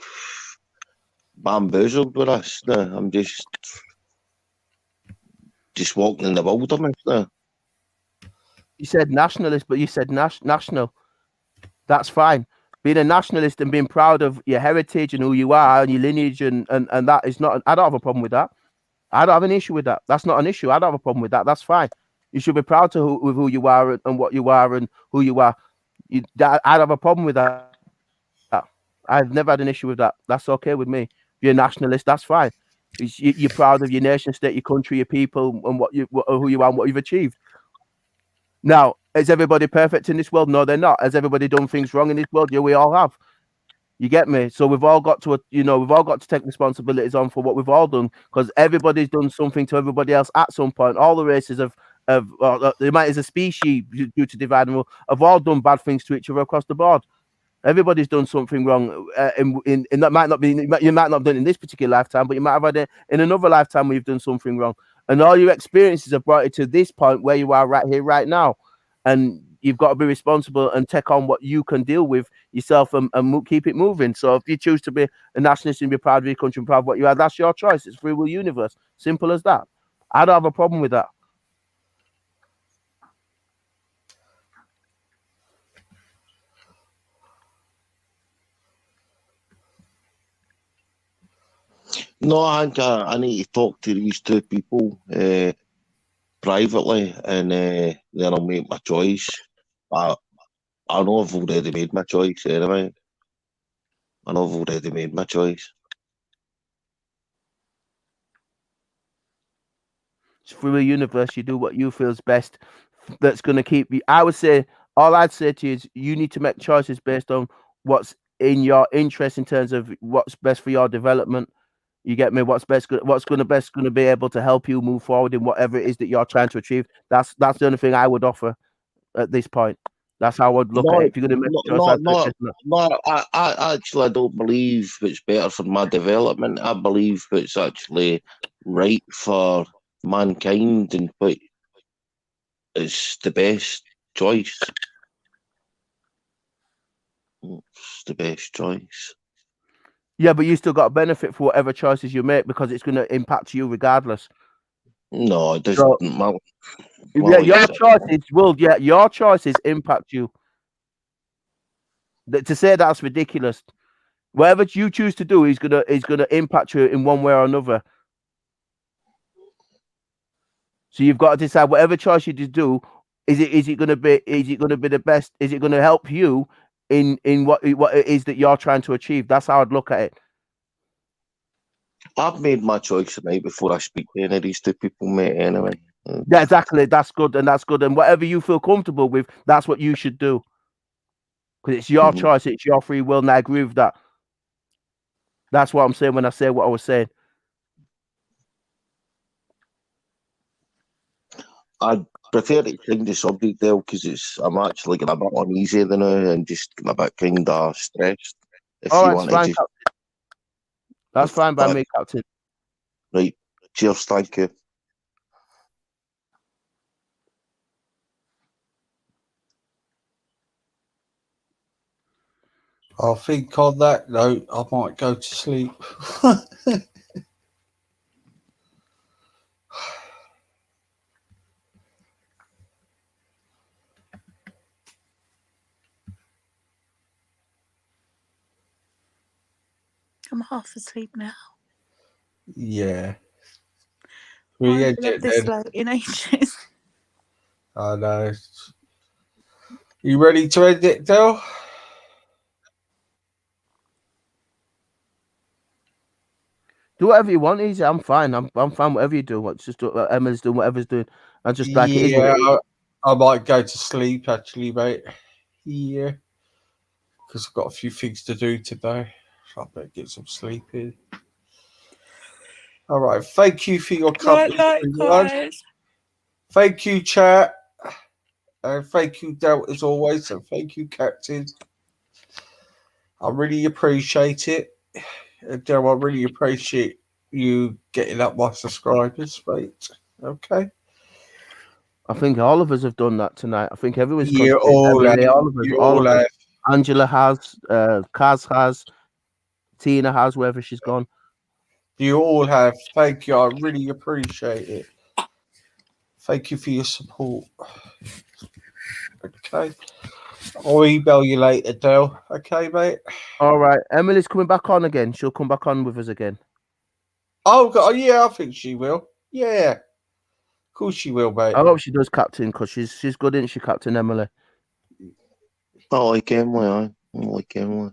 bamboozled with this. I'm just walking in the wilderness now. You said nationalist, but you said national. That's fine. Being a nationalist and being proud of your heritage and who you are and your lineage and that is not. I don't have a problem with that. I don't have an issue with that. That's not an issue. I don't have a problem with that. That's fine. You should be proud with who you are and what you are and who you are. I don't have a problem with that. I've never had an issue with that. That's okay with me. If you're a nationalist, that's fine. You're proud of your nation state, your country, your people, and who you are and what you've achieved. Now, is everybody perfect in this world? No, they're not. Has everybody done things wrong in this world? Yeah, we all have. You get me? So we've all got to, we've all got to take responsibilities on for what we've all done, because everybody's done something to everybody else at some point. All the races they might as a species due to divide and rule, have all done bad things to each other across the board. Everybody's done something wrong, in that might not be. You might not have done it in this particular lifetime, but you might have had it in another lifetime where you've done something wrong. And all your experiences have brought you to this point where you are right here, right now. And you've got to be responsible and take on what you can deal with yourself and keep it moving. So if you choose to be a nationalist and be proud of your country and proud of what you are, that's your choice. It's free will universe. Simple as that. I don't have a problem with that. No, I think I need to talk to these two people privately, and then I'll make my choice. But I know I've already made my choice anyway. It's free will universe. You do what you feel is best. That's going to keep you. I would say, all I'd say to you is you need to make choices based on what's in your interest in terms of what's best for your development. You get me? What's going to be able to help you move forward in whatever it is that you're trying to achieve. That's the only thing I would offer at this point. That's how I'd look at it. If you're going to make a choice, I'd do it, isn't it? No, I actually don't believe it's better for my development. I believe it's actually right for mankind and what is the best choice. It's the best choice. Yeah, but you still got a benefit for whatever choices you make because it's going to impact you regardless. No, it doesn't. So, Well, yeah, your choices will. Yeah, your choices impact you. To say that's ridiculous. Whatever you choose to do is gonna impact you in one way or another. So you've got to decide whatever choice you do. Is it gonna be the best? Is it gonna help you in what it is that you're trying to achieve? That's how I'd look at it. I've made my choice tonight before I speak to any of these two people, mate. Anyway. Yeah, exactly. That's good, and whatever you feel comfortable with, that's what you should do. Because it's your choice, it's your free will, and I agree with that. That's what I'm saying when I say what I was saying. I'd prefer to change the subject there because I'm actually getting a bit uneasy now and just getting a bit kind of stressed. If All you right, want fine, to just... Captain. That's fine by me, Captain. Right. Cheers, thank you. I think on that note, I might go to sleep. I'm half asleep now. Yeah. I haven't been up this late in ages. I know. You ready to end it, Del? Do whatever you want, easy. I'm fine. I'm fine. Whatever you do, it's just Emma's doing whatever's doing. I just like it is. What it is. I might go to sleep actually, mate. Yeah, because I've got a few things to do today. So I better get some sleep in. All right. Thank you for your company. Guys. Thank you, chat. And thank you, Del, as always. And thank you, Captain. I really appreciate it. Del, I really appreciate you getting up my subscribers, mate. Okay. I think all of us have done that tonight. I think everyone's all Emily, all of us. All of us. Angela has, Kaz has, Tina has, wherever she's gone. You all have. Thank you. I really appreciate it. Thank you for your support. Okay. I'll email you later, Del. Okay, mate? All right. Emily's coming back on again. She'll come back on with us again. Oh, God. Yeah, I think she will. Yeah. Of course she will, mate. I hope she does, Captain, because she's good, isn't she, Captain Emily? I like Emily. I like Emily.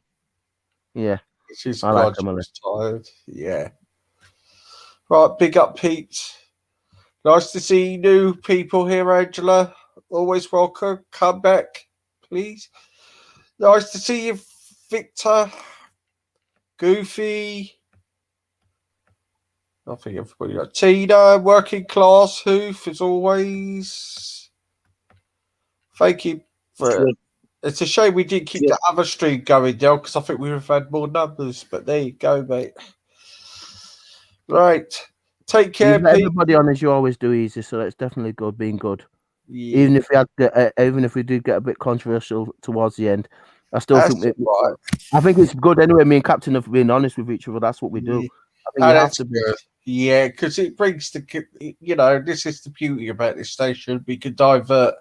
Yeah. She's like Emily. Tired. Yeah. Right, big up, Pete. Nice to see new people here, Angela. Always welcome. Come back, please. Nice to see you, Victor. Goofy. I think everybody got Tina, working class, Hoof, as always. Thank you for it. It's a shame we didn't keep the other stream going, Del, because I think we would have had more numbers. But there you go, mate. Right. Take care, Pete. Everybody on as you always do, easy. So that's definitely good, being good. Yeah. Even if we did get a bit controversial towards the end, I still think I think it's good anyway. Me and Captain have been honest with each other. That's what we do. I think you have to be. Yeah, because it brings this is the beauty about this station. We can divert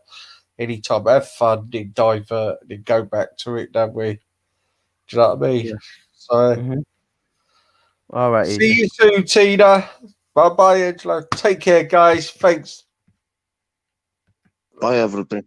anytime, have fun, then divert, then go back to it, don't we? Do you know what I mean? Yeah. So, all right. See you soon, Tina. Bye, Angela. Take care, guys. Thanks. Bye, everybody.